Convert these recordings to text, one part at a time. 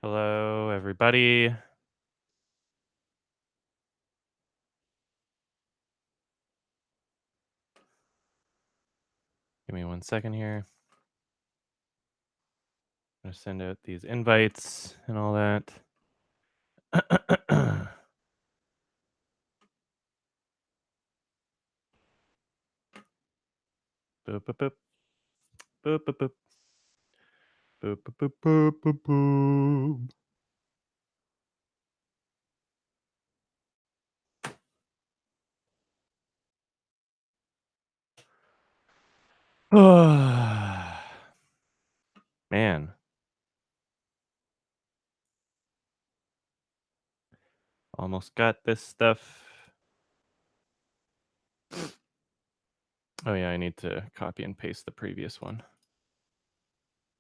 Hello, everybody. Give me 1 second here. I'm going to send out these invites and all that. Boop, boop, boop. Boop, boop, boop. Boop, boop, boop, boop, boop, boop. Man. Almost got this stuff. Oh, yeah, I need to copy and paste the previous one.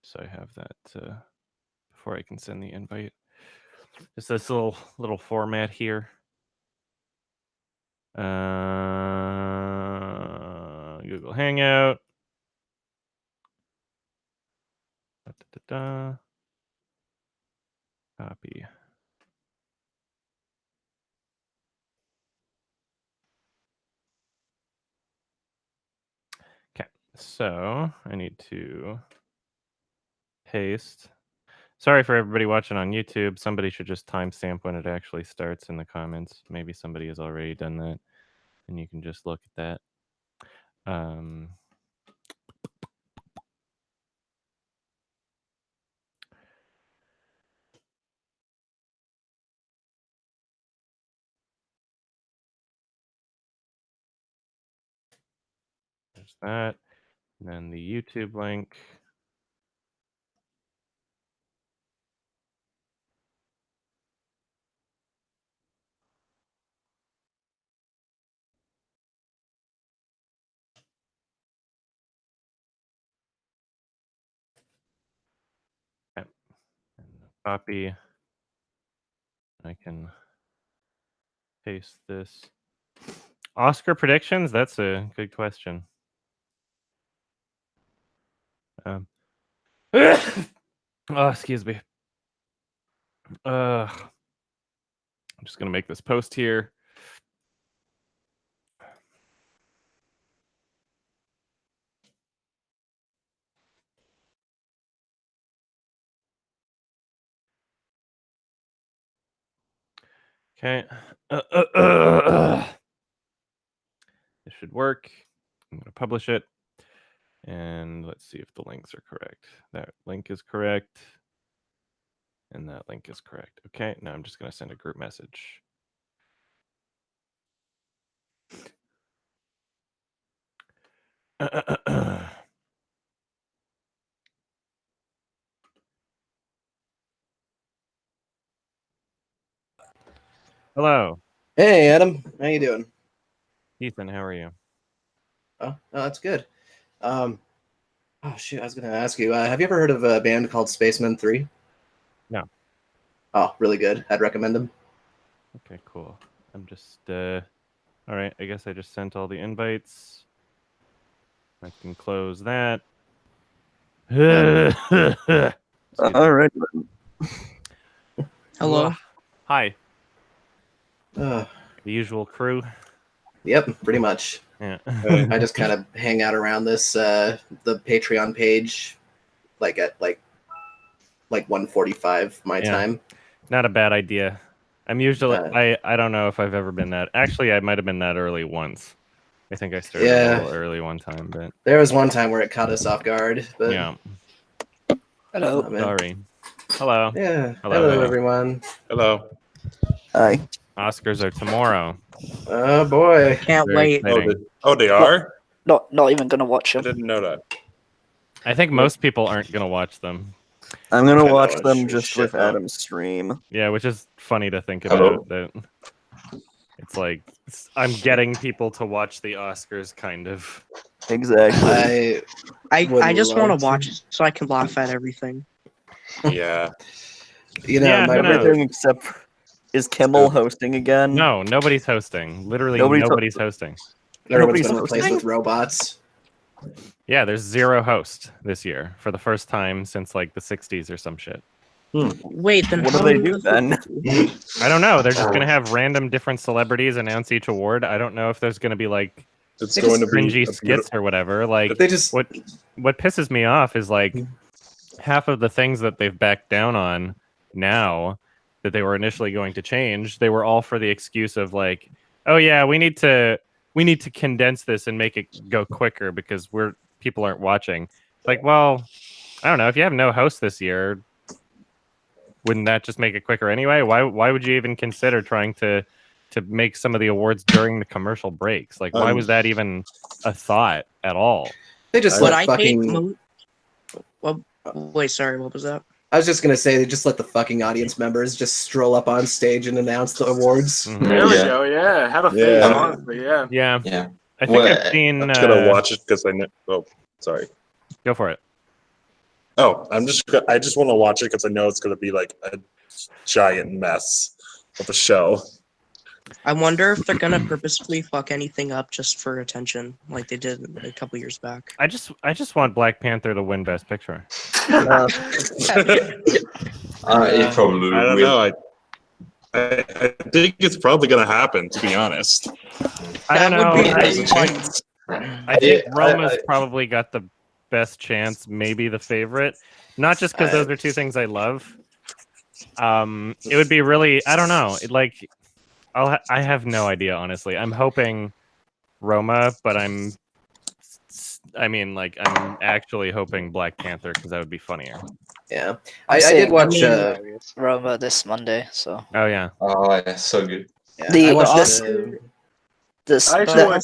So I have that before I can send the invite. Just this little format here. Google Hangout. Copy. Okay, so I need to paste. Sorry for everybody watching on YouTube. Somebody should just timestamp when it actually starts in the comments. Maybe somebody has already done that, and you can just look at that. There's that. And then the YouTube link. Okay. And copy. I can paste this. Oscar predictions? That's a good question. Oh, excuse me. I'm just gonna make this post here. Okay. This should work. I'm gonna publish it. And let's see if the links are correct. That link is correct. And that link is correct. Okay, now I'm just going to send a group message. Hello. Hey, Adam. How you doing? Ethan, how are you? Oh, that's good. Oh, shoot. I was going to ask you, have you ever heard of a band called Spacemen 3? No. Oh, really good. I'd recommend them. Okay, cool. I'm just, all right, I guess I just sent all the invites. I can close that. All right. Hello. Hi. The usual crew. Yep, pretty much. Yeah. I just kind of hang out around this, the Patreon page, like at like 1:45 my time. Not a bad idea. I'm usually, I don't know if I've ever been that. Actually, I might have been that early once. I think I started a little early one time, but there was one time where it caught us off guard. But yeah. Hello. Sorry. Hello. Yeah. Hello, everyone. Hello. Hi. Oscars are tomorrow. Oh boy. Can't wait. Oh, they are? Not even gonna watch them. I didn't know that. I think most people aren't gonna watch them. I'm gonna watch them just with Adam's stream. Yeah, which is funny to think about. That it's like I'm getting people to watch the Oscars, kind of. Exactly. I just want to watch it so I can laugh at everything. Yeah. You know, everything except is Kimmel hosting again? No, nobody's hosting. Literally, nobody's hosting. Everyone's going to replace with robots. Yeah, there's 0 host this year for the first time since like the 60s or some shit. Wait, then What do how they are do the- then? I don't know. They're just gonna have random different celebrities announce each award. I don't know if there's gonna be like It's They going to just be cringy a skits or whatever. Like They just what pisses me off is like half of the things that they've backed down on now that they were initially going to change, they were all for the excuse of like, oh yeah, we need to condense this and make it go quicker because people aren't watching. It's like, well, I don't know, if you have no host this year, wouldn't that just make it quicker anyway? Why would you even consider trying to make some of the awards during the commercial breaks? Like, why was that even a thought at all? they just What let I hate fucking. well, wait, sorry, what was that? I was just gonna say they just let the fucking audience members just stroll up on stage and announce the awards. Mhm. There we Yeah. go. Yeah, have a face. Yeah. Honestly, yeah. Yeah, Yeah. I think Well, I've seen. I'm just gonna watch it because I know. Oh, sorry. Go for it. Oh, I just want to watch it because I know it's gonna be like a giant mess of a show. I wonder if they're gonna purposefully fuck anything up just for attention, like they did a couple years back. I just want Black Panther to win Best Picture. It probably I don't will. know. I think it's probably gonna happen. To be honest, I don't That would know. be There's a fun. chance. I think I- Roma's I- probably got the best chance, maybe the favorite. Not just because those are two things I love. It would be really, I don't know. I have no idea, honestly. I'm hoping Roma, but I'm actually hoping Black Panther because that would be funnier. Yeah, I'm I did seeing watch. Roma this Monday, so Oh yeah. Oh, yeah, so good. Yeah, The I watched Oscar- this I actually the- want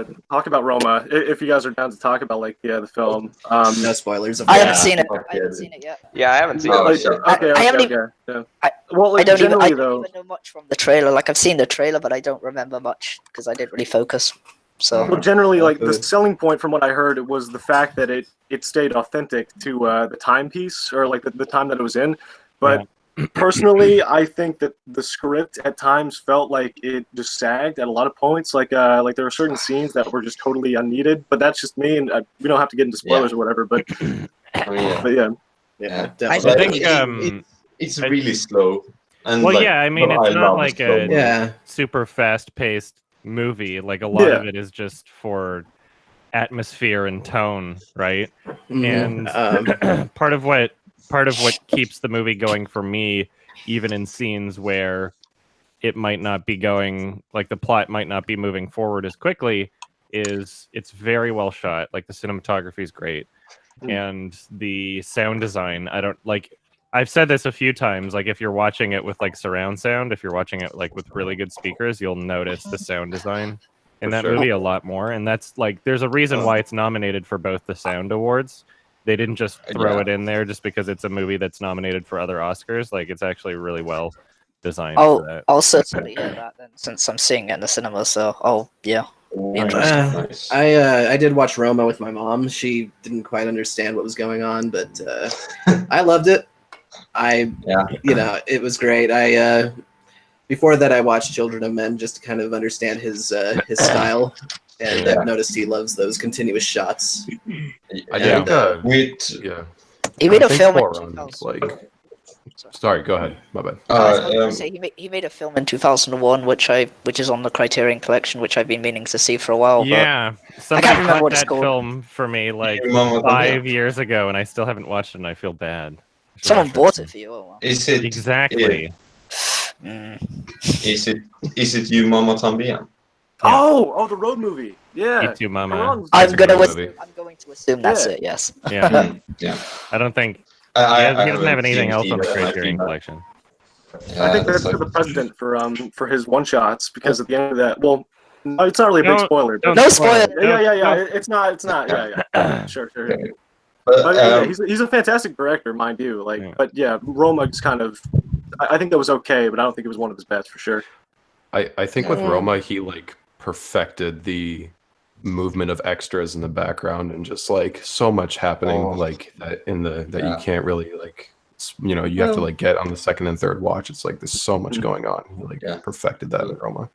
to talk about Roma, if you guys are down to talk about like the film. no spoilers. Of I course. haven't seen it. Fuck I yeah, haven't dude. seen it yet. Yeah, I haven't seen Oh, it. shit. Okay, I haven't okay. Yeah. I- Well, like, I don't generally even though, know much from the trailer. Like I've seen the trailer, but I don't remember much because I didn't really focus. So well, generally, like the Okay. selling point from what I heard was the fact that it stayed authentic to the timepiece or like the time that it was in. But personally, I think that the script at times felt like it just sagged at a lot of points. Like there were certain scenes that were just totally unneeded. But that's just me, and we don't have to get into spoilers or whatever. But Oh, yeah. but yeah, Yeah, I I definitely. think It's I- really slow. And well, like, yeah, I mean, but it's not love like slow a- motion. Yeah, super fast-paced movie. Like a lot Yeah. of it is just for atmosphere and tone, right? Mhm. And part of what keeps the movie going for me, even in scenes where it might not be going, like the plot might not be moving forward as quickly, is it's very well shot. Like the cinematography is great, and the sound design. I don't like. I've said this a few times. Like if you're watching it with like surround sound, if you're watching it like with really good speakers, you'll notice the sound design in For that sure. movie a lot more. And that's like, there's a reason why it's nominated for both the sound awards. They didn't just throw Yeah. it in there just because it's a movie that's nominated for other Oscars. Like it's actually really well designed I'll for that. I'll certainly hear that then, since I'm seeing it in the cinema. So yeah. Oh, Interesting. nice. I did watch Roma with my mom. She didn't quite understand what was going on, but I loved it. It was great. I before that I watched Children of Men just to kind of understand his style, and Yeah. I've noticed he loves those continuous shots. I Yeah. think, With yeah. He made I a think film in Forerunners, 2000. like, sorry, go ahead. My bad. I was gonna say he made a film in 2001, which is on the Criterion Collection, which I've been meaning to see for a while. Yeah, somebody can't remember bought what it's that called. film for me like Mama 5 years ago, and I still haven't watched it, and I feel bad. But someone bought it for you. Oh, wow. is it Exactly. Is it you, Mama Tambien? Oh, the road movie. Yeah. You too, Mama. Quran was- That's a good movie. I'm going to assume that's Yeah. it. Yes. Yeah, Yeah. I don't think I he doesn't have haven't anything seen else on the either, Criterion like, collection. I think that's like- the precedent for his one shots because at the end of that, well, no, it's not really a big Don't- spoiler. But don't No spoil spoiler. it. yeah. Don't- It's not. Yeah. Sure. Okay. But But yeah, he's a fantastic director, mind you. Like, Yeah. but yeah, Roma just kind of. I think that was okay, but I don't think it was one of his best for sure. I think with Yeah. Roma, he like perfected the movement of extras in the background and just like so much happening Oh. like that that Yeah. you can't really like you have to like get on the second and third watch. It's like there's so much going on. He like Yeah. perfected that in Roma.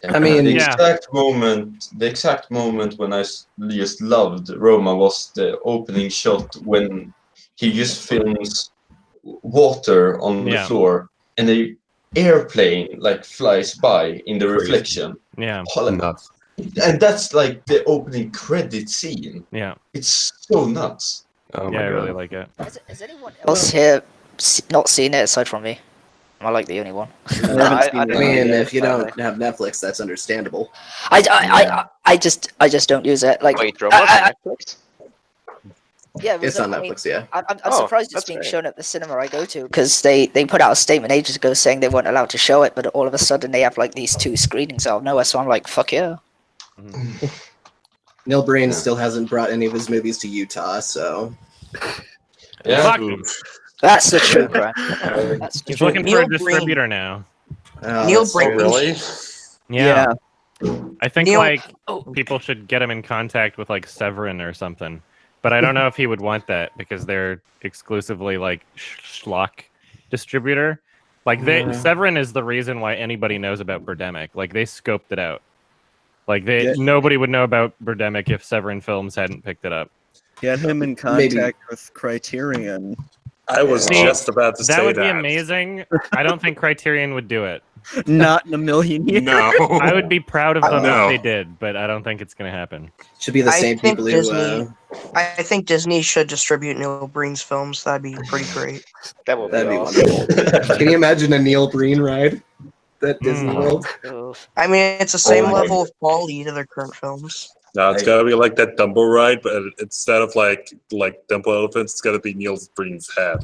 I mean, the Yeah. exact moment when I just loved Roma was the opening shot when he just films water on the Yeah. floor, and a airplane like flies by in the Crazy. reflection. Yeah. Nuts. And that's like the opening credit scene. Yeah. It's so nuts. Oh Yeah, my I god. really like it. Has anyone else here not seen it aside from me? Am I like the only one? I mean, if you don't have Netflix, that's understandable. I just don't use it. Like, Wait, Roma on Netflix? yeah, it was, It's on I mean, Netflix, yeah. I'm Oh, surprised it's that's being great. shown at the cinema I go to because they put out a statement ages ago saying they weren't allowed to show it, but all of a sudden they have like these 2 screenings out of nowhere. So I'm like, fuck yeah. Neil Breen still hasn't brought any of his movies to Utah, so Yeah. Fuck him. That's the true crime. That's the He's true. looking for Neil a Breen. distributor now. Neil that's Breen. true. Really? Yeah. I think Neil- like people should get him in contact with like Severin or something. But I don't know if he would want that because they're exclusively like schlock distributor. Like Severin is the reason why anybody knows about Birdemic. Like they scoped it out. Like nobody would know about Birdemic if Severin Films hadn't picked it up. Get him in contact with Criterion. I was See, just about to say That that. would be amazing. I don't think Criterion would do it. Not in a million years. No. I would be proud of them No. if they did, but I don't think it's going to happen. Should be the I same think people Disney- who. I think Disney should distribute Neil Breen's films. That'd be pretty great. That would That'd be be awesome. wonderful. Can you imagine a Neil Breen ride? That Disney World. Oof. I mean, it's the same Oh, level of quality to their current films. No, it's gotta be like that Dumbo ride, but instead of like Dumbo elephants, it's gotta be Neil Breen's head.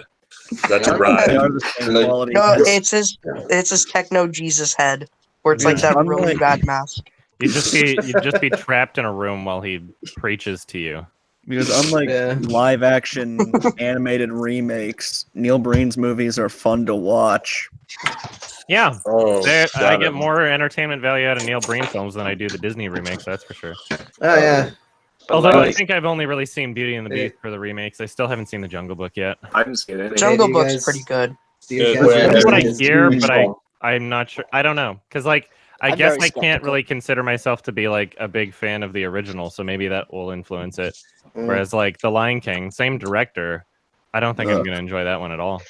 That's a They ride. are the same Like- quality. No, it's his techno Jesus head, where it's like that I'm really like- bad mask. You'd just be trapped in a room while he preaches to you. Because unlike Yeah. live action animated remakes, Neil Breen's movies are fun to watch. Yeah, Oh, I got get him. more entertainment value out of Neil Breen films than I do the Disney remakes. That's for sure. Oh yeah. But Although I like, think I've only really seen Beauty and the Beast for the remakes. I still haven't seen the Jungle Book yet. I haven't seen it. Jungle do you Book's guys- pretty good. Do you Yeah, guys well, That's what I recognize- hear, but I'm not sure. I don't know, because like I I'm guess very I can't skeptical. really consider myself to be like a big fan of the original, so maybe that will influence it. Mm. Whereas like The Lion King, same director, I don't think I'm gonna enjoy that one at all.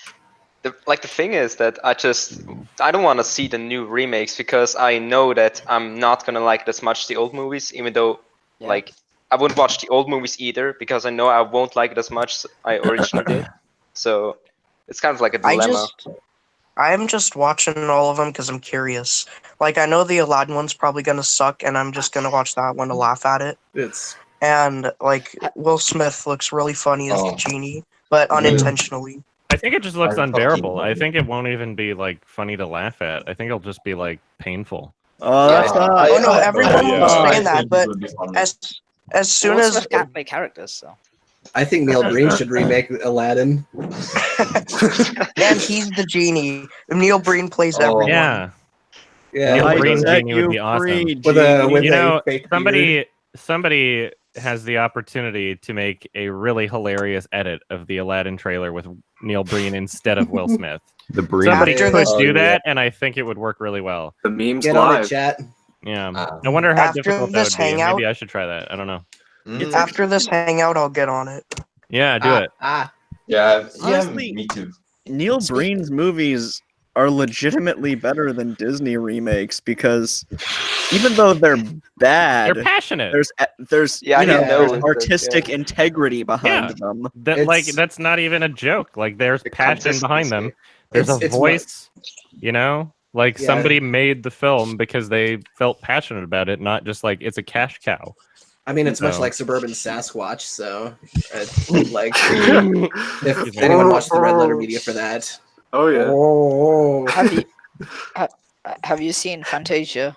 the thing is that I don't want to see the new remakes because I know that I'm not gonna like it as much the old movies, even though Yeah. like I wouldn't watch the old movies either because I know I won't like it as much as I originally did. So it's kind of like a dilemma. I'm just watching all of them because I'm curious. Like, I know the Aladdin one's probably gonna suck, and I'm just gonna watch that one to laugh at it. It's And like, Will Smith looks really funny as the Oh. genie, but unintentionally. I think it just looks I fucking unbearable. love I it. think it won't even be like funny to laugh at. I think it'll just be like painful. Oh, that's Yeah. not. Oh no, everyone yeah. was I saying that, think but it would be funny. as soon Will as Smith can't make characters, so. I think Neil Breen should remake Aladdin. and he's the genie, Neil Breen plays Oh. everyone. Yeah, Yeah. Neil I Breen set genie would you be awesome. free, With a with You know, a fake somebody has the opportunity to make a really hilarious edit of the Aladdin trailer with Neil Breen instead of Will Smith. The Breen. Somebody After could this- do Oh, that, and I think it would work really well. The memes Get on it, live. chat. Yeah, Ah. I wonder how After difficult that this would be. hangout- Maybe I should try that. I don't know. After this hangout, I'll get on it. Yeah, do it. Yeah, Honestly- me too. Neil Breen's movies are legitimately better than Disney remakes because even though they're bad, They're passionate. there's Yeah, I you know, didn't know there's it was artistic that, integrity behind Yeah. them. That like It's- that's not even a joke. Like there's passion behind them. There's It's- a it's voice. You know, like Yeah. somebody made the film because they felt passionate about it, not just like it's a cash cow. I mean, it's much So- like Suburban Sasquatch, so like if anyone watched the Red Letter Media for that. Oh yeah. Oh, Have you seen Fantasia,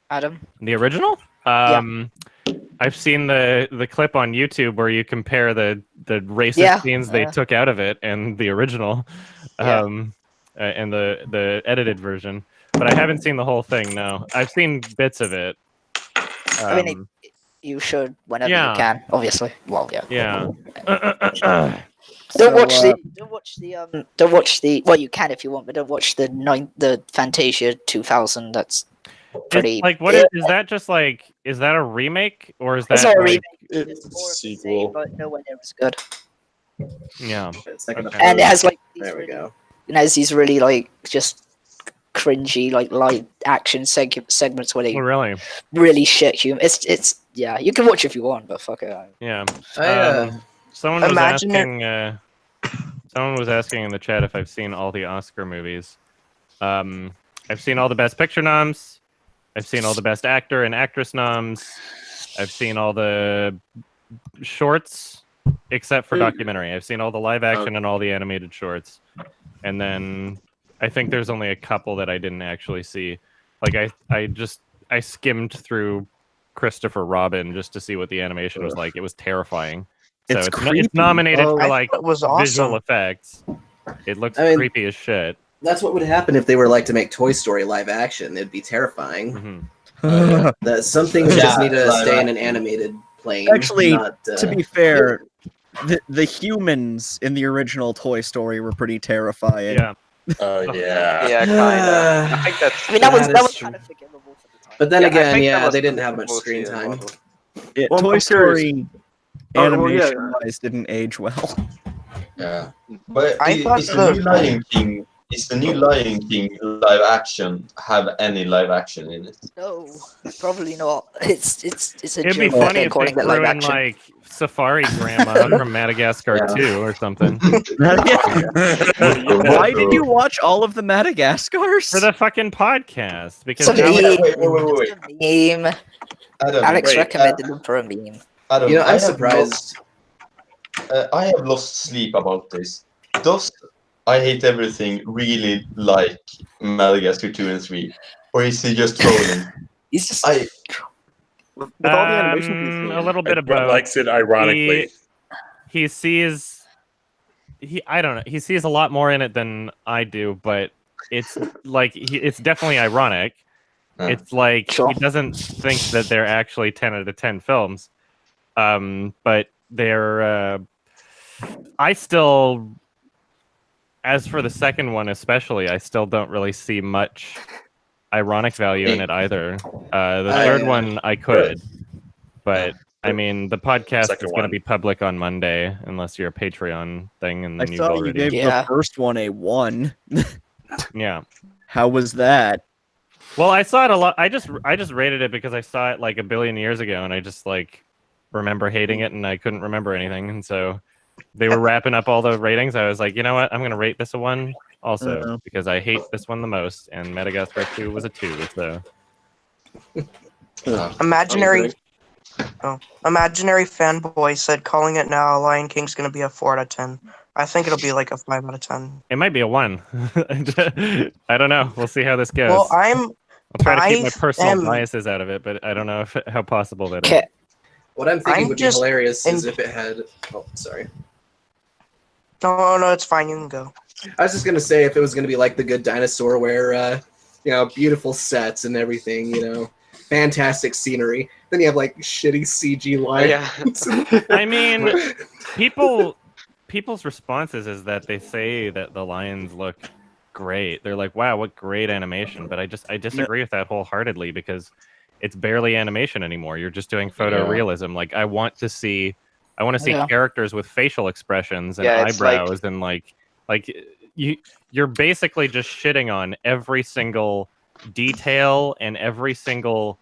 Adam? The original? I've seen the clip on YouTube where you compare the racist scenes they took out of it and the original, and the edited version. But I haven't seen the whole thing. No, I've seen bits of it. I mean, you should whenever yeah. you can. Obviously, well, yeah. Yeah. Don't watch the. Well, you can if you want, but don't watch the Fantasia 2000. That's pretty. It's like what is that? Just like is that a remake or is that? It's not a like- remake. It's It's more of the sequel. same, but nowhere near as good. Yeah. it's like Okay. And it has like There we go. And there's these really like just cringy like live action segments where they really shit humor. It's yeah, you can watch if you want, but fuck it. Yeah. I, Someone was Imagine asking. Someone was asking in the chat if I've seen all the Oscar movies. I've seen all the Best Picture noms. I've seen all the Best Actor and Actress noms. I've seen all the shorts, except for documentary. I've seen all the live action and all the animated shorts. And then I think there's only a couple that I didn't actually see. Like I skimmed through Christopher Robin just to see what the animation was like. It was terrifying. So it's nominated for like visual effects. It looks creepy as shit. That's what would happen if they were like to make Toy Story live action. It'd be terrifying. That some things just need to stay in an animated plane. Actually, not, to be fair, the humans in the original Toy Story were pretty terrifying. Yeah. Oh yeah. Yeah, kind of. I think that's. I mean, that was kind of forgivable for the time. But then Yeah, I again, think that yeah, was they didn't have much mostly screen time. Well, Toy I'm curious. Story Oh, animation-wise didn't age well. Yeah, but I thought is the new Lion King live action have any live action in it? No, probably not. It's a It'd be joke funny they're if they calling it live threw in action. like Safari Grandma from Madagascar 2 or something. Why did you watch all of the Madagascars? For the fucking podcast. Because It's a Alex, Wait. meme. Adam, Alex wait, recommended them for a meme. Adam, You know, I I'm have surprised. I have lost sleep about this. Does I Hate Everything really like Madagascar 2 and 3? Or is he just trolling? He's just With all the animation pieces. a little bit of Brett both. likes it ironically. He sees I don't know. He sees a lot more in it than I do, but it's like it's definitely ironic. It's like he doesn't think that they're actually 10 out of 10 films. But they're I still, as for the second one especially, I still don't really see much ironic value in it either. The third one I could, but I mean the podcast is going to be public on Monday unless you're a Patreon thing, and then I you've thought already you gave the first one a 1. Yeah. How was that? Well, I saw it a lot. I just rated it because I saw it like a billion years ago, and I just like remember hating it, and I couldn't remember anything, and so they were wrapping up all the ratings. I was like, you know what? I'm gonna rate this a 1 also because I hate this one the most, and Madagascar 2 was a 2. So Imaginary fanboy said calling it now Lion King's gonna be a 4 out of 10. I think it'll be like a 5 out of 10. it might be a 1. I don't know. We'll see how this goes. Well, I'll try to keep my personal am- biases out of it, but I don't know how possible that is. What I'm thinking I'm would be just hilarious is in- if it had. Oh, sorry. No, it's fine. You can go. I was just gonna say if it was gonna be like The Good Dinosaur, where beautiful sets and everything, fantastic scenery. Then you have like shitty CG lions. I mean, people's responses is that they say that the lions look great. They're like, "Wow, what great animation!" But I disagree with that wholeheartedly because it's barely animation anymore. You're just doing photorealism. Like I want to see characters with facial expressions and eyebrows and like you're basically just shitting on every single detail and every single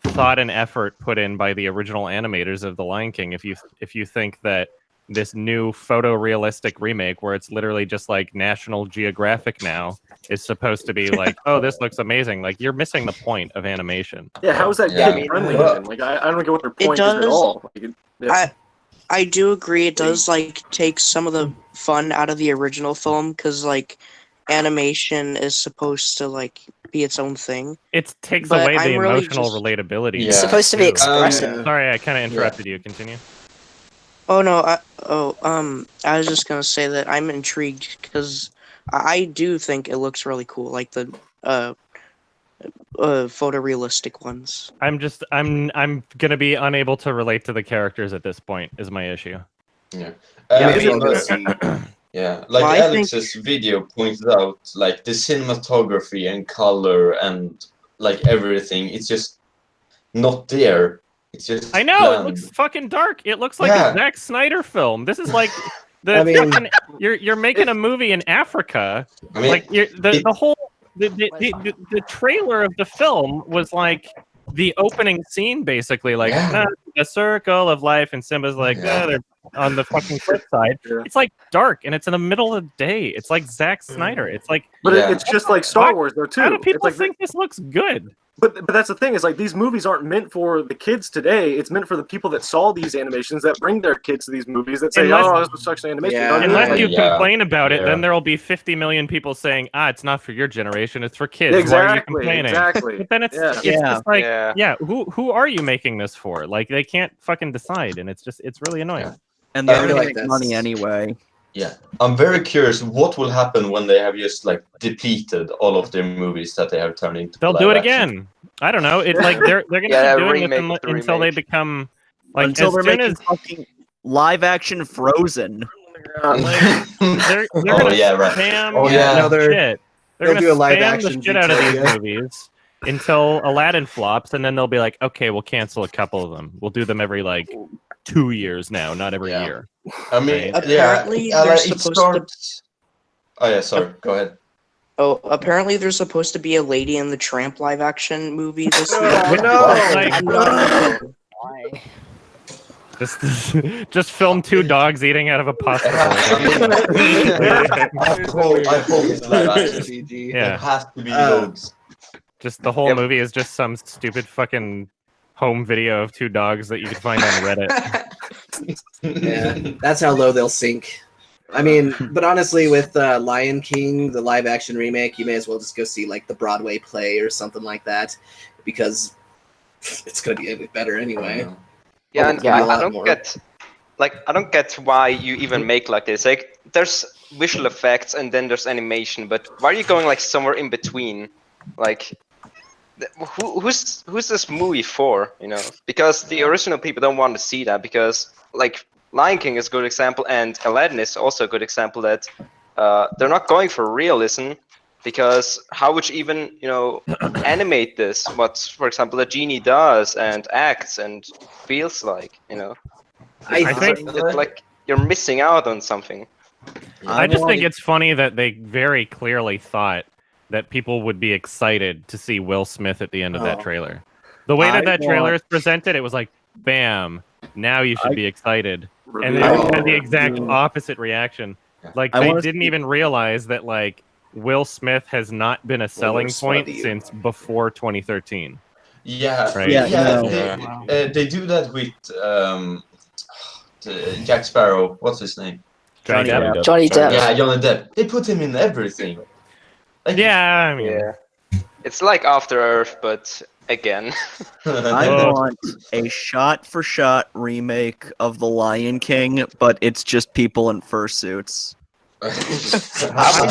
thought and effort put in by the original animators of The Lion King if you think that this new photorealistic remake where it's literally just like National Geographic now is supposed to be like, oh, this looks amazing. Like you're missing the point of animation. Yeah, how is that kid friendly? Like I don't get what their point is at all. I do agree. It does like take some of the fun out of the original film because like animation is supposed to like be its own thing. It takes But away the I'm really emotional just- relatability. It's supposed to be expressive. Sorry, I kind of interrupted you. Continue. Oh no! I was just gonna say that I'm intrigued because I do think it looks really cool, like the photorealistic ones. I'm gonna be unable to relate to the characters at this point. Is my issue. Yeah. Yeah. Like Well, I Alex's video pointed out, like the cinematography and color and like everything, it's just not there. It's just I know bland. it looks fucking dark. It looks like a Zack Snyder film. This is like The I mean- fucking, you're making a movie in Africa. I mean, Like the whole the trailer of the film was like the opening scene, basically. Like the circle of life, and Simba's like they're on the fucking cliffside. It's like dark, and it's in the middle of the day. It's like Zack Snyder. It's like, But it's just like Star Wars, though, too. How do people it's like, think this looks good? But that's the thing, is like these movies aren't meant for the kids today. It's meant for the people that saw these animations, that bring their kids to these movies, that say, Unless- this sucks animation. Yeah. Unless you complain about it, Yeah. then there will be 50 million people saying, it's not for your generation, it's for kids. Exactly, Why are you complaining? exactly. But then it's Yeah. just like, Yeah. who are you making this for? Like, they can't fucking decide, and it's really annoying. And they're I feel gonna like make that's- money anyway. Yeah, I'm very curious what will happen when they have just like depleted all of their movies that they have turned into. They'll live do it action. again. I don't know. It's like they're gonna Yeah, keep doing remake this the until they remake. become like Until as they're soon making as fucking live action Frozen. they're Oh, gonna yeah, right. spam Oh, yeah. No, they're- shit. They're they'll gonna do a live spam action the shit out of these Zootopia. movies until Aladdin flops, and then they'll be like, okay, we'll cancel a couple of them. We'll do them every like 2 years now, not every year. I mean, Right. Apparently, yeah, they're like, it supposed to- starts. Oh yeah, sorry. Go ahead. Oh, apparently there's supposed to be a Lady and the Tramp live action movie this week. Like, Why? just film two dogs eating out of a pasta bowl. I hope it's live action. CG. Yeah. It has to be Uh, dogs. Just the whole movie is just some stupid fucking home video of two dogs that you can find on Reddit. Yeah, that's how low they'll sink. I mean, but honestly, with Lion King, the live action remake, you may as well just go see like the Broadway play or something like that, because it's gonna be a bit better anyway. Yeah, and Yeah, a I lot don't more. I don't get why you even make like this. Like, there's visual effects and then there's animation, but why are you going like somewhere in between? Like, who's this movie for? You know, because the original people don't want to see that, because like Lion King is a good example, and Aladdin is also a good example that they're not going for realism. Because how would you even, animate this? What, for example, a genie does and acts and feels like, I think it's like you're missing out on something. I just think it's funny that they very clearly thought that people would be excited to see Will Smith at the end of that trailer. The way that trailer is presented, it was like, bam, now you should be excited. And they had the exact opposite reaction. Like, they didn't even realize that, like, Will Smith has not been a selling point since before 2013. Yeah, Right? They do that with Jack Sparrow. What's his name? Johnny Depp. Johnny Depp. Yeah, Johnny Depp. They put him in everything. Like, Yeah, I mean, Yeah. It's like After Earth, but again. I want a shot-for-shot remake of The Lion King, but it's just people in fursuits. I'm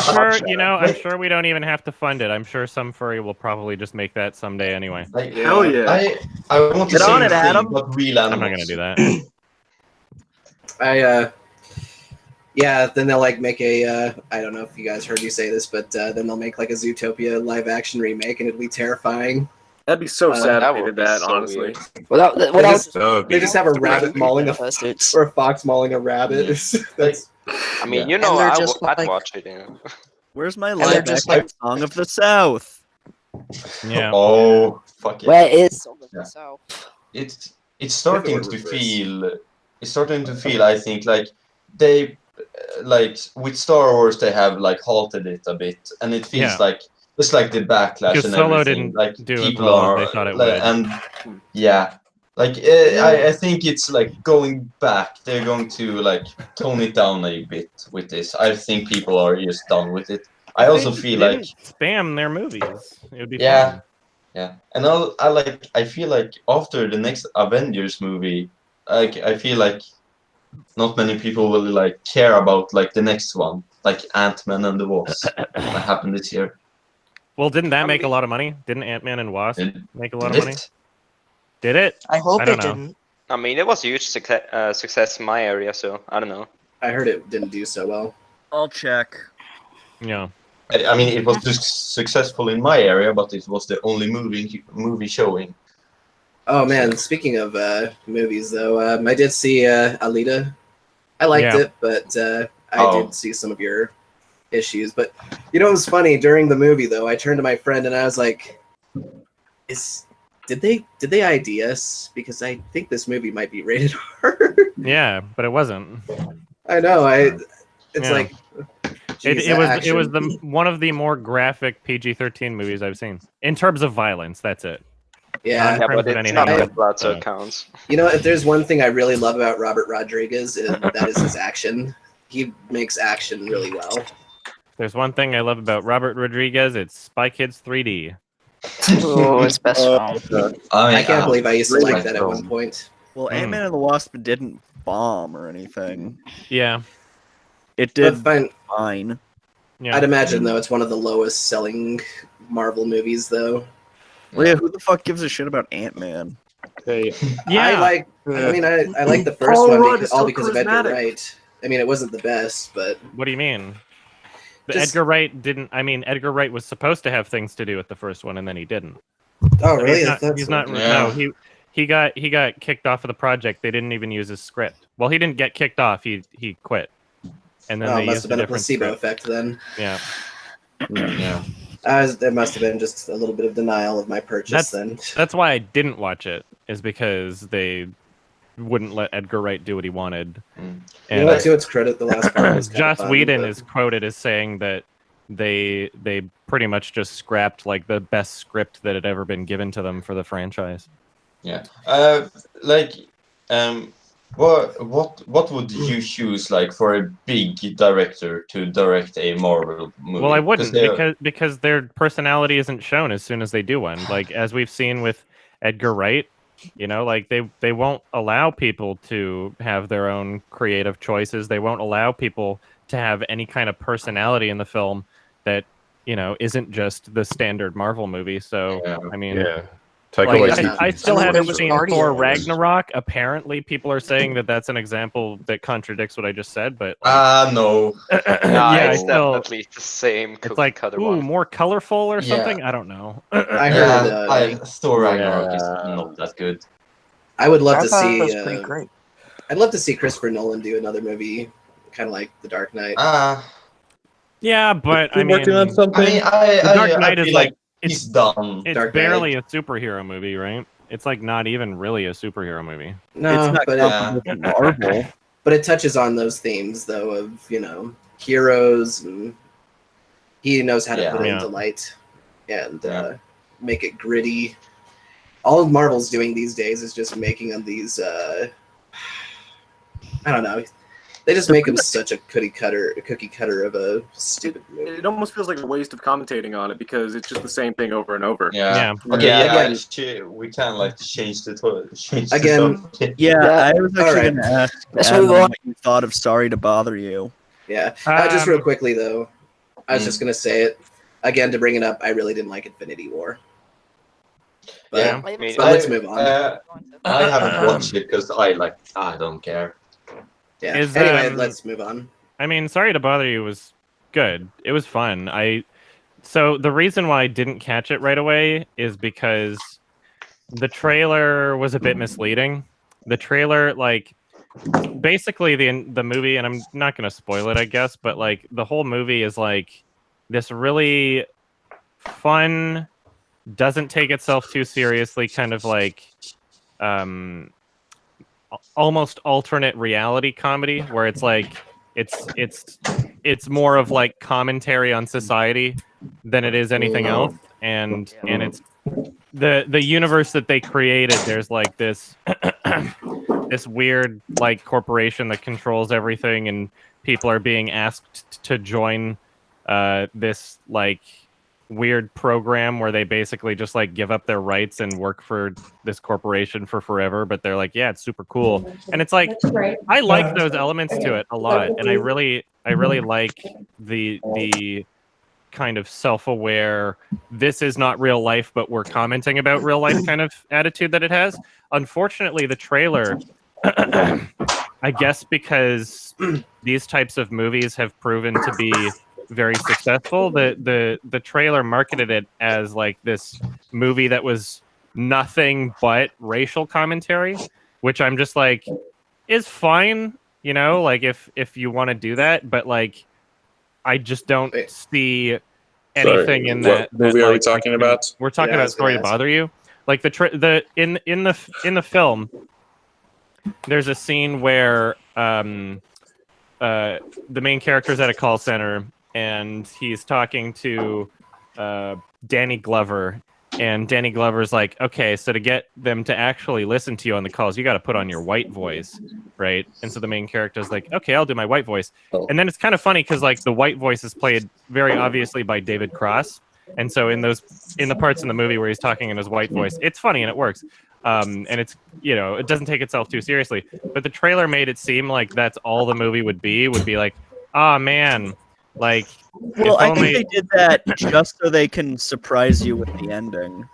sure, I'm sure we don't even have to fund it. I'm sure some furry will probably just make that someday anyway. Like, Hell yeah. I want to Get see on it, thing, Adam. but real I'm animals. not gonna do that. Yeah, then they'll like make a, I don't know if you guys heard me say this, but then they'll make like a Zootopia live action remake, and it'll be terrifying. That'd be so sad that if they would did that, be so honestly. weird. They just have a rabbit mauling or a fox mauling a rabbit. That's, I mean, And they're just I'd like- watch it. Where's my they're live just action like- Song of the South? Yeah. Oh, fuck it. Where is Song of Yeah. the South? It's starting to feel. It's starting to feel. I think like they, like with Star Wars, they have like halted it a bit, and it feels Yeah. like it's like the backlash Because and Solo everything. didn't Like do as people well as are, they thought it like, would. and yeah, like I think it's like going back. They're going to like tone it down a bit with this. I think people are just done with it. I also They feel like didn't spam their movies. It would be yeah. fun. Yeah, and I feel like after the next Avengers movie, like I feel like not many people will like care about like the next one, like Ant-Man and the Wasp that happened this year. Well, didn't that make a lot of money? Didn't Ant-Man and Wasp make a lot of Did money? it? Did it? I hope I it don't know. didn't. I mean, it was a huge success in my area, so I don't know. I heard it didn't do so well. I'll check. Yeah. I mean, it was successful in my area, but it was the only movie showing. Oh man, speaking of movies though, I did see Alita I liked Yeah. it, but I did see some of your issues. But you know, it was funny during the movie though. I turned to my friend and I was like, Did they ID us? Because I think this movie might be rated R. Yeah, but it wasn't. I know. It's Yeah. like geez, it was action. one of the more graphic PG-13 movies I've seen in terms of violence. That's it. Yeah. In Yeah, terms but of it's anything not else, that blood, so it counts. You know, if there's one thing I really love about Robert Rodriguez, that is his action. He makes action really well. There's one thing I love about Robert Rodriguez. It's Spy Kids 3D. Oh, it's best film. I can't believe I used to really like that at film. one point. Well, Ant-Man and the Wasp didn't bomb or anything. Yeah. It But did fine. Yeah. I'd imagine though it's one of the lowest selling Marvel movies though. Well, yeah, who the fuck gives a shit about Ant-Man? Yeah. I like the first Paul one Rudd is so because of Edgar charismatic. Wright. I mean, it wasn't the best, but What do you mean? Just- Edgar Wright didn't. I mean, Edgar Wright was supposed to have things to do with the first one, and then he didn't. oh really? He's not. No, he got kicked off of the project. They didn't even use his script. Well, he didn't get kicked off. He quit. And then Oh, they it must used have been a different placebo script. effect then. Yeah. Yeah. It must have been just a little bit of denial of my purchase then. That's why I didn't watch it. Is because they wouldn't let Edgar Wright do what he wanted. You know what? To its credit, the last part was kind of Joss fun, Whedon but- is quoted as saying that they pretty much just scrapped like the best script that had ever been given to them for the franchise. Yeah. What would you choose like for a big director to direct a Marvel movie? Well, I wouldn't they're- because their personality isn't shown as soon as they do one. Like as we've seen with Edgar Wright, you know, like they won't allow people to have their own creative choices. They won't allow people to have any kind of personality in the film that, you know, isn't just the standard Marvel movie. So, I mean, Yeah. Taika like, Waititi. I still I mean, there haven't was seen Guardians. Thor Ragnarok. Apparently, people are saying that that's an example that contradicts what I just said. But no. Nah, yeah, it's I still, definitely the same it's cookie like cutter ooh, one. more colorful or Yeah. something. I don't know. I heard. Thor Ragnarok is not that good. I would love I to thought see. it was pretty great. I'd love to see Christopher Nolan do another movie, kind of like The Dark Knight. Yeah, but I You're mean, working on something? The Dark Knight I is feel like he's done. it's Dark barely a superhero movie, right? It's like not even really a superhero movie. No, It's not but comparable to Marvel. but it touches on those themes though of heroes, and he knows how to put it into light and make it gritty. All Marvel's doing these days is just making them these. I don't know. They just make them such a cookie cutter of a stupid movie. It almost feels like a waste of commentating on it because it's just the same thing over and over. Yeah. Okay. We can like change the topic. Yeah, I was actually Alright. going to ask Let's Adam move on. what you thought of Sorry to Bother You. Yeah. Just real quickly though, I was just gonna say it again to bring it up. I really didn't like Infinity War. But, Yeah. but let's move on. I haven't watched it because I don't care. Yeah. Is, Anyway, let's move on. I mean, Sorry to Bother You was good. It was fun. So the reason why I didn't catch it right away is because the trailer was a bit misleading. The trailer, like, basically the movie, and I'm not going to spoil it, I guess, but like the whole movie is like this really fun, doesn't take itself too seriously, kind of like almost alternate reality comedy where it's like it's more of like commentary on society than it is anything else, and it's the universe that they created. There's like this this weird like corporation that controls everything, and people are being asked to join this like weird program where they basically just like give up their rights and work for this corporation for forever, but they're like, yeah, it's super cool. And it's like, I like those elements to it a lot, and I really like the kind of self-aware, this is not real life but we're commenting about real life kind of attitude that it has. Unfortunately, the trailer I guess because these types of movies have proven to be very successful, the trailer marketed it as like this movie that was nothing but racial commentary, which I'm just like is fine. you know, like if you want to do that, but like I just don't see anything in that. What movie are we talking about? We're talking about Sorry to Bother You. Like in the film, there's a scene where the main character's at a call center and he's talking to Danny Glover, and Danny Glover's like, okay, so to get them to actually listen to you on the calls, you got to put on your white voice, right? And so the main character's like, okay, I'll do my white voice. And then it's kind of funny because like the white voice is played very obviously by David Cross, and so in the parts in the movie where he's talking in his white voice, it's funny and it works. And it's, you know, it doesn't take itself too seriously. But the trailer made it seem like that's all the movie would be like, oh man, like. Well, I think they did that just so they can surprise you with the ending.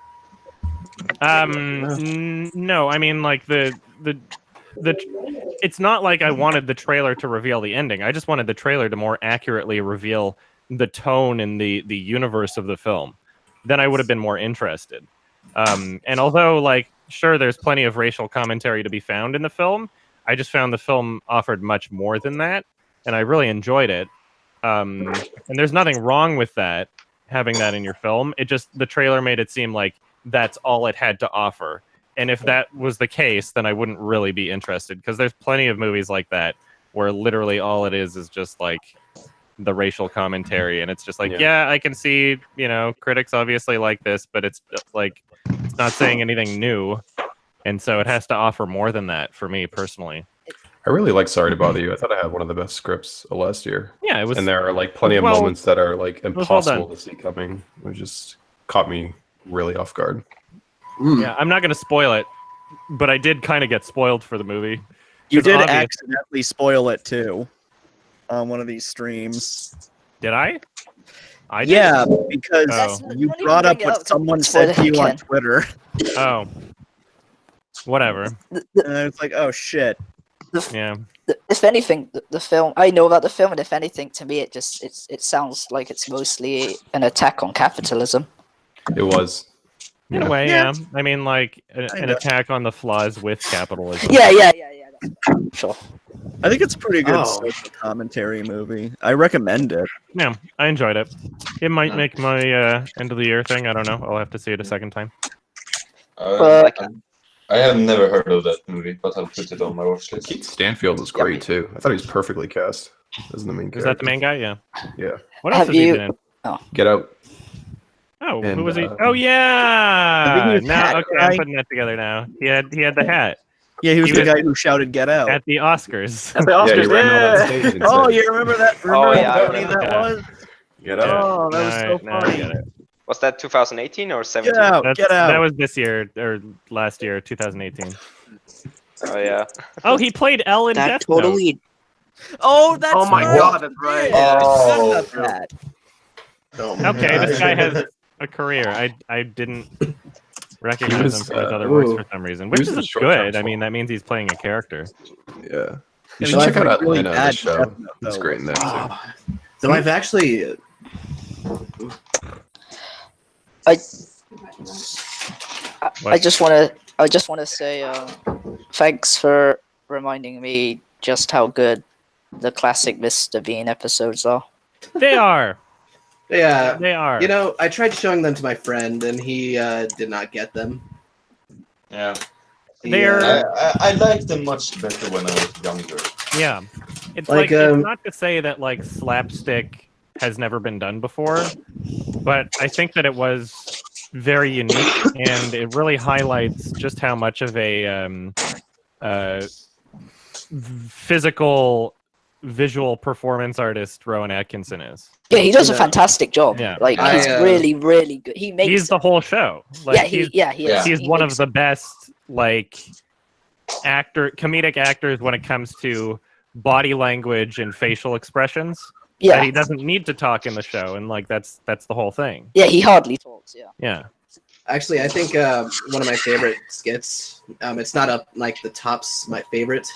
No, I mean like the it's not like I wanted the trailer to reveal the ending. I just wanted the trailer to more accurately reveal the tone and the universe of the film. Then I would have been more interested. And although like sure there's plenty of racial commentary to be found in the film, I just found the film offered much more than that, and I really enjoyed it. And there's nothing wrong with that, having that in your film. It just, the trailer made it seem like that's all it had to offer. And if that was the case, then I wouldn't really be interested, because there's plenty of movies like that where literally all it is just like the racial commentary, and it's just like, yeah, I can see, you know, critics obviously like this, but it's like, it's not saying anything new. And so it has to offer more than that for me personally. I really like Sorry to Bother You. I thought I had one of the best scripts of last year. Yeah, it was. And there are like plenty of moments that are like impossible to see coming. It just caught me really off guard. Yeah, I'm not going to spoil it, but I did kind of get spoiled for the movie. You did accidentally spoil it too on one of these streams. Did I? I did? Yeah, because you brought up what someone said to you on Twitter. Oh. Whatever. And it's like, oh shit. Yeah. If anything, the film, I know about the film, and if anything, to me, it sounds like it's mostly an attack on capitalism. It was. In a way, yeah. I mean, like, an attack on the flaws with capitalism. Yeah. Sure. I think it's a pretty good social commentary movie. I recommend it. Yeah, I enjoyed it. It might make my end of the year thing. I don't know. I'll have to see it a second time. I have never heard of that movie, but I'll put it on my watch list. Keith Stanfield was great too. I thought he was perfectly cast as the main character. Is that the main guy? Yeah. Yeah. What else has he been in? Get Out. Oh, who was he? Oh yeah. Now, okay, I'm putting that together now. He had the hat. Yeah, he was the guy who shouted "Get Out" at the Oscars. At the Oscars, yeah. Oh, you remember that? Remember how funny that was? Get Out. Oh, that was so funny. Was that 2018 or 17? Get Out. Get Out. That was this year or last year, 2018. Oh yeah. Oh, he played L in Death Note. Oh, that's oh my god, that's right. Oh, okay, this guy has a career. I didn't recognize him for his other works for some reason, which is good. I mean, that means he's playing a character. Yeah. You should check out Atlanta, the show. It's great in there too. So I've actually. I just want to say thanks for reminding me just how good the classic Mr. Bean episodes are. They are. Yeah, they are. You know, I tried showing them to my friend, and he did not get them. Yeah. I liked them much better when I was younger. Yeah. It's like it's not to say that like slapstick has never been done before, but I think that it was very unique, and it really highlights just how much of a physical visual performance artist Rowan Atkinson is. Yeah, he does a fantastic job. Yeah. Like he's really, really good. He's the whole show. Like, he is. He's one of the best like comedic actors when it comes to body language and facial expressions. Yeah, that he doesn't need to talk in the show, and like that's the whole thing. Yeah, he hardly talks. Yeah. Yeah. Actually, I think one of my favorite skits. It's not up like the tops my favorite,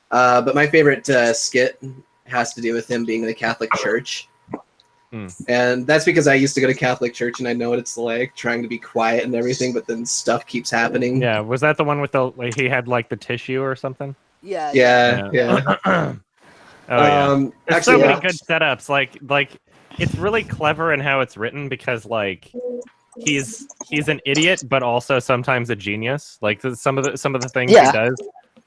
but my favorite skit has to do with him being in the Catholic Church. And that's because I used to go to Catholic church, and I know what it's like trying to be quiet and everything, but then stuff keeps happening. Yeah, was that the one with the he had like the tissue or something? Yeah. Yeah. Oh yeah. There's Actually, so many yeah. good setups. Like it's really clever in how it's written because like he's an idiot, but also sometimes a genius. Like some of the things he does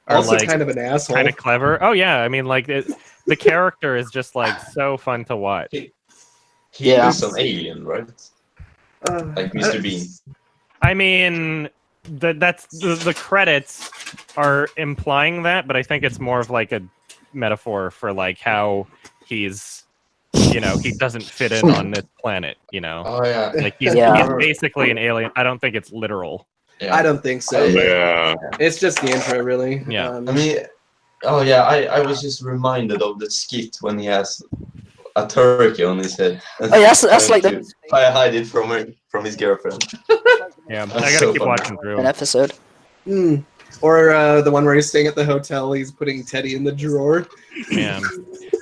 are Also like kind of an asshole. kind of clever. Oh yeah, I mean like the character is just like so fun to watch. He is an alien, right? Like Mr. Bean. I mean, that's the credits are implying that, but I think it's more of like a metaphor for like how he's, you know, he doesn't fit in on this planet. You know, like he's basically an alien. I don't think it's literal. I don't think so. Yeah. It's just the intro, really. Yeah. I mean, I was just reminded of the skit when he has a turkey on his head. Oh, yeah, that's like the hide it from his girlfriend. Yeah, That's I gotta so keep funny. watching through. an episode. Or the one where he's staying at the hotel, he's putting Teddy in the drawer. Man,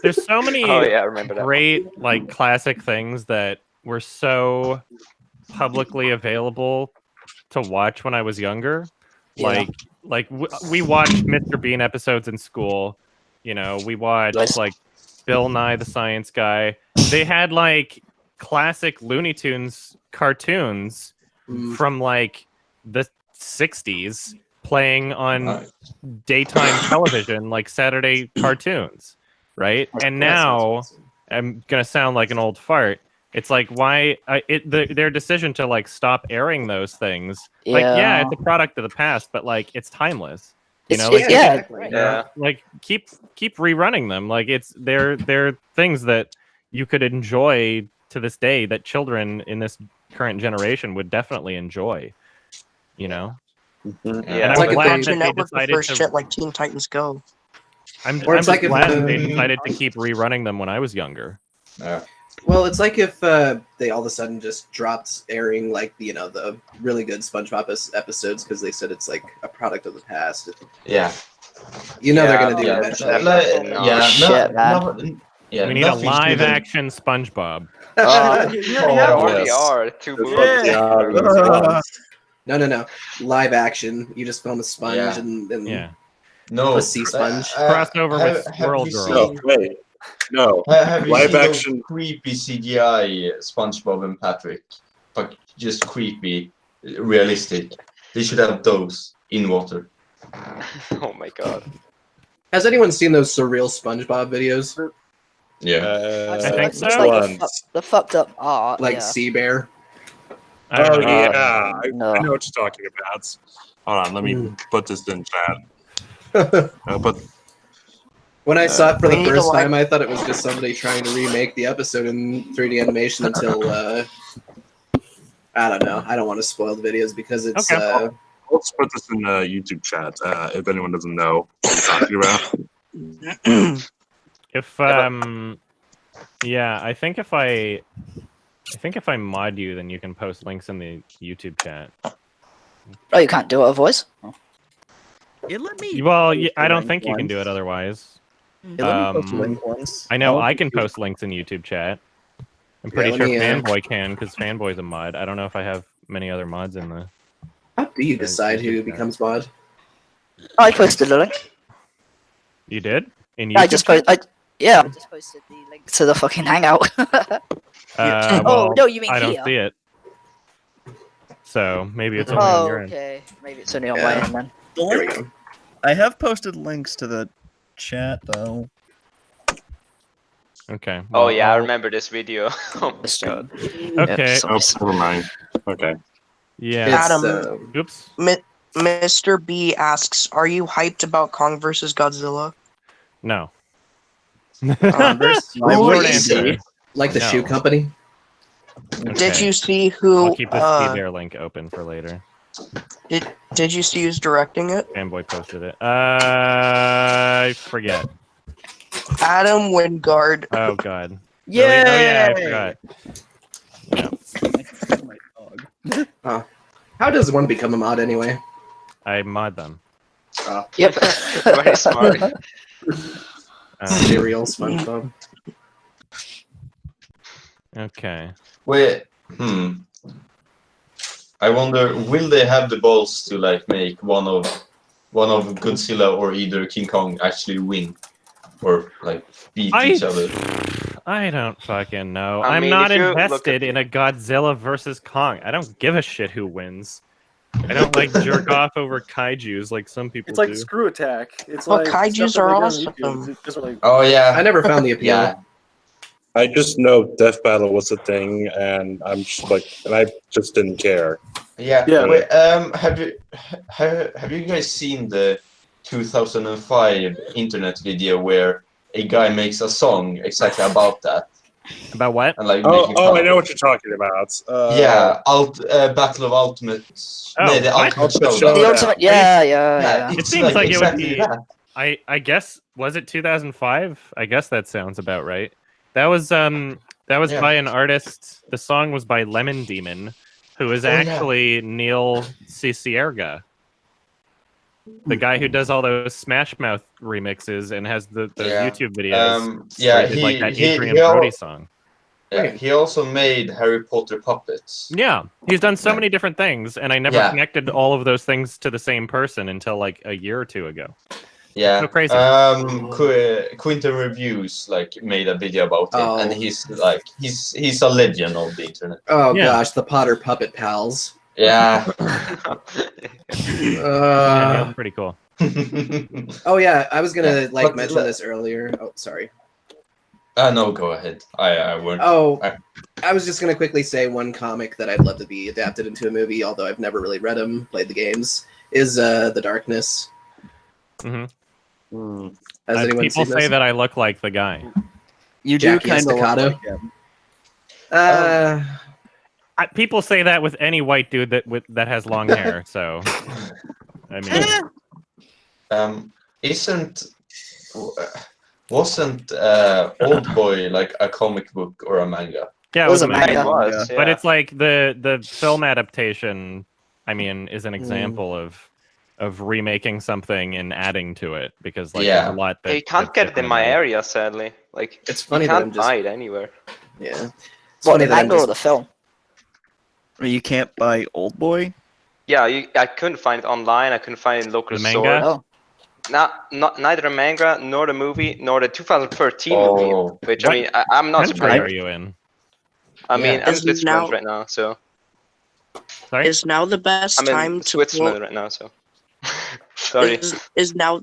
there's so many Oh yeah, I remember that. great like classic things that were so publicly available to watch when I was younger. Yeah. Like we watched Mr. Bean episodes in school. You know, we watched like Bill Nye the Science Guy. They had like classic Looney Tunes cartoons from like the 60s playing on daytime television, like Saturday cartoons, right? And now I'm gonna sound like an old fart. It's like why their decision to like stop airing those things. Like yeah, it's a product of the past, but like it's timeless. You know, like, like keep rerunning them. Like they're things that you could enjoy to this day that children in this current generation would definitely enjoy. You know. Yeah, I'm like if glad Cartoon that they Network the decided first to. shit like Teen Titans Go. I'm Or just it's like glad if, that they decided to keep rerunning them when I was younger. Well, it's like if they all of a sudden just dropped airing like the really good SpongeBob episodes because they said it's like a product of the past. Yeah. They're gonna do it eventually. We need a live action SpongeBob. There already are 2 movies. No. Live action. You just film a sponge and no a sea sponge. Crossover with Squirrel Girl. No, wait. No. Have you Live seen action. those creepy CGI SpongeBob and Patrick? But just creepy, realistic. They should have those in water. Oh my god. Has anyone seen those Surreal Spongebob videos? Yeah. I think so. Like the fucked up art. Like Sea Bear. Oh yeah, I know what you're talking about. Hold on, let me put this in chat. When I saw it for the first time, I thought it was just somebody trying to remake the episode in 3D animation until I don't know. I don't want to spoil the videos because it's. Let's put this in the YouTube chat if anyone doesn't know what I'm talking about. If yeah, I think if I mod you, then you can post links in the YouTube chat. Oh, you can't do it otherwise? It let me. Well, I don't think you can do it otherwise. It let me post link once. I know I can post links in YouTube chat. I'm pretty sure Fanboy can because Fanboy's a mod. I don't know if I have many other mods in the. How do you decide who becomes mod? I posted a link. You did? In YouTube? I just posted. I just posted the link to the fucking Hangout. Well, no, you mean I don't here? see it. So maybe it's only on your end. Okay. Maybe it's only on my end then. The link, I have posted links to the chat though. Okay. Oh yeah, I remember this video. Oh my god. Okay. Oh, never mind. Okay. Yeah. Adam. Oops. Mr. B asks, "Are you hyped about Kong vs. Godzilla?" No. Short answer. Like the shoe company. Did you see who? I'll keep this T-Bear link open for later. Did you see who's directing it? Fanboy posted it. I forget. Adam Wingard. Oh god. Yeah. Really? Oh yeah, I forgot. Yeah. How does one become a mod anyway? I mod them. Yep. Very smart. Surreal Spongebob. Okay. Wait. I wonder, will they have the balls to like make one of one of Godzilla or either King Kong actually win or like beat each other. I don't fucking know. I I'm mean, not if you look invested at in a Godzilla versus Kong. I don't give a shit who wins. I don't like jerk off over kaijus like some people It's like do. Screw Attack. It's Well, like kaijus stuff that are they do on awesome. YouTube. It doesn't really- Oh yeah, I never found the appeal. yeah. I just know Death Battle was a thing, and I'm just like, and I just didn't care. Yeah. Yeah. Wait, have you guys seen the 2005 internet video where a guy makes a song exactly about that? About what? And like Oh, making fun I of know it? what you're talking about. Yeah, Battle of Ultimates. Oh, no, the what? Ultimate Ultimate Showdown. Showdown. The ultimate, yeah. It It's seems like it would exactly be. that. I guess, was it 2005? I guess that sounds about right. That was Yeah. by an artist. The song was by Lemon Demon, who is Oh, yeah. actually Neil Cicierga, the guy who does all those Smash Mouth remixes and has those Yeah. YouTube videos. Yeah, where he did, like that Adrian he Brody song. Yeah, he also made Harry Potter puppets. Yeah, he's done so Yeah. many different things, and I never Yeah. connected all of those things to the same person until like a year or two ago. Yeah, So crazy. Quinton Reviews like made a video about him, and Oh. he's a legend of the internet. Oh Yeah. gosh, the Potter Puppet Pals. Yeah. Yeah, that's pretty cool. Oh yeah, I was gonna Yeah, like but mention this earlier. Oh, sorry. No, go ahead. I weren't. Oh, I was just gonna quickly say one comic that I'd love to be adapted into a movie, although I've never really read them, played the games, is The Darkness. Mhm. Has anyone People seen say this? that I look like the guy. You do Jackie kind of look Estacado? like him. People say that with any white dude that has long hair. So, I mean, wasn't Oldboy like a comic book or a manga? yeah, It was a manga. But it's like the film adaptation. I mean, is an example of remaking something and adding to it because like there's a lot that You can't that's get it in different my about it. area, sadly. Like It's funny you that can't I'm just- buy it anywhere. Yeah. It's What, funny the that I'm manga or just- the film? You can't buy Oldboy? Yeah, I couldn't find it online. I couldn't find it in local The manga? stores. Neither a manga nor the movie nor the 2013 movie. Which I mean, I'm not country surprised. are you in? I mean, I'm in Is Switzerland now- right now, so Sorry? Is now the best I'm in time to Switzerland quote, right now, so sorry. is now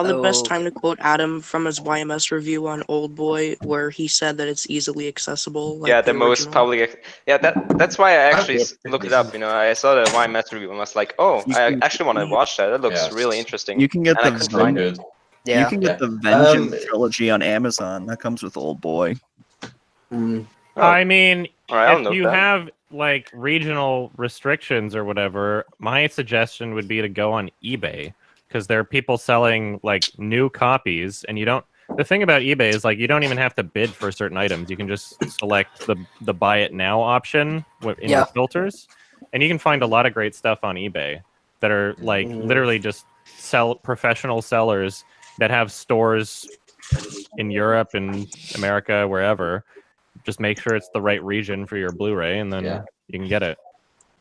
the best Oh. time to quote Adam from his YMS review on Oldboy, where he said that it's easily accessible. Like Yeah, the most original? public. Yeah, that's why I actually looked it up. You know, I saw the YMS review and was like, oh, I actually want to watch that. That looks really interesting. You can get And I the couldn't find it. Vengeance. Yeah. You can get the Vengeance trilogy on Amazon. That comes with Oldboy. I mean, All right, I'll if note you that. have like regional restrictions or whatever, my suggestion would be to go on eBay because there are people selling like new copies, and you don't. The thing about eBay is like you don't even have to bid for certain items. You can just select the buy it now option in Yeah. your filters, and you can find a lot of great stuff on eBay that are like literally just professional sellers that have stores in Europe and America, wherever. Just make sure it's the right region for your Blu-ray, and then you can get it.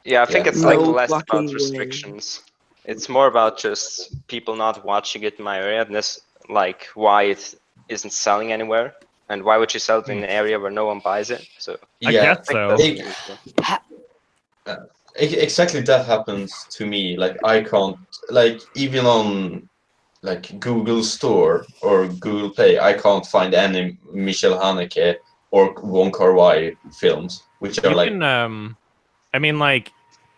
Yeah, I think it's No like less fucking about way. restrictions. It's more about just people not watching it in my area, and this like why it isn't selling anywhere, and why would you sell it in an area where no one buys it? So I guess so. Exactly that happens to me. Like I can't, like even on like Google Store or Google Play, I can't find any Michel Haneke or Wong Kar-wai films, which are You like can, I mean, like,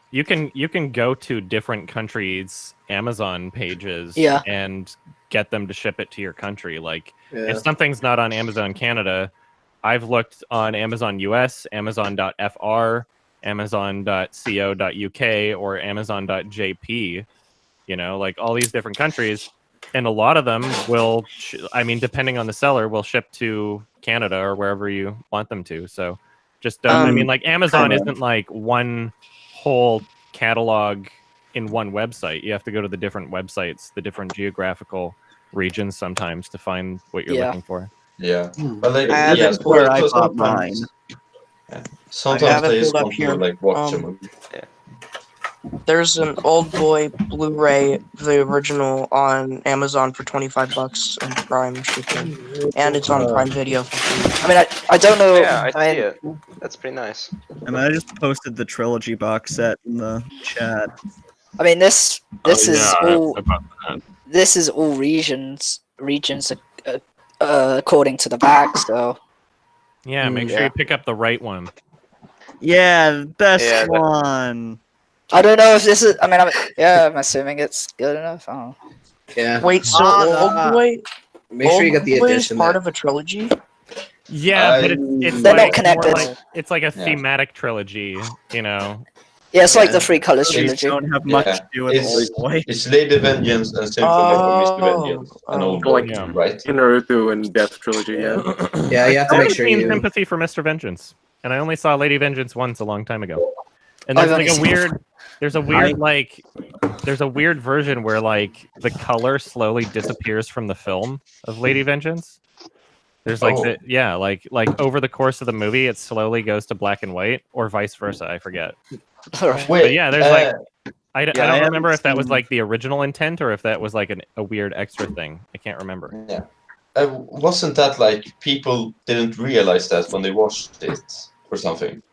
you can go to different countries' Amazon pages, and get them to ship it to your country. Like, if something's not on Amazon Canada, I've looked on Amazon US, Amazon.fr, Amazon.co.uk, or Amazon.jp. You know, like all these different countries, and a lot of them will. I mean, depending on the seller, will ship to Canada or wherever you want them to. So, just I mean, like Amazon isn't like one whole catalog in one website. You have to go to the different websites, the different geographical regions sometimes to find what you're looking for. Yeah, but like That's where I bought mine. Sometimes I I just pulled up want here, to like watch a movie. There's an Oldboy Blu-ray, the original, on Amazon for $25 and Prime shipping, and it's on Prime Video for free. I mean, I don't know. Yeah, I see mean, it. That's pretty nice. And I just posted the trilogy box set in the chat. I mean, this is all. about that. This is all regions according to the back. So Yeah, make sure you pick up the right one. Yeah, best Yeah, that- one. I don't know if this is. I mean, I'm assuming it's good enough. I don't know. Yeah. Wait, so Ah, Oldboy, Make sure you get the Oldboy is edition. part that- of a trilogy? Yeah, but it's They're not like connected. more like it's like a Yeah. thematic trilogy, you know. Yeah, it's like Yeah. the Three Colors They trilogy. don't have much Yeah, to do with it's- Oldboy. It's Lady Vengeance and Symphony of Mr. Vengeance and Old Boy, Yeah. right? Naruto and Death trilogy. Yeah. Yeah, you have to I make haven't sure seen you. Sympathy for Mr. Vengeance, and I only saw Lady Vengeance once a long time ago. And I've there's only like a seen it weird, there's a weird version where like the color slowly disappears from the film of Lady Vengeance. There's like Oh. like over the course of the movie, it slowly goes to black and white, or vice versa. I forget. Alright. Wait, But yeah, there's like I I don't remember haven't if that was seen- like the original intent or if that was like a weird extra thing. I can't remember. wasn't that like people didn't realize that when they watched it or something?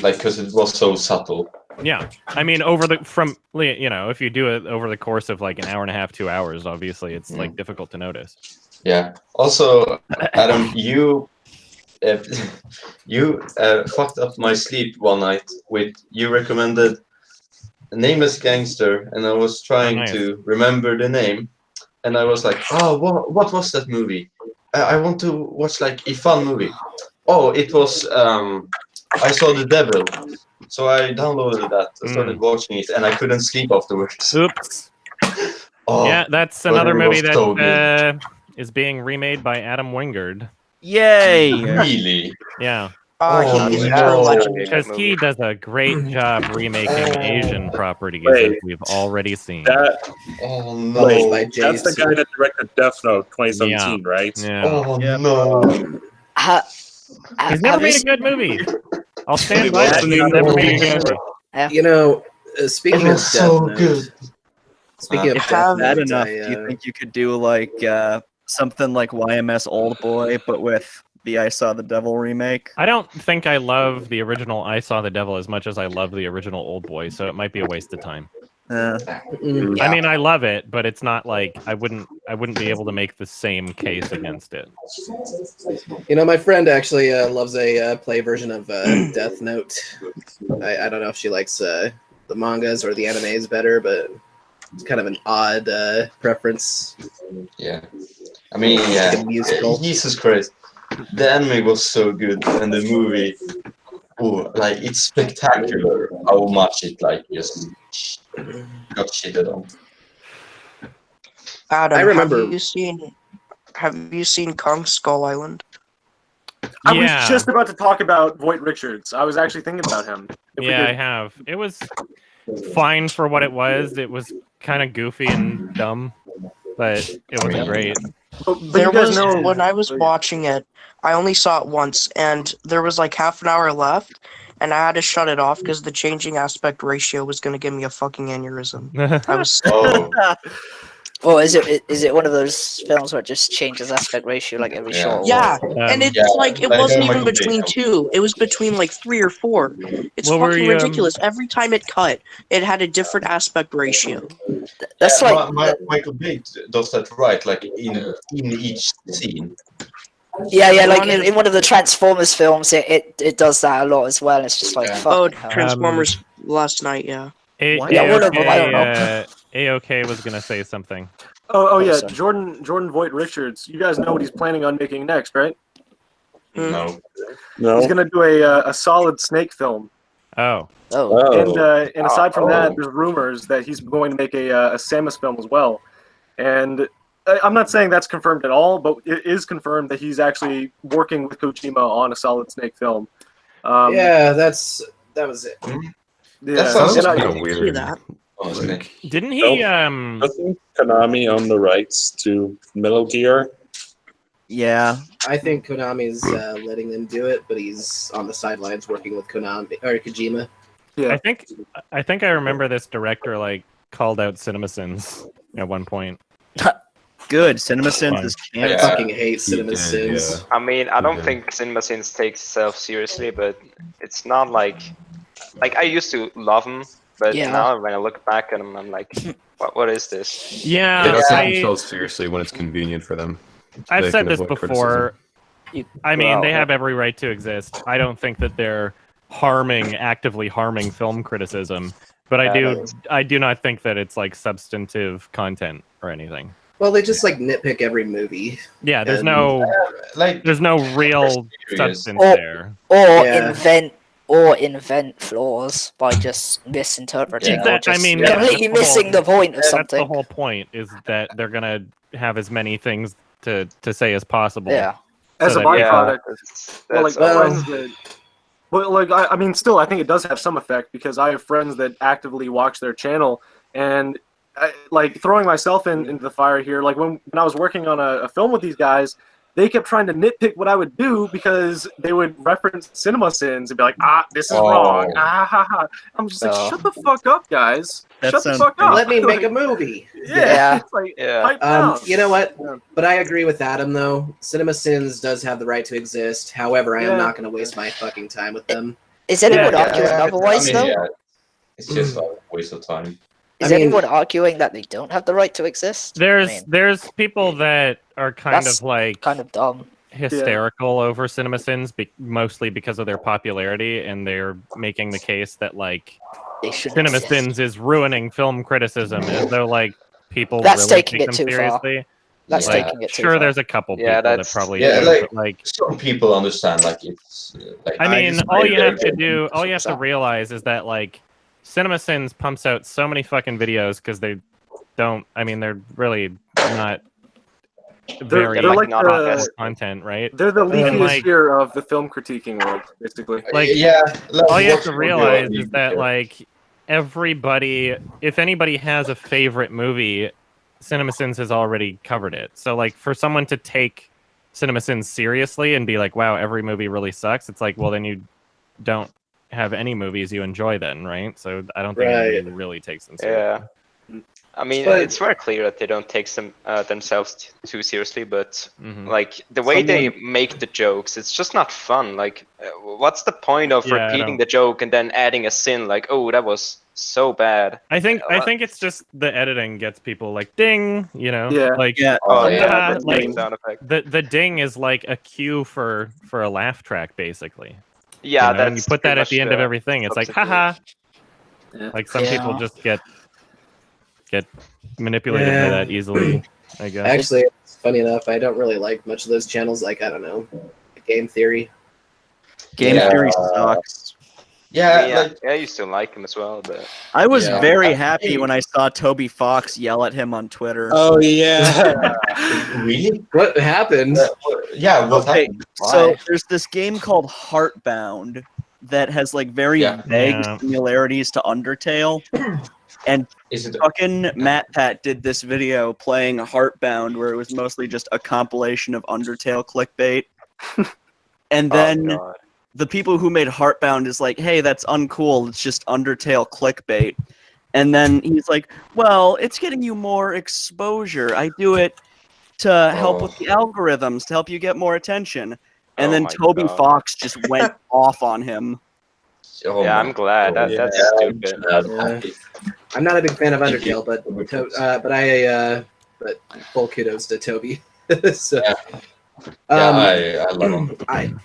Like, because it was so subtle. Yeah, I mean, if you do it over the course of like an hour and a half, 2 hours, obviously it's like difficult to notice. Yeah. Also, Adam, you fucked up my sleep one night with you recommended Nameless Gangster, and I was trying nice. to remember the name, and I was like, oh, what was that movie? I want to watch like a fun movie. Oh, it was I Saw the Devil. So I downloaded that, I started watching it, and I couldn't sleep afterwards. Oops. Oh, Yeah, that's but another it movie was that so good. is being remade by Adam Wingard. Yay! Really? Yeah, Oh, He's no. true legend. because he does a great job remaking Asian properties Wait. as we've already seen. That, Oh Published no. by that's the JC. guy that directed Death Note 2017, right? Yeah, Oh Yeah. no. he's never made a good movie. I'll stand by that. He's never made a good movie. You know, speaking It of was Death so Note, good. speaking of If Death that's bad Note, enough, I, do you think you could do like something like YMS Oldboy, but with the I Saw the Devil remake? I don't think I love the original I Saw the Devil as much as I love the original Oldboy, so it might be a waste of time. Mm, I mean, I love it, but it's not like I wouldn't be able to make the same case against it. you know, my friend actually loves a play version of Death Note. I don't know if she likes the mangas or the animes better, but it's kind of an odd preference. Yeah. I mean, Like yeah. a musical. Jesus Christ. The anime was so good, and the movie, oh, like, it's spectacular how much it, like, just got shitted on. Adam, I remember- have you seen Kong Skull Island? I Yeah. was just about to talk about Voight Richards. I was actually thinking about him. If we Yeah, I did- have. It was fine for what it was. It was kind of goofy and dumb, but it wasn't great. But There you guys was know when I was watching it, I only saw it once, and there was like half an hour left, and I had to shut it off because the changing aspect ratio was going to give me a fucking aneurysm. I was Oh, Well, is it one of those films where it just changes aspect ratio like every Yeah. short? yeah, while? and it's yeah, like it like wasn't Michael even between Bay. two; it was between like 3 or 4. It's What were fucking you, ridiculous. Every time it cut, it had a different aspect ratio. That's yeah, like Michael Bay does that right, like in each scene. yeah, like One in, is- in one of the Transformers films, it does that a lot as well. It's just like Yeah. Oh, fucking hell. Transformers last night, yeah. Yeah, one of them, I don't know. AOK was gonna say something. Oh yeah, sorry. Jordan Voight Richards. You guys know what he's planning on making next, right? Hmm. No. No. He's gonna do a Solid Snake film, Oh, Oh, and aside from that, Oh. there's rumors that he's going to make a Samus film as well. And I'm not saying that's confirmed at all, but it is confirmed that he's actually working with Kojima on a Solid Snake film. Yeah, that was it. Yeah, That sounds and I- kind of See weird. that? Honestly. didn't he? Doesn't Konami own the rights to Metal Gear? Yeah. I think Konami's letting them do it, but he's on the sidelines working with Konami or Kojima. Yeah. I think I remember this director like called out Cinemasins at one point. Good. Cinemasins is I cancer. fucking hate Cinemasins. I mean, I don't think Cinemasins takes itself seriously, but it's not like I used to love them, but Yeah. now when I look back at them, I'm like, what is this? Yeah, They don't take I, themselves seriously when it's convenient for them. I've They said can this avoid before. I mean, Well, they have every right to exist. I don't think that they're actively harming film criticism, but I do not think that it's like substantive content or anything. Well, they just like nitpick every movie. Yeah, there's And- no Like there's no real Serious. substance Or- there. Or invent flaws by just misinterpreting or Exactly. I just mean, completely that's missing the point of That's the something. whole point, is that they're gonna have as many things to say as possible. Yeah. As So a that- byproduct, well, like that's friends that. Well, like I mean, still, I think it does have some effect because I have friends that actively watch their channel, and like throwing myself into the fire here. Like when I was working on a film with these guys, they kept trying to nitpick what I would do because they would reference Cinemasins and be like, this is wrong. I'm just like, shut the fuck up, guys. That Shut the sounds fuck up. Let me make a movie. Yeah. It's like, Yeah. pipe down. You know what? But I agree with Adam though. Cinemasins does have the right to exist. However, I am not going to waste my fucking time with them. Is anyone Yeah, arguing otherwise, though? Yeah, it's just a waste of time. Is anyone arguing that they don't have the right to exist? There's people that are kind of like kind of dumb, hysterical over Cinemasins, mostly because of their popularity, and they're making the case that like Cinemasins is ruining film criticism, as though like people That's really taking take it them too seriously. far. That's Like, taking it too sure, far. there's a couple people that probably do, like, but like some people understand like it's like I mean, all you have to realize is that like Cinemasins pumps out so many fucking videos because they don't. I mean, they're really not very they're like not the- best content, right? They're the And, leafiest like, sphere of the film critiquing world, basically. like all you have to realize is that like everybody, if anybody has a favorite movie, Cinemasins has already covered it. So like for someone to take Cinemasins seriously and be like, wow, every movie really sucks, it's like, well, then you don't have any movies you enjoy then, right? So I don't think anybody really takes them seriously. Yeah. I mean, But- it's very clear that they don't take themselves too seriously, but like the way they make the jokes, it's just not fun. Like, what's the point of Yeah, I repeating don't- the joke and then adding a sin? Like, oh, that was so bad. I think it's just the editing gets people like ding, you know, Yeah. like Oh yeah, ah, that's like the sound effect. the ding is like a cue for a laugh track, basically. Yeah, You know, and you that's put that pretty at the much end of the everything. It's like, substitute. haha. Yeah. Like some people just get manipulated by Yeah. that easily, I guess. Actually, it's funny enough, I don't really like much of those channels. Like, I don't know, Game Theory. Game Theory sucks. Yeah, I used to like him as well, but I was Yeah. very happy when I saw Toby Fox yell at him on Twitter. Oh yeah. Really? What happened? Yeah, what Okay, happened? so Why? there's this game called Heartbound that has like very vague Yeah. similarities to Undertale. And Is it fucking MatPat did this video playing Heartbound where it was mostly just a compilation of Undertale clickbait. And then oh, God. the people who made Heartbound is like, hey, that's uncool. It's just Undertale clickbait. And then he's like, well, it's getting you more exposure. I do it to help with the algorithms, to help you get more attention. And Oh then my Toby God. Fox just went off on him. Oh Yeah, my I'm glad. God. That's Yeah, stupid. I'm I'm not a big fan of Undertale, but full kudos to Toby. So, I love him.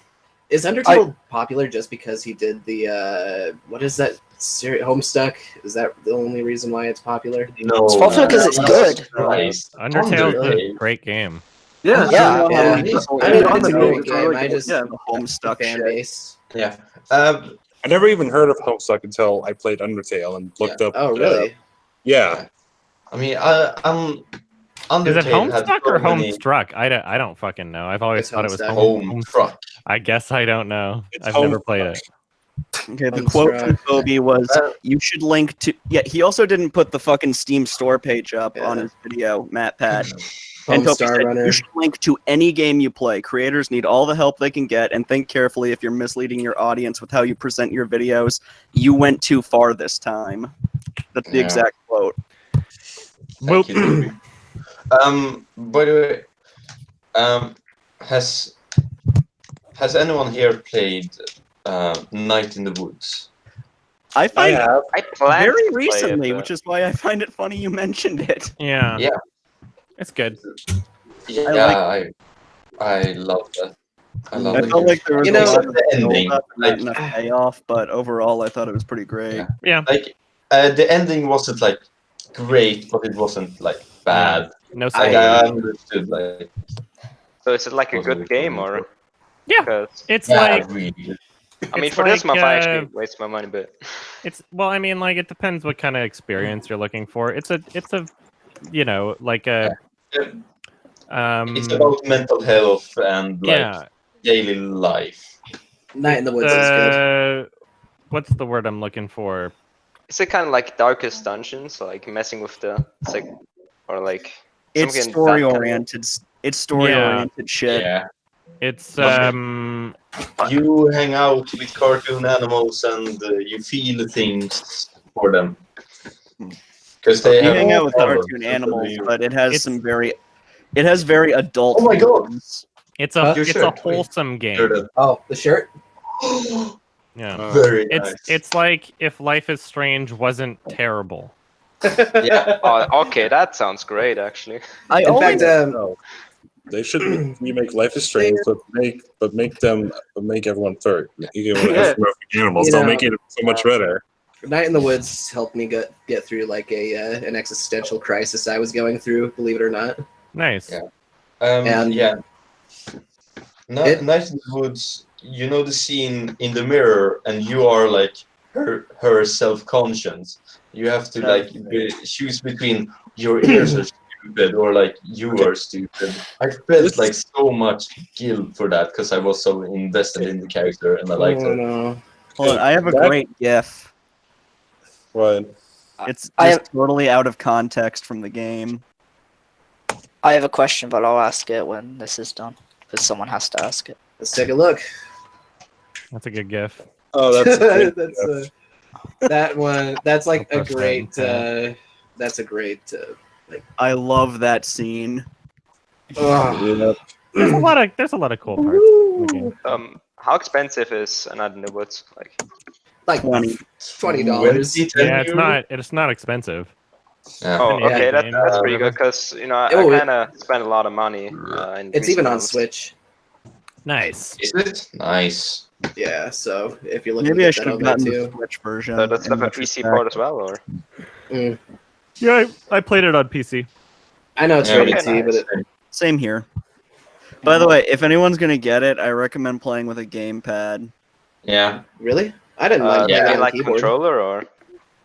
Is Undertale popular just because he did the what is that Homestuck? Is that the only reason why it's popular? No, It's popular because it's good. Undertale's a great game. Yeah. Yeah. I mean, it's on a the great move, game. I just The Homestuck fan shit. base. Yeah. I never even heard of Homestuck until I played Undertale and looked up. Oh, really? Yeah. I mean, I'm. Is it Undertale had Homestuck so or many- Homestruck? I don't fucking know. I've always It's thought it was Homestuck. Home. Homestruck. I guess I don't know. It's I've never played it. Okay, the quote from Kobe was, "You should link to." Yeah, he also didn't put the fucking Steam store page up on his video, MatPat. And Kobe said, "You should link to any game you play. Creators need all the help they can get, and think carefully if you're misleading your audience with how you present your videos. You went too far this time." That's the exact quote. Thank you. By the way, has anyone here played Night in the Woods? I have. I planned very to play recently, it, but- which is why I find it funny you mentioned it. Yeah. Yeah. It's good. Yeah, I love that. I love I it. felt like there was a lot of the ending, build-up and not enough payoff, but overall, I thought it was pretty great. Yeah. Like the ending wasn't like great, but it wasn't like bad. No Like, spoilers. I understood like. So is it like a good game or? Yeah. It's Yeah, like. really good. I mean, it's for this like, month, I actually waste my money, but It's well, I mean, like it depends what kind of experience you're looking for. It's a, you know, like a. It's about mental health and like daily life. Night in the Woods is good. What's the word I'm looking for? is it kind of like Darkest Dungeons, like messing with the or like? It's something story that kind of- oriented. It's story oriented shit. Yeah. It's You hang out with cartoon animals and you feel things for them. Because they You have hang out with problems, cartoon so animals, you- but it has some very, it has very adult. Oh my God. themes. it's a Your it's shirt, a wholesome game. Oh, the shirt? Yeah. Very It's nice. it's like if Life is Strange wasn't terrible. Yeah. Oh, okay, that sounds great, actually. In fact, They should remake Life is Strange, but make everyone third. You get Yeah. animals. You They'll know, make it so much better. Night in the Woods helped me get through like an existential crisis I was going through, believe it or not. Nice. Yeah. And Night in the Woods, you know the scene in the mirror and you are like her self-conscious. You have to like choose between your ears are stupid or like you are stupid. I felt like so much guilt for that because I was so invested in the character and I liked it. No. Hold on, I have a That- great GIF. What? It's I just totally out of context from the game. I have a question, but I'll ask it when this is done because someone has to ask it. Let's take a look. That's a good gif. Oh, that's a that's that one. That's like I'll a press great. that That's a great. I love that scene. Oh. There's a lot of cool parts in the game. How expensive is a Night in the Woods? Like $20. $20. It's not expensive. Oh, Yeah. okay, Yeah. that's pretty good because I Oh, kind of spend a lot of money. In It's these even on games. Switch. Nice. Is it? Nice. Yeah, so if you're looking Maybe I at should that have over there gotten the too. Switch version. So that's in stuff a PC retrospect. port as well, or? Yeah, I played it on PC. I know it's Yeah, rated okay, T, but nice. Same here. By the way, if anyone's gonna get it, I recommend playing with a gamepad. Yeah. really? I didn't like Do playing you it mean on like keyboard. controller or?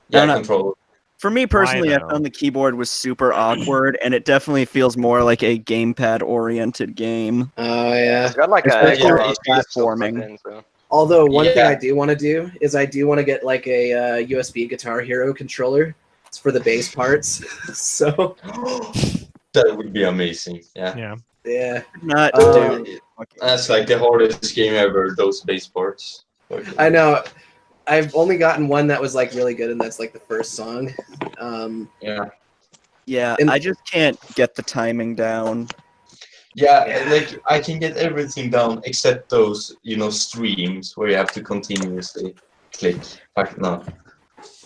Yeah, no. control. For me personally, I though? found the keyboard was super awkward, and it definitely feels more like a gamepad-oriented game. Oh yeah. It's got like a Especially Xbox it's platforming. in, so. Although one thing Yeah. I do want to do is I do want to get like a USB Guitar Hero controller. It's for the bass parts. So That would be amazing. Yeah. Yeah. yeah. Not Uh, do. That's like the hardest game ever, those bass parts. I know. I've only gotten one that was like really good, and that's like the first song. Yeah. Yeah, And- I just can't get the timing down. Yeah, like I can get everything down except those, streams where you have to continuously click. Like, no.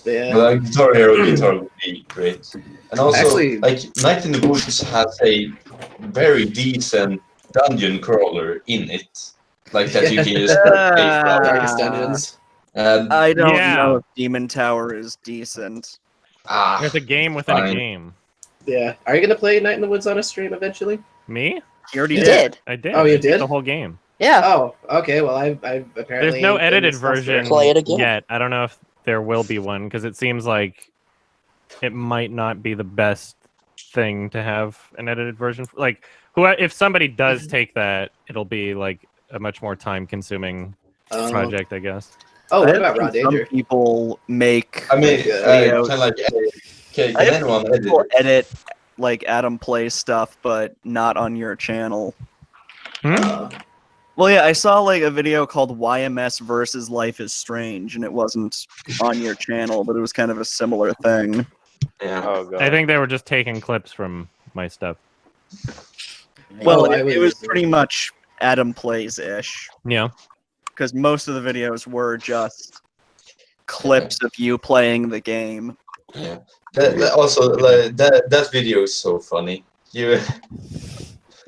Yeah. But like Guitar Hero guitar would be great. And also, Actually- like Night in the Woods has a very decent dungeon crawler in it. Like that you can just play from. Darkest Dungeons. I don't Yeah. know if Demon Tower is decent. There's a game within a fine. game. Yeah. Are you gonna play Night in the Woods on a stream eventually? Me? You already You did. did. I did. Oh, you I beat did? the whole game. Yeah. Oh, okay. Well, I've apparently. There's no been edited stuff there. version Play it again. yet. I don't know if there will be one because it seems like it might not be the best thing to have an edited version. Like, if somebody does take that, it'll be like a much more time-consuming project, I guess. Oh, what I've about seen Raw Danger? Some people make. I mean, videos. can like, can I have anyone seen edit people it? edit like Adam plays stuff, but not on your channel. Well, yeah, I saw like a video called YMS versus Life is Strange, and it wasn't on your channel, but it was kind of a similar thing. Yeah. Oh god. I think they were just taking clips from my stuff. Well, Oh, it was pretty much Adam plays-ish, Yeah. because most of the videos were just clips of you playing the game. Yeah. Also, like, that video is so funny. You.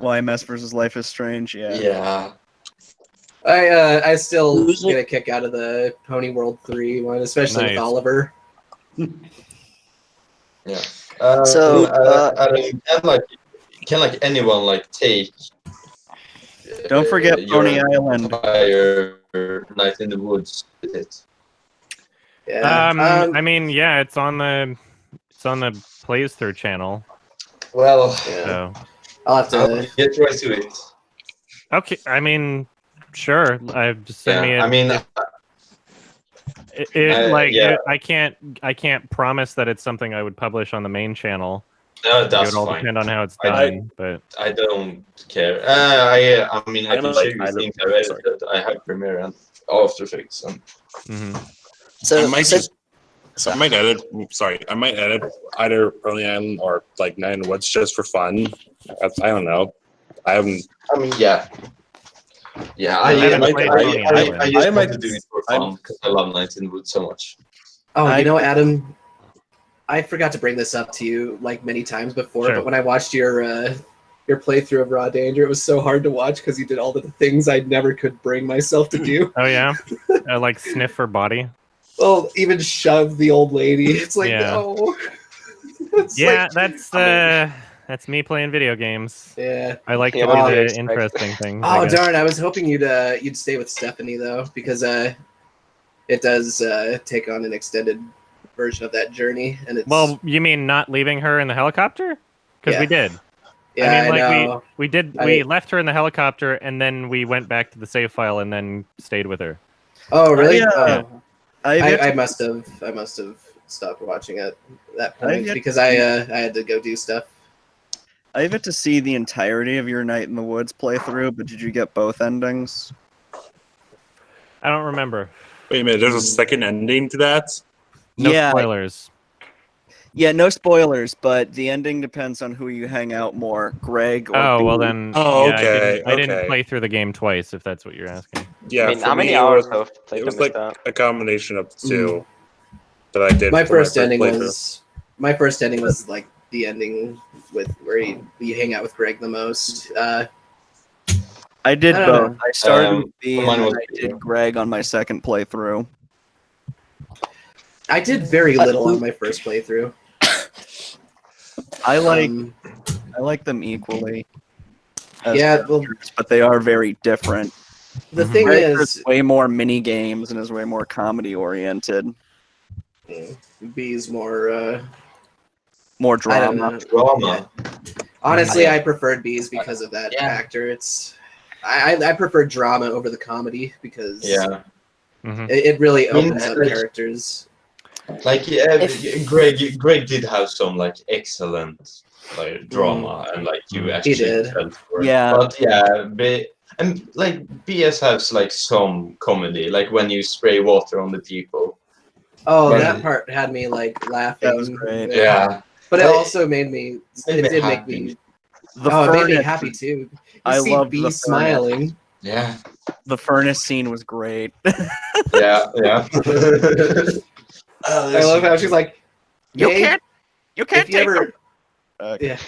YMS versus Life is Strange, yeah. Yeah. I still Who's get a kick out of the Pony World 3 one, especially with Nice. Oliver. Yeah. So, I don't, can like anyone like take? Don't forget your Pony Island. entire Night in the Woods with it. Yeah. I mean, yeah, it's on the plays through channel. Well, Yeah. So I'll have I'll to. get right to it. okay, I mean, sure. I just send me. I mean, yeah. I can't promise that it's something I would publish on the main channel. No, It that's would all fine. depend on how it's I- done, but I don't care. I mean, I I'm can like, show you I don't- things I sorry. edited. I have Premiere and After Effects. And So, I might so- just. I might edit. Sorry, I might edit either Pearly Island or like Night in the Woods just for fun. I don't know. I haven't. I mean, yeah. Yeah, I haven't played Pony Island. just I want might- to do it for fun because I love Night in the Woods so much. Oh, you know, Adam, I forgot to bring this up to you like many times before, Sure. but when I watched your playthrough of Raw Danger, it was so hard to watch because you did all the things I never could bring myself to do. oh yeah, like sniff her body. Well, even shove the old lady. It's like, Yeah. no. It's Yeah, like- that's me playing video games. Yeah. I like to Yeah, do what do you the expect? interesting things. I Oh guess. darn! I was hoping you'd stay with Stephanie though, because it does take on an extended version of that journey, and it's Well, you mean not leaving her in the helicopter? Because we Yeah. did. yeah, I mean, like know. we left her in the helicopter, and then we went back to the save file, and then stayed with her. Oh really? Yeah. Oh. I've I must have stopped watching at that point yet because to I see- had to go do stuff. I have yet to see the entirety of your Night in the Woods playthrough, but did you get both endings? I don't remember. Wait a minute. There's a second ending to that. No Yeah. spoilers. Yeah, no spoilers, but the ending depends on who you hang out more, Greg or Oh well, Boo. then. Oh, yeah, okay, I didn't okay. play through the game twice, if that's what you're asking. Yeah. I mean, for how many me, hours it of was, playtime it was is like that? a combination of the two that I did. My for first ending playthrough. was like the ending with where you hang out with Greg the most. I did I don't both. know. I started with B mine and then was I B. did Greg on my second playthrough. I did very little on my first playthrough. I like Um, them equally. as Yeah, well- characters, but they are very different. the Mhm. thing Greg is, is way more mini games and is way more comedy oriented, B's more. more I don't drama. know. Drama. Honestly, Yeah. I preferred B's because of that Yeah. factor. It's I prefer drama over the comedy because Yeah. Mhm. it really I mean, opens up like- characters. Like Greg did have some like excellent like drama and like you Mm. actually He did. felt for it. Yeah. But yeah, and like BS has like some comedy, like when you spray water on the people. Oh, But- that part had me like laughing. That was great. Yeah. But it Like, also made me. made It me did make happy. me. The Oh, it made me furnace, happy too. You I see loved B the furnace. smiling. Yeah. the furnace scene was great. Yeah. Yeah. I love how she's like, You "Hey, can't if you take ever." them. Yeah.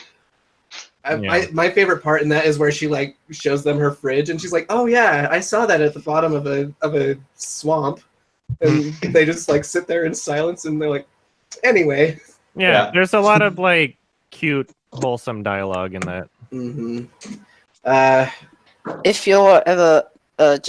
Yeah. My favorite part in that is where she like shows them her fridge and she's like, "Oh yeah, I saw that at the bottom of a swamp," and they just like sit there in silence and they're like, "Anyway." Yeah, Yeah. there's a lot of like cute, wholesome dialogue in that. Mm-hmm. if you're ever,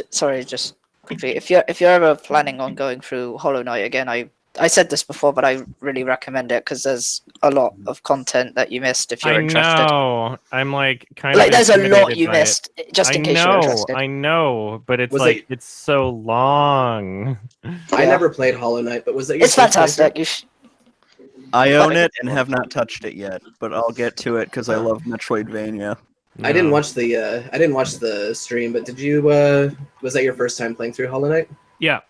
sorry, just quickly, if you're ever planning on going through Hollow Knight again, I I said this before, but I really recommend it because there's a lot of content that you missed if you're interested. I know. I'm like kind Like, of there's a lot intimidated you by it. missed, just in case you're interested. I know, but it's Was like it's so long. I never played Hollow Knight, but was that your It's first fantastic. playthrough? I own it and have not touched it yet, but I'll get to it because I love Metroidvania. I didn't watch the stream, but did you? Was that your first time playing through Hollow Knight? Yeah.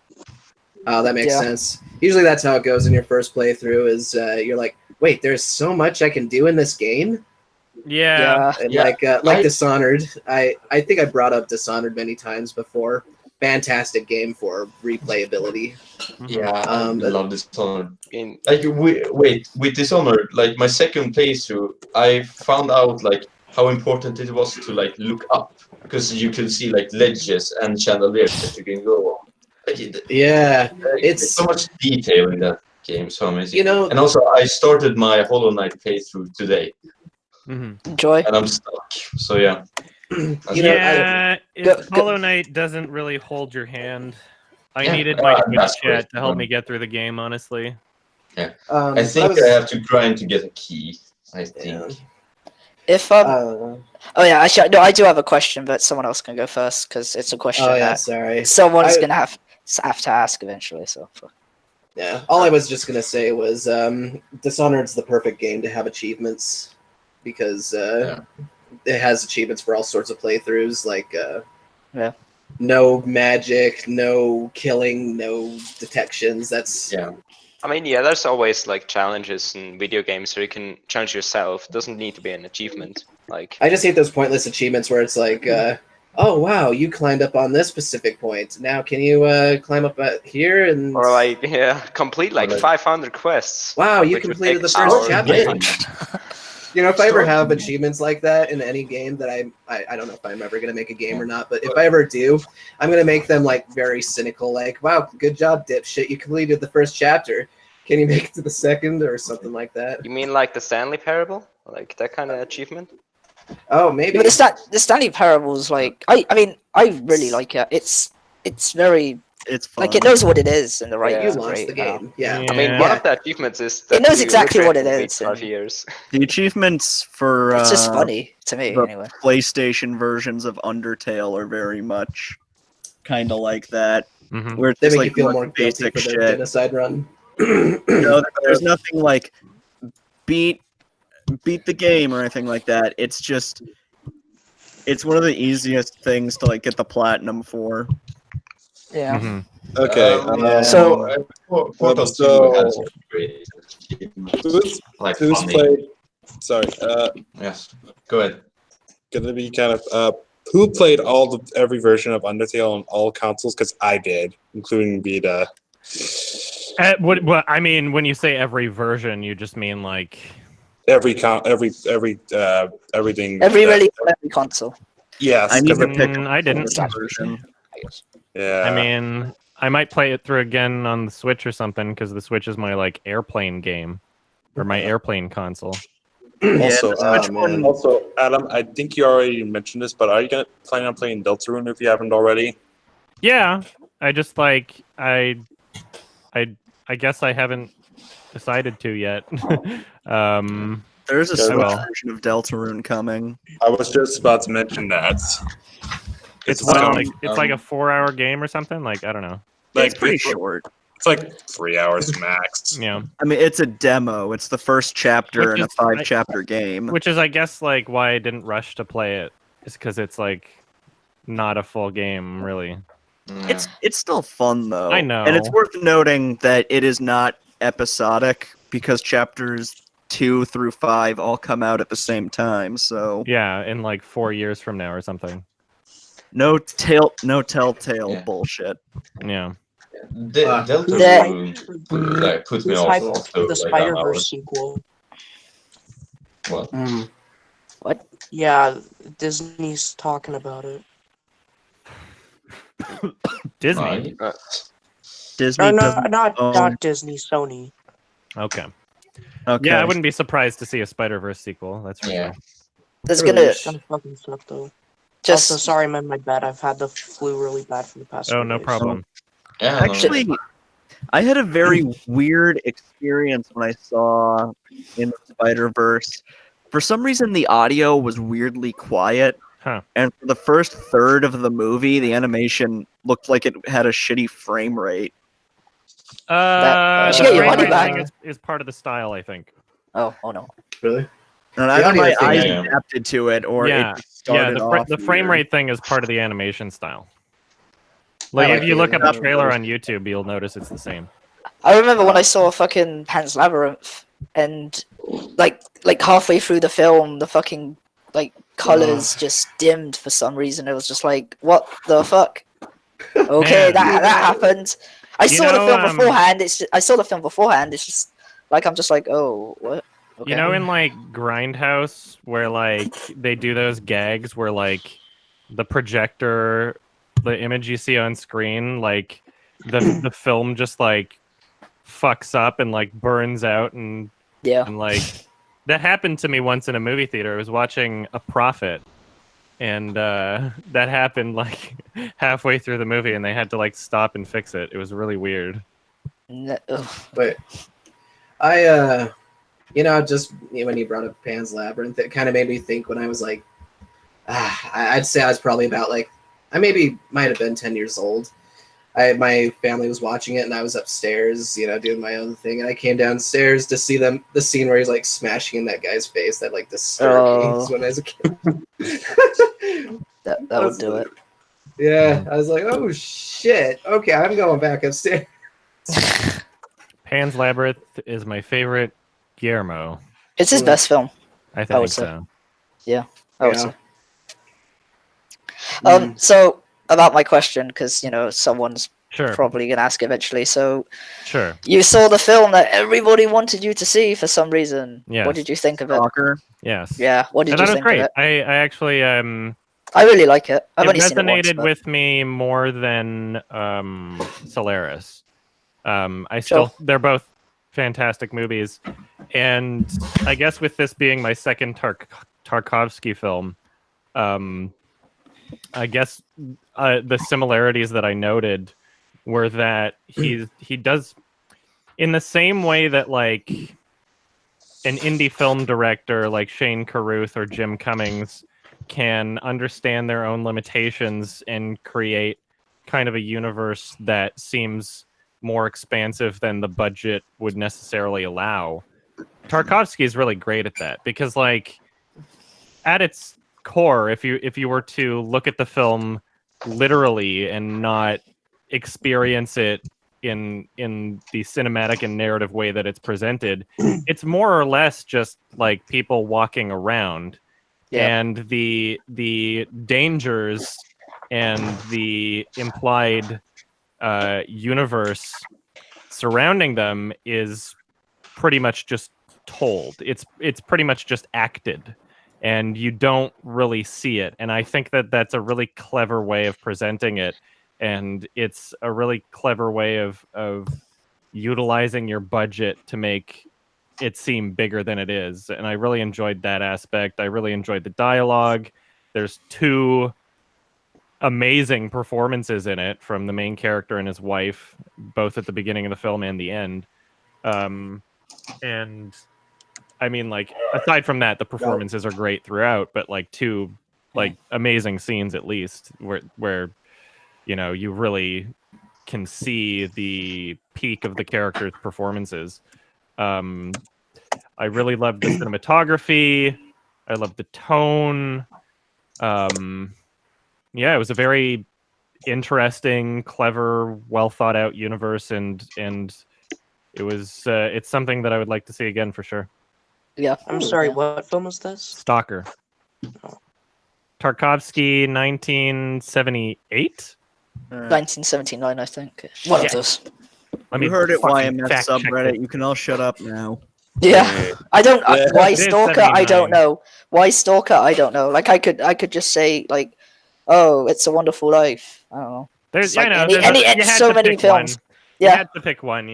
Oh, that makes sense. Usually, that's how it goes in your first playthrough. Is you're like, wait, there's so much I can do in this game. Yeah. And like Dishonored, I think I brought up Dishonored many times before. Fantastic game for replayability. Yeah, I love Dishonored. Like, with Dishonored, like my second playthrough, I found out like how important it was to like look up because you could see like ledges and chandeliers that you can go on. Like, yeah, it's so much detail in that game, so amazing. You know, and also I started my Hollow Knight playthrough today. Enjoy. And I'm stuck. So yeah. Hollow Knight doesn't really hold your hand. I needed my Twitch chat to help me get through the game, honestly. Yeah. I think I have to grind to get a key. I think. If oh yeah, actually no, I do have a question, but someone else can go first because it's a question that sorry. someone's gonna have to ask eventually. So yeah, all I was just gonna say was Dishonored's the perfect game to have achievements because it has achievements for all sorts of playthroughs, like no magic, no killing, no detections. That's I mean, yeah, there's always like challenges in video games where you can challenge yourself. It doesn't need to be an achievement. Like I just hate those pointless achievements where it's like, oh wow, you climbed up on this specific point. Now can you climb up here and or like complete like 500 quests. Wow, you which would completed take the first hours. chapter. You know, if I ever have achievements like that in any game that I don't know if I'm ever going to make a game or not, but if I ever do, I'm going to make them like very cynical, like, wow, good job, dipshit, you completed the first chapter. Can you make it to the second or something like that? You mean like the Stanley Parable? Like that kind of achievement? Oh, maybe. But the Stanley Parable's like I mean I really like it. It's very fun. Like it knows what it is in the right. You launched the game. Yeah. I mean, one of the achievements is that it knows you exactly what it literally is. 5 years. The achievements for It's just funny to me, the anyway. PlayStation versions of Undertale are very much kind of like that, where it's They just make like you feel more guilty basic for shit. their genocide run. No, there's nothing like beat the game or anything like that. It's just it's one of the easiest things to like get the platinum for. Yeah. Okay. So who's played? Sorry. Yes. Go ahead. Gonna be kind of who played every version of Undertale on all consoles? Because I did, including Vita. What I mean when you say every version, you just mean like everything. Every console. Yes. I need to pick. I didn't. Version. Yeah. I mean, I might play it through again on the Switch or something because the Switch is my like airplane game or my airplane console. Also, Adam, I think you already mentioned this, but are you planning on playing Deltarune if you haven't already? Yeah, I just like I guess I haven't decided to yet. There's a Switch version of Deltarune coming. I was just about to mention that. It's like a 4-hour game or something. Like I don't know. Like, it's pretty short. It's like 3 hours max. Yeah. I mean, it's a demo. It's the first chapter in a 5-chapter game. Which is, I guess, like why I didn't rush to play it. Is because it's like not a full game, really. Yeah. It's still fun though. I know. And it's worth noting that it is not episodic because chapters 2 through 5 all come out at the same time. So yeah, in like 4 years from now or something. No telltale bullshit. Yeah. Deltarune put me off. The Spider-Verse sequel. What? What? Yeah, Disney's talking about it. Disney. Disney. Not Disney. Sony. Okay. Okay. Yeah, I wouldn't be surprised to see a Spider-Verse sequel. That's for sure. There's gonna fucking suck though. Also, sorry, I'm in my bed. I've had the flu really bad for the past. Oh, no problem. Yeah. Actually, I had a very weird experience when I saw in the Spider-Verse. For some reason, the audio was weirdly quiet. Huh. And for the first third of the movie, the animation looked like it had a shitty frame rate. The should get your frame money rate back. thing is part of the style, I think. Oh no. Really? And either my audio thing, eyes yeah. adapted to it, or Yeah, it just started off the frame weird. rate thing is part of the animation style. Like, like if you the look up the animation. trailer on YouTube, you'll notice it's the same. I remember when I saw fucking Pan's Labyrinth, and like halfway through the film, the fucking like colors just dimmed for some reason. It was just like, what the fuck? Okay, Man. that happened. I You saw the know, film beforehand. I saw the film beforehand. It's just like I'm just like, oh, what? Okay. You know, in like Grindhouse, where like they do those gags where like the projector, the image you see on screen, like the film just like fucks up and like burns out and like that happened to me once in a movie theater. I was watching A Prophet, and that happened like halfway through the movie, and they had to like stop and fix it. It was really weird. But I just when you brought up Pan's Labyrinth, it kind of made me think when I was like, I'd say I was probably about like, I maybe might have been 10 years old. My family was watching it, and I was upstairs, doing my own thing, and I came downstairs to see the scene where he's like smashing in that guy's face. That like disturbed me when I was a kid. that would do it. Yeah, I was like, oh shit. Okay, I'm going back upstairs. Pan's Labyrinth is my favorite Guillermo. It's his best film. I think would say. so. Yeah, I would say. So about my question, because someone's probably gonna ask eventually. So you saw the film that everybody wanted you to see for some reason. Yes. What did you think of it? Stalker. Yes. Yeah. What did you think great. of it? I actually I really like it. I've it only seen it once, resonated but... with me more than Solaris. They're both fantastic movies, and I guess with this being my second Tarkovsky film, I guess the similarities that I noted were that he does in the same way that like an indie film director like Shane Carruth or Jim Cummings can understand their own limitations and create kind of a universe that seems more expansive than the budget would necessarily allow. Tarkovsky is really great at that because like at its core, if you were to look at the film literally and not experience it in the cinematic and narrative way that it's presented, it's more or less just like people walking around, and the dangers and the implied universe surrounding them is pretty much just told. It's pretty much just acted, and you don't really see it. And I think that that's a really clever way of presenting it, and it's a really clever way of utilizing your budget to make it seem bigger than it is. And I really enjoyed that aspect. I really enjoyed the dialogue. There's two amazing performances in it from the main character and his wife, both at the beginning of the film and the end. And I mean, like, aside from that, the performances are great throughout, but like two like amazing scenes at least where you really can see the peak of the characters' performances. I really loved the cinematography. I loved the tone. Yeah, it was a very interesting, clever, well thought out universe, and it was it's something that I would like to see again for sure. Yeah. I'm sorry, what film was this? Stalker. Tarkovsky, 1978? 1979, I think. One of those. You heard it, YMS fact check subreddit. it. You can all shut up now. Yeah, I don't. Why It is Stalker? I 79. don't know. Why Stalker? I don't know. Like I could just say like, oh, It's a Wonderful Life. I don't know. There's, Like you it's had so to many pick films. one. You Yeah. had to pick one,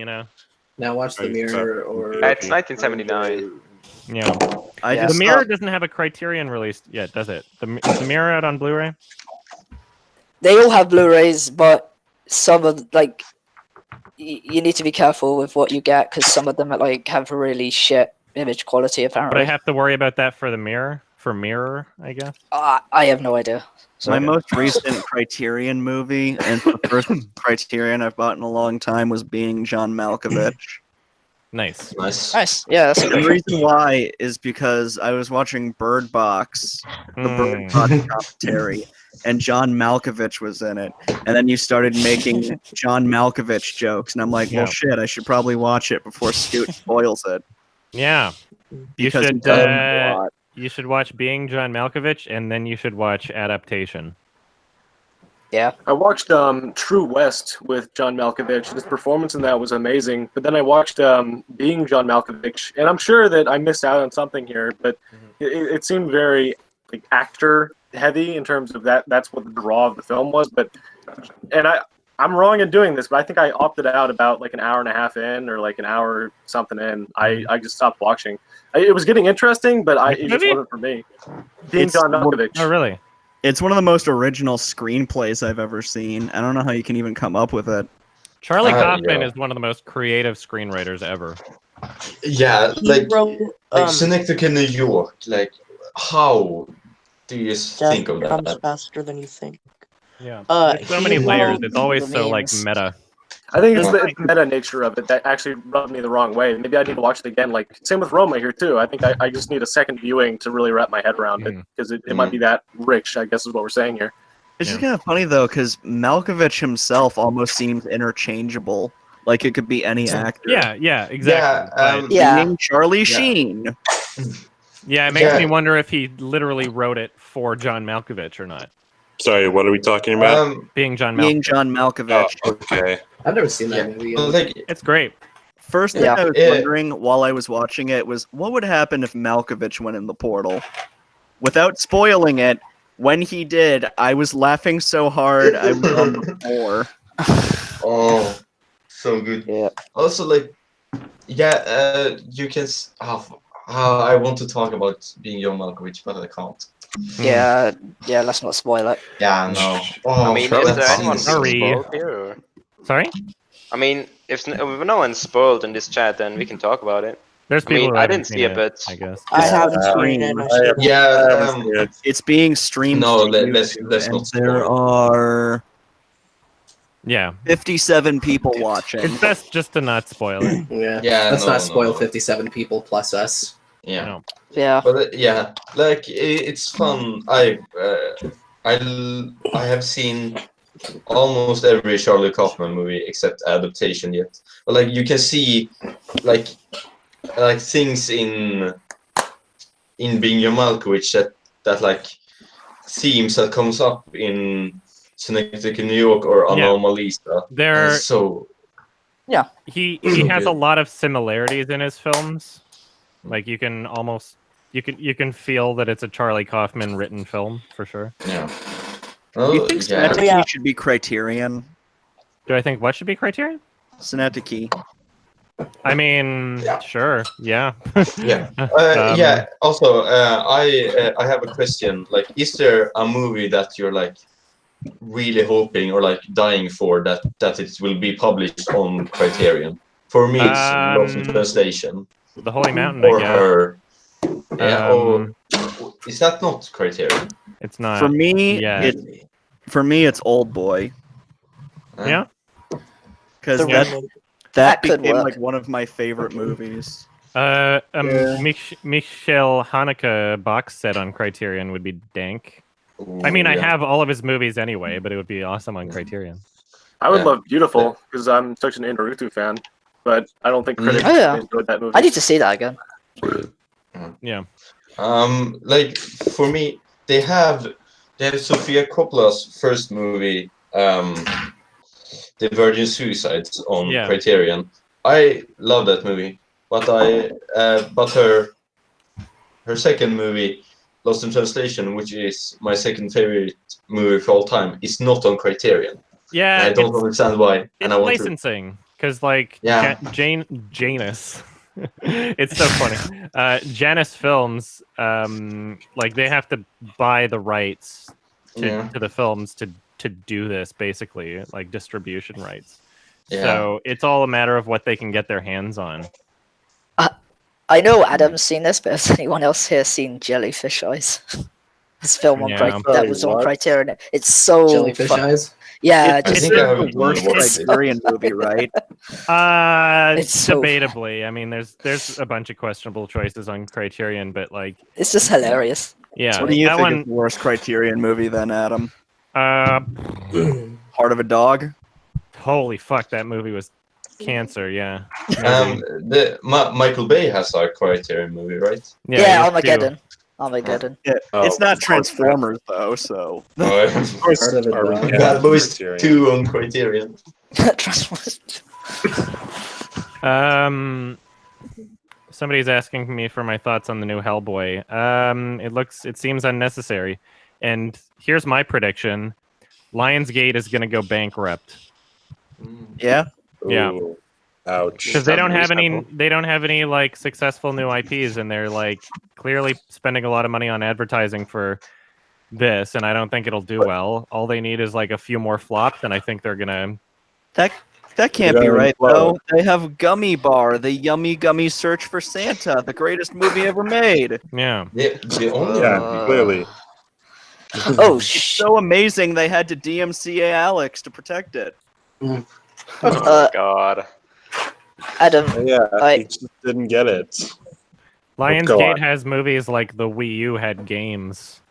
Now watch The Mirror or... It's 1979. Yeah. The Mirror doesn't have a Criterion released yet, does it? Is The Mirror out on Blu-ray? They all have Blu-rays, but some of like you need to be careful with what you get because some of them like have really shit image quality. But Apparently, I have to worry about that for the mirror. For Mirror, I guess. I have no idea. My So most recent Criterion movie, and the first Criterion I've bought in a long time, was Being John Malkovich. Nice. nice. Yeah, that's a The great. reason why is because I was watching Bird Box, the Bird Box commentary, and John Malkovich was in it. And then you started making John Malkovich jokes, and I'm like, well, Yeah. shit, I should probably watch it before Scoot spoils it. Yeah. You Because he should does a lot. you should watch Being John Malkovich, and then you should watch Adaptation. Yeah. I watched True West with John Malkovich. His performance in that was amazing. But then I watched Being John Malkovich, and I'm sure that I missed out on something here, but it seemed very like actor heavy in terms of that. That's what the draw of the film was. And I'm wrong in doing this, but I think I opted out about like an hour and a half in, or like an hour something in. I just stopped watching. It was getting interesting, but it just wasn't for me. Being It's- John Malkovich. Oh, really? It's one of the most original screenplays I've ever seen. I don't know how you can even come up with it. Charlie Kaufman yeah. is one of the most creative screenwriters ever. Yeah, He like wrote Synecdoche, New York. Like, how do you think of comes that? faster than you think. Yeah. Uh, There's so he many layers. wrote It's always the so like memes. meta. I think it's the meta nature of it that actually rubbed me the wrong way. Maybe I need to watch it again. Like same with Roma here too. I think I just need a second viewing to really wrap my head around it because it might be that rich. I guess is what we're saying here. It's just kind of funny though, because Malkovich himself almost seems interchangeable. Like it could be any actor. Yeah, exactly. Being Charlie Sheen. Yeah, it makes me wonder if he literally wrote it for John Malkovich or not. Sorry, what are we talking about? Being John Malkovich. Being John Malkovich. Oh, okay. I've never seen that movie. It's great. First thing I was wondering while I was watching it was what would happen if Malkovich went in the portal? Without spoiling it, when he did, I was laughing so hard I was on the floor. Oh, so good. Yeah. Also, like, you can. I want to talk about Being John Malkovich, but I can't. Yeah, let's not spoil it. Yeah, no. Oh, I mean, is there that anyone scene is- spoiled here? Or? Sorry? I mean, if no one's spoiled in this chat, then we can talk about it. There's I people mean, who I haven't didn't seen see it, it, but I guess. I haven't seen it. Yeah, It's being streamed. No, to let's YouTube, not and there are 57 people watching. It's best just to not spoil it. Yeah. Let's not spoil 57 people plus us. Yeah. Yeah. But like it's fun. I have seen almost every Charlie Kaufman movie except Adaptation yet. But like you can see like things in Being John Malkovich that like themes that comes up in Synecdoche, New York or Anomalisa. There So yeah. He has a lot of similarities in his films. Like you can almost you can feel that it's a Charlie Kaufman written film for sure. Yeah. Do you think Synecdoche should be Criterion? Do I think what should be Criterion? Synecdoche. I mean, sure, yeah. Yeah. Also, I have a question. Like, is there a movie that you're like really hoping or like dying for that it will be published on Criterion? For me, it's Lost in Translation. The Holy Mountain, or I guess. Her. Yeah. Is that not Criterion? It's not. For me, yeah. it's Oldboy. Yeah. Because The that remake. That could became work. like one of my favorite movies. Michelle Haneke box set on Criterion would be dank. I mean, I have all of his movies anyway, but it would be awesome on Criterion. I would love Beautiful because I'm such an Naruto fan, but I don't think critics enjoyed that movie. I need to see that again. Yeah. Like for me, they have Sofia Coppola's first movie, The Virgin Suicides on Criterion. I love that movie, but her second movie, Lost in Translation, which is my second favorite movie of all time, is not on Criterion. Yeah, and I don't understand why. And I want licensing because like Janus. It's so funny. Janus Films, like they have to buy the rights to the films to do this, basically, like distribution rights. So it's all a matter of what they can get their hands on. I know Adam's seen this, but has anyone else here seen Jellyfish Eyes? This film on Yeah. that was on What? Criterion. It's so Jellyfish eyes. Yeah, I just think I the would worst watch it. Criterion movie, right? It's so Debatably. I mean, there's a bunch of questionable choices on Criterion, but like, it's just hilarious. yeah, What do you that think one. is the worst Criterion movie then, Adam? Heart of a Dog? Holy fuck, that movie was cancer. Yeah. Michael Bay has a Criterion movie, right? Yeah, you have to- Armageddon. Armageddon. Yeah, Oh, it's not of course. Transformers though, so Oh, Of course, Part of it, are we though. getting Bad Boys Criterion? 2 on Criterion. Transformers. Somebody's asking me for my thoughts on the new Hellboy. It seems unnecessary. And here's my prediction. Lionsgate is going to go bankrupt. yeah. Yeah. Ooh, ouch. Because they don't have Reasonable. any like successful new IPs, and they're like clearly spending a lot of money on advertising for this, and I don't think it'll do well. All they need is like a few more flops, and I think they're gonna. That can't be Yeah, right well- though. They have Gummy Bar, the Yummy Gummy Search for Santa, the greatest movie ever made. Yeah. The only Yeah, clearly. Oh It's shit. so amazing they had to DMCA Alex to protect it. Oh God. Adam, Yeah, I- he just didn't get it. Go Lionsgate on. has movies like the Wii U had games.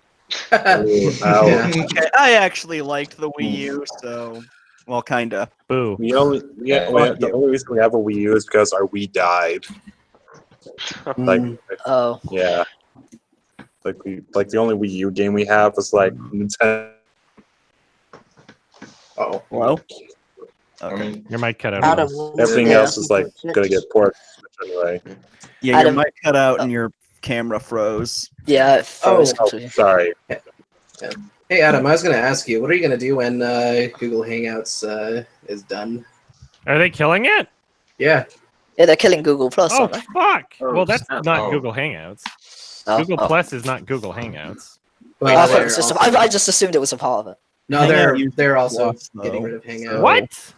Ooh, Yeah. ouch. Okay, I actually liked the Wii U, so well, kinda. Boo. The only reason we have a Wii U is because our Wii died. Like, oh, yeah, like the only Wii U game we have is like Nintendo. Oh. Hello. I mean, Your mic cut out. Adam, Everything Yeah. else is like gonna get ported anyway. Yeah, Adam- your mic cut out and your camera froze. yeah, it froze Oh. completely. Sorry. Hey Adam, I was going to ask you, what are you going to do when Google Hangouts is done? Are they killing it? Yeah. Yeah, they're killing Google Plus, Oh aren't they? fuck! Oh, well, that's snap. not Oh. Google Hangouts. Oh, Google oh. Plus is not Google Hangouts. Well, I, thought it they're was just also- I just assumed it was a part of it. no, Hangout they're also Plus, though. getting rid of Hangout. What?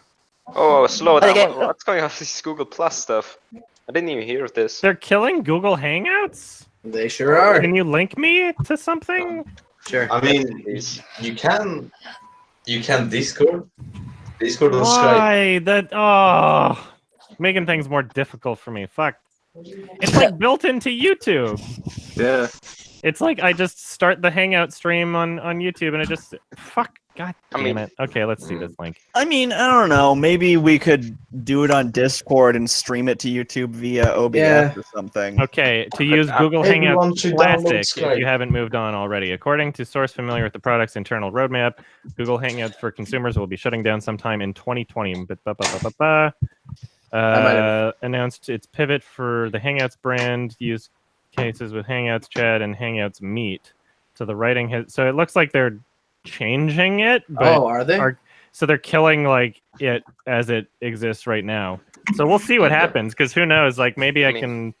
Oh, slow But down. again- What's going on with this Google Plus stuff? I didn't even hear of this. They're killing Google Hangouts? They sure are. Can you link me to something? Sure. I mean, you can Discord or Skype. Why? Making things more difficult for me. Fuck. It's like built into YouTube. Yeah. It's like I just start the Hangout stream on YouTube and it just fuck. God I damn mean- it. Okay, let's see this link. I mean, I don't know. Maybe we could do it on Discord and stream it to YouTube via OBS Yeah. or something. Okay, to use Google Everyone Hangouts should download Classic if Skype. you haven't moved on already. According to source familiar with the product's internal roadmap, Google Hangouts for consumers will be shutting down sometime in 2020. Announced its pivot for the Hangouts brand, use cases with Hangouts Chat and Hangouts Meet. So the writing has, so it looks like they're changing it, but Oh, are they? so they're killing like it as it exists right now. So we'll see what happens, because who knows? Like maybe I can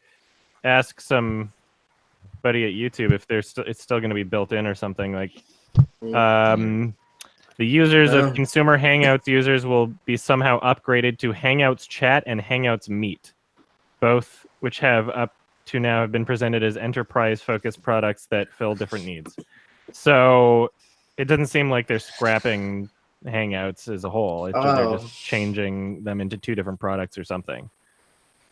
ask somebody at YouTube if it's still going to be built in or something. Like the users Yeah. of consumer Hangouts users will be somehow upgraded to Hangouts Chat and Hangouts Meet, both which have up to now have been presented as enterprise-focused products that fill different needs. So it doesn't seem like they're scrapping Hangouts as a whole. It's just, they're Oh. just changing them into two different products or something.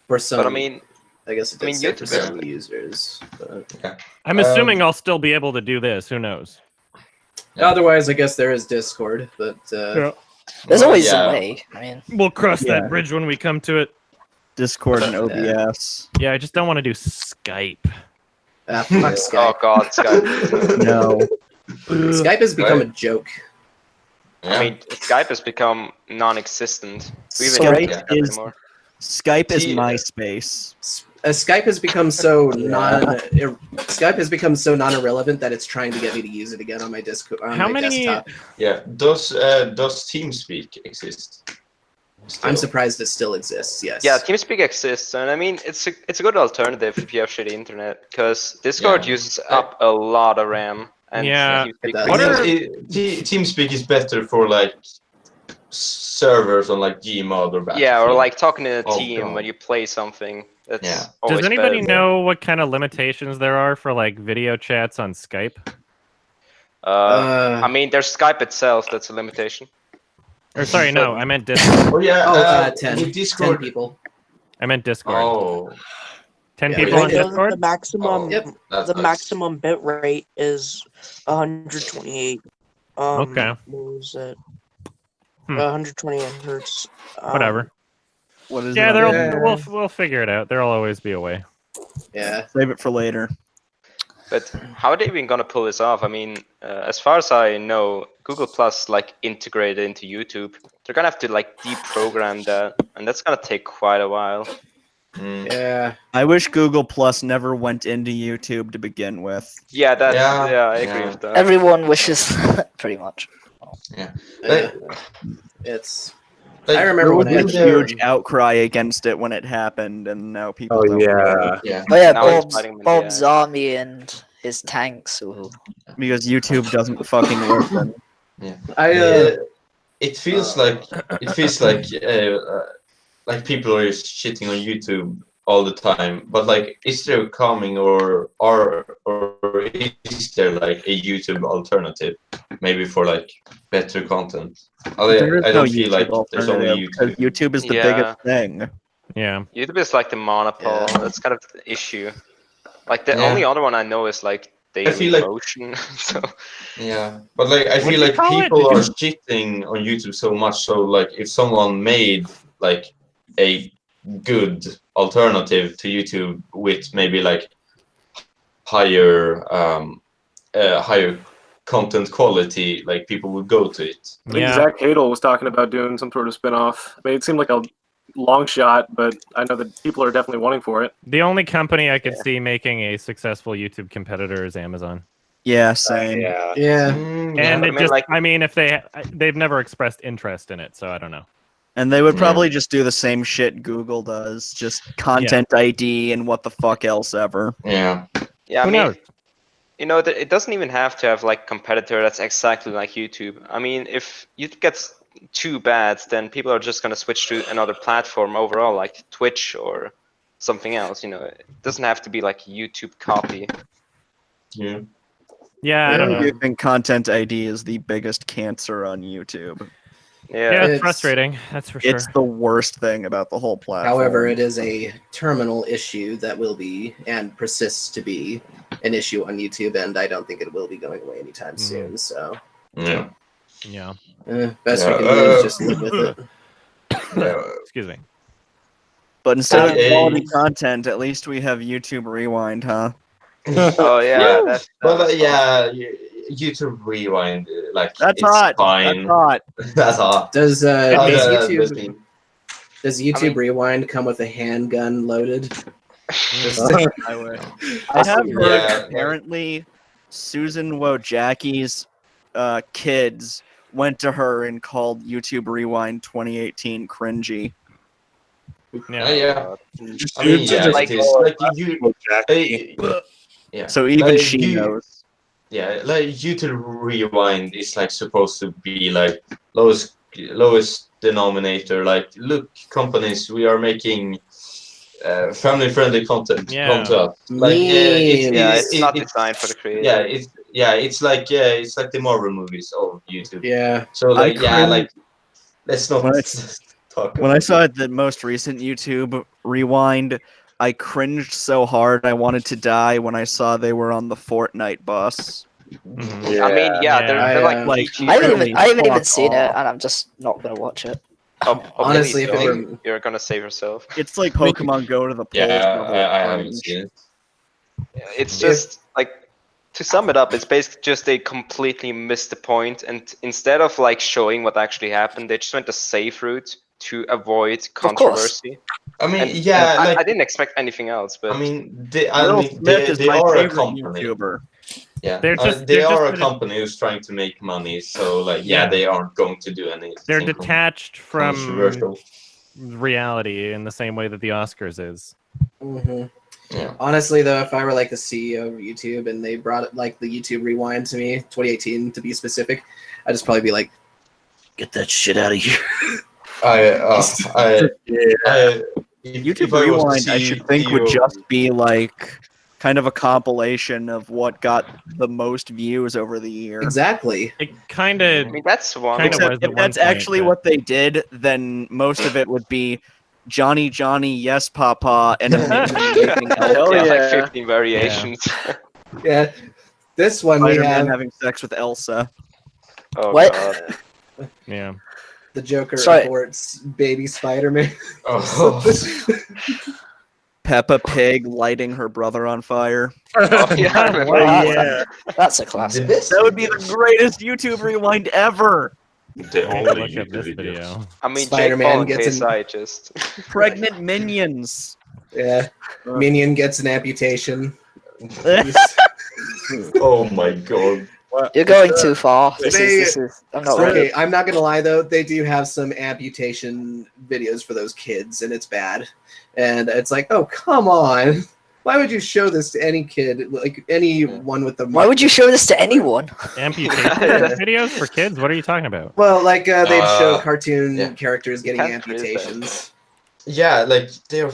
For some, But I mean, I guess it I mean, does say for YouTube- some users. But I'm assuming I'll still be able to do this. Who knows? otherwise, I guess there is Discord. But There's always yeah. a way. I mean, We'll cross Yeah. that bridge when we come to it. Discord and OBS. Yeah, I just don't want to do Skype. fuck oh Skype. God, Skype. No. Skype has become a joke. I mean, Skype has become non-existent. We even Skype don't use Skype is- anymore. Skype is See, MySpace. Skype has become so Skype has become so non-irrelevant that it's trying to get me to use it again on my Discord. On How my many- desktop. Yeah. Does TeamSpeak exist? Still? I'm surprised it still exists. Yes. Yeah, TeamSpeak exists, and I mean, it's a good alternative if you have shitty internet, because Discord Yeah. uses up a lot of RAM. And Yeah. TeamSpeak It does. What I are- think TeamSpeak is better for like servers on like Gmod or Battlefield. Yeah, or like talking in a Oh, team God. when you play something. That's Yeah. always Does anybody better. know what kind of limitations there are for like video chats on Skype? I mean, there's Skype itself. That's a limitation. Or sorry, no, I meant Discord. Oh yeah. 10. With Discord. 10 people. I meant Discord. Oh. 10 Yeah, people I on know that Discord? The maximum, Yep. That's the nice. maximum bit rate is 128. Okay. What was it? Hmm. 128 hertz. Whatever. What is Yeah, it? there'll we'll figure it out. There'll always be a way. Yeah. Save it for later. But how are they even gonna pull this off? I mean, as far as I know, Google Plus like integrated into YouTube. They're gonna have to like deprogram that, and that's gonna take quite a while. Yeah. I wish Google Plus never went into YouTube to begin with. Yeah, that. Yeah, Yeah, I agree yeah. with that. Everyone wishes, pretty much. Yeah. It's. Like, I There remember was when a it huge outcry against it when it happened, and now people Oh don't. yeah. Yeah. Oh yeah, Now it's fighting with the Bob's ads. army and his tanks. Ooh. Because YouTube doesn't fucking listen. It feels like people are just shitting on YouTube all the time. But like, is there coming or is there like a YouTube alternative, maybe for like better content? There is I no don't feel like YouTube there's only alternative, 'cause YouTube. YouTube is the Yeah. biggest thing. Yeah. YouTube is like the monopole. Yeah. That's kind of the issue. Like the Yeah. only other one I know is like Daily feel like- Motion. So Yeah, but like I What feel do you like call it? people Did are shitting on YouTube so much. So like, if someone made like a good alternative to YouTube with maybe like higher content quality, like people would go to it. I think Yeah. Zach Hadel was talking about doing some sort of spin-off. I mean, it seemed like a long shot, but I know that people are definitely wanting for it. The only company I could see making a successful YouTube competitor is Amazon. Yeah, same. Yeah. Yeah. And I it mean, just, like- I mean, if they've never expressed interest in it, so I don't know. And they would Yeah. probably just do the same shit Google does, just content ID and what the fuck else ever. Yeah. yeah, I Who mean, knows? you know, it doesn't even have to have like competitor that's exactly like YouTube. I mean, if YouTube gets too bad, then people are just gonna switch to another platform overall, like Twitch or something else. You know, it doesn't have to be like YouTube copy. Yeah. Yeah, I I don't know. do think content ID is the biggest cancer on YouTube. Yeah, Yeah, it's It's- frustrating. That's for sure. It's the worst thing about the whole platform. However, it is a terminal issue that will be and persists to be an issue on YouTube, and I don't think it will be going away anytime soon. So, Yeah. Yeah. best Yeah, we can do is just live with it. Yeah. Excuse me. But instead of Hey. quality content, at least we have YouTube Rewind, huh? Oh yeah, that's But YouTube Rewind, like That's it's hot. fine. That's hot. That's hot. Does Oh, does yeah, that's YouTube me. does YouTube mean- Rewind come with a handgun loaded? I would. I have heard Yeah. apparently Susan Wojcicki's kids went to her and called YouTube Rewind 2018 cringy. Yeah. Yeah. I mean, yeah, like- it is. Like you, yeah. So even Like, she knows. Yeah, like YouTube Rewind is like supposed to be like lowest denominator. Like, look, companies, we are making family-friendly content. Yeah. Come to us. Like, it's not designed for the creator. it's like the Marvel movies of YouTube. Yeah. So like, cringe- like, let's not When I- talk. When I saw the most recent YouTube Rewind, I cringed so hard I wanted to die when I saw they were on the Fortnite bus. Mhm. I mean, yeah, Yeah. they're like, Like, PG I haven't Really even, I haven't even fuck seen it, off. and I'm just not gonna watch it. Honestly, if it really, were- you're gonna save yourself. It's like Pokemon Go to the polls. Yeah, level I of haven't cringe. seen it. It's just like, to sum it up, it's basically just they completely missed the point, and instead of like showing what actually happened, they just went the safe route to avoid course. controversy. I mean, And yeah, I, like, I didn't expect anything else, but I mean, Will Smith they is my are a favorite company. YouTuber. Yeah, They're just- they they're are just a company who's trying to make money. So like, Yeah. they aren't going to do anything. They're detached from controversial. reality in the same way that the Oscars is. hmm Yeah. Honestly, though, if I were like the CEO of YouTube and they brought like the YouTube Rewind to me, 2018 to be specific, I'd just probably be like, Get that shit out of here. YouTube Rewind, I should think, would just be like kind of a compilation of what got the most views over the year. Exactly. It kind of. I mean, that's one. Except if that's actually what they did, then most of it would be Johnny, yes, Papa, and Hell yeah, like yeah. 15 variations. Yeah. This one we Spider-Man have having sex with Elsa. Oh What? god. Yeah. the Joker Sorry. aborts baby Spider-Man. Oh. Peppa Pig lighting her brother on fire. Oh, yeah, I remember that. That's a classic. That would be the greatest YouTube Rewind ever. The I'll only look at this YouTube video. videos. I mean, Spider-Man Jake Paul and gets an- KSI just. Pregnant minions. Yeah. Minion gets an amputation. Oh my god. You're going too far. This They- is. I'm not ready. Okay, I'm not gonna lie though, they do have some amputation videos for those kids, and it's bad. And it's like, oh come on. Why would you show this to any kid, like anyone with the? Why would you show this to anyone? Amputation videos for kids? What are you talking about? Well, like they'd show cartoon yeah. characters getting Can't raise amputations. Yeah, like they're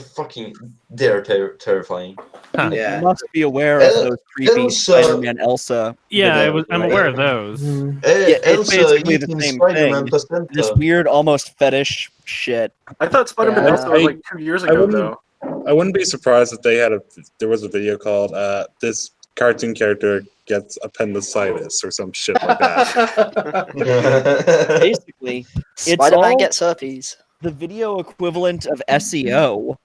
terrifying. Huh. Yeah. You must be aware of those creepy Elsa- Spider-Man Elsa. Yeah, videos, I'm right? aware of those. it's Elsa basically the eating same Spider-Man thing. placenta. This weird, almost fetish shit. I thought Spider-Man Yeah. Elsa was like 2 years ago, though. I wouldn't be surprised if there was a video called "This cartoon character gets appendicitis" or some shit like that. Basically, it's Spider-Man all gets herpes. the video equivalent of SEO.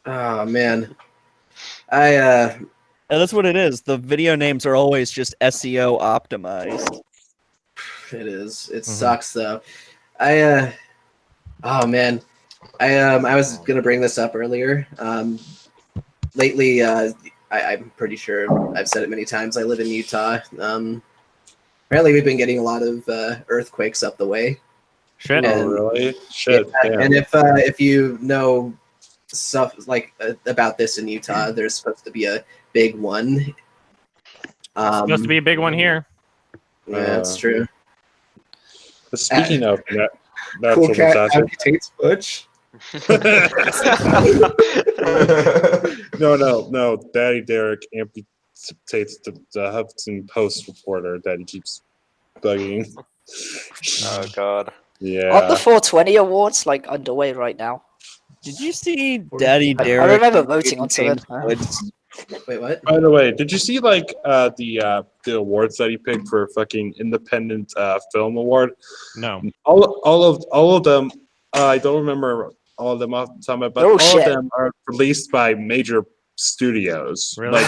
Oh man. I And that's what it is. The video names are always just SEO optimized. it is. It sucks though. I oh man. I was gonna bring this up earlier. Lately, I'm pretty sure I've said it many times. I live in Utah. Apparently, we've been getting a lot of earthquakes up the way. Shit. Oh, really? Shit. Yeah, damn. and if you know stuff like about this in Utah, there's supposed to be a big one. Supposed to be a big one here. Yeah, that's true. But speaking of that, Cool cat disaster. amputates Butch. No. Daddy Derek amputates the Huffington Post reporter that he keeps bugging. Oh god. Yeah. Aren't the 420 awards like underway right now? Did you see Daddy I Derek? remember voting on James something. Woods? Wait, what? By the way, did you see like the awards that he picked for fucking independent film award? No. All of them. I don't remember all of them off the top of my head, but Oh, all shit. of them are released by major studios. Really?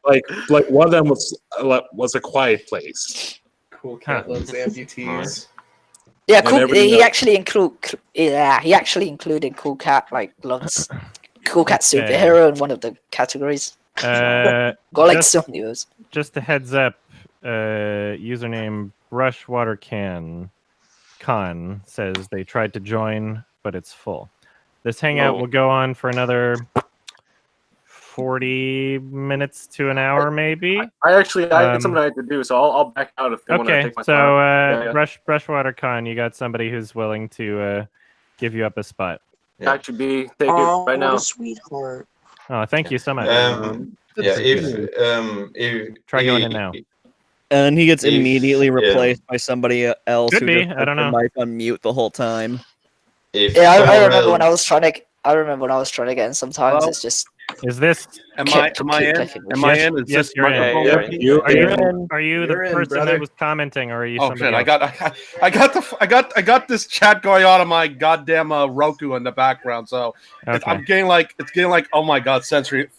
Like one of them was A Quiet Place. Cool cat loves amputees. Yeah, And cool. everything He else. actually included Cool Cat, like loves Cool Cat superhero in one of the categories. Got like Just- some news. Just a heads up, username Brushwater Con says they tried to join, but it's full. This hangout Oh. will go on for another 40 minutes to an hour, maybe. I had something I had to do, so I'll back out if they want to Okay, take my so time. Yeah. Brushwater Con, you got somebody who's willing to give you up a spot. Actually, take it Oh, right now. what a sweetheart. Oh, thank you so much. Yeah, if Try going in now. And he gets If- immediately yeah. replaced by somebody else Could who be, just I don't has know. their mic on mute the whole time. if Yeah, I someone remember when I else- was trying to. I remember when I was trying to get in. Sometimes Well, it's just. Is this? Am Keep- I keep in? clicking. Am I Yes, in? Is yes, this you're in. microphone Yeah, working? You Are you in. are you the You're in, person brother. that was commenting, or are you Oh somebody shit! else? I got this chat going on my goddamn Roku in the background, so Okay. I'm getting like oh my god, sensory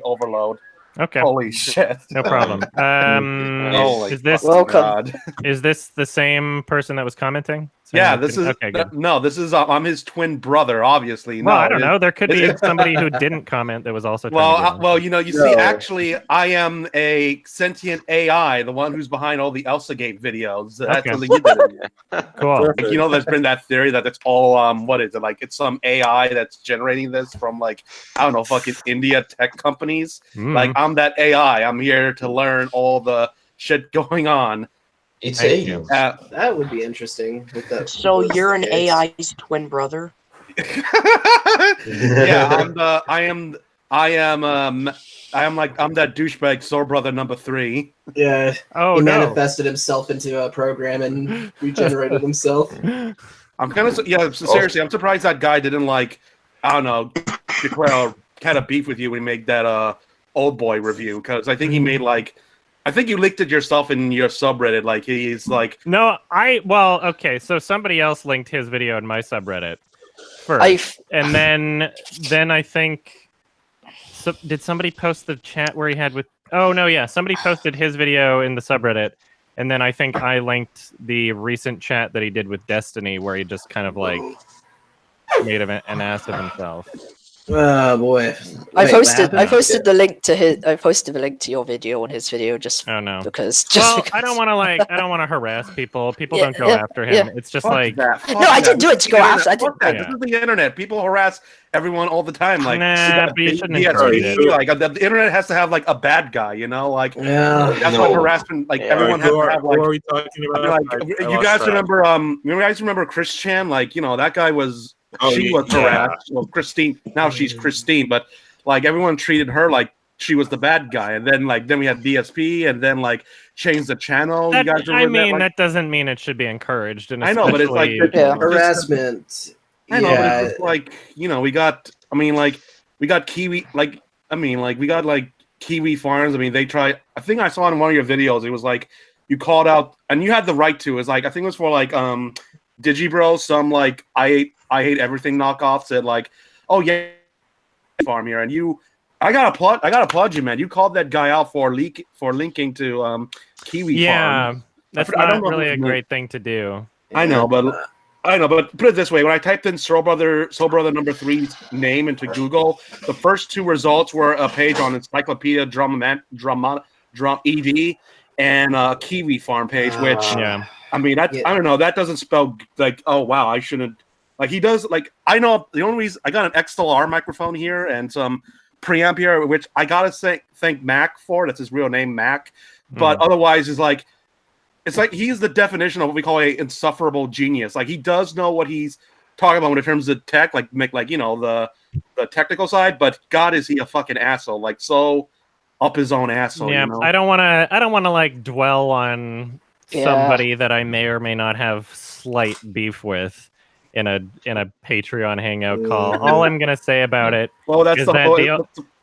overload. Okay. Holy shit! No problem. Holy Is this fucking Welcome. God. is this the same person that was commenting? Yeah, Saying this you is okay. Good. no. This is I'm his twin brother, obviously. Well, no, I don't know. There could be it's- somebody who didn't comment that was also. Trying to get in. Well, you see, actually, I am a sentient AI, the one who's behind all the ElsaGate videos. That's Okay. something you did. Cool. Like, there's been that theory that it's all what is it, like it's some AI that's generating this from like I don't know, fucking India tech companies. Mm. Like I'm that AI. I'm here to learn all the shit going on It's aliens. That would be interesting. With the So you're an AI's twin brother? Yeah, I'm that douchebag soul brother number 3. Yeah. Oh He no. manifested himself into a program and regenerated himself. I'm kind of seriously. I'm surprised that guy didn't I don't know, declare kind of beef with you when he made that Oldboy review, because I think he made I think you linked it yourself in your subreddit. He's No, okay. So somebody else linked his video in my subreddit first, and then I think did somebody post the chat where he had with? Oh no, yeah, somebody posted his video in the subreddit. And then I think I linked the recent chat that he did with Destiny, where he just kind of made an ass of himself. Oh boy! I posted the link to your video on his video just because. I don't want to harass people. People don't go after him. It's just no, I didn't do it to go after. I didn't. This is the internet. People harass everyone all the time. But you shouldn't the internet has to have a bad guy. That's what harassment. Everyone has to have who are we talking about? You guys remember? You guys remember Chris Chan? That guy was. She was harassed. Well, Christine. Now she's Christine, but everyone treated her like she was the bad guy, and then then we had DSP, and then changed the channel. You guys remember that doesn't mean it should be encouraged. And I know, but it's harassment. I know, but it's we got. We got Kiwi. We got Kiwi Farms. They try. I think I saw in one of your videos. It was you called out, and you had the right to. It's I think it was for Digibro. Some I hate everything knockoff said oh yeah, farm here, and I gotta applaud you, man. You called that guy out for linking to Kiwi Farm. That's not really a great thing to do. I know, but put it this way: when I typed in Soul Brother number 3's name into Google, the first 2 results were a page on Encyclopedia Drum ED and Kiwi Farm page, which I don't know. That doesn't spell oh wow, I shouldn't. He does I know the only reason I got an XLR microphone here and some preamp here, which I gotta thank Mac for. That's his real name, Mac. But otherwise, is it's he's the definition of what we call a insufferable genius. He does know what he's talking about in terms of tech, the technical side. But God, is he a fucking asshole? So up his own asshole. Yeah, I don't want to dwell on somebody that I may or may not have slight beef with in a Patreon hangout call. All I'm gonna say about it. Well, that's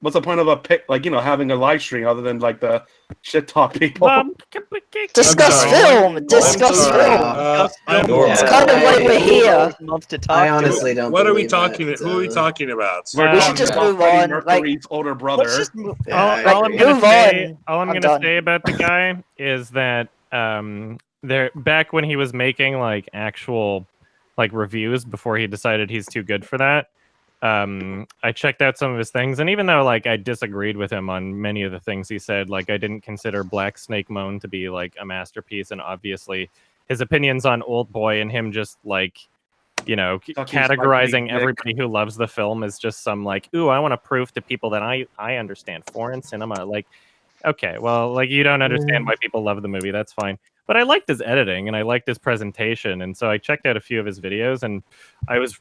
what's the point of a pick? having a live stream other than the shit talk people. Discuss film. Discuss film. It's kind of why we're here. I honestly don't. What are we talking? Who are we talking about? We should just move on. Mercury's older brother. All I'm gonna say about the guy is that back when he was making actual reviews before he decided he's too good for that. I checked out some of his things, and even though I disagreed with him on many of the things he said, I didn't consider Black Snake Moan to be a masterpiece, and obviously his opinions on Oldboy and him just categorizing everybody who loves the film as just some ooh, I want to prove to people that I understand foreign cinema. Okay, well, you don't understand why people love the movie. That's fine. But I liked his editing and I liked his presentation, and so I checked out a few of his videos, and I was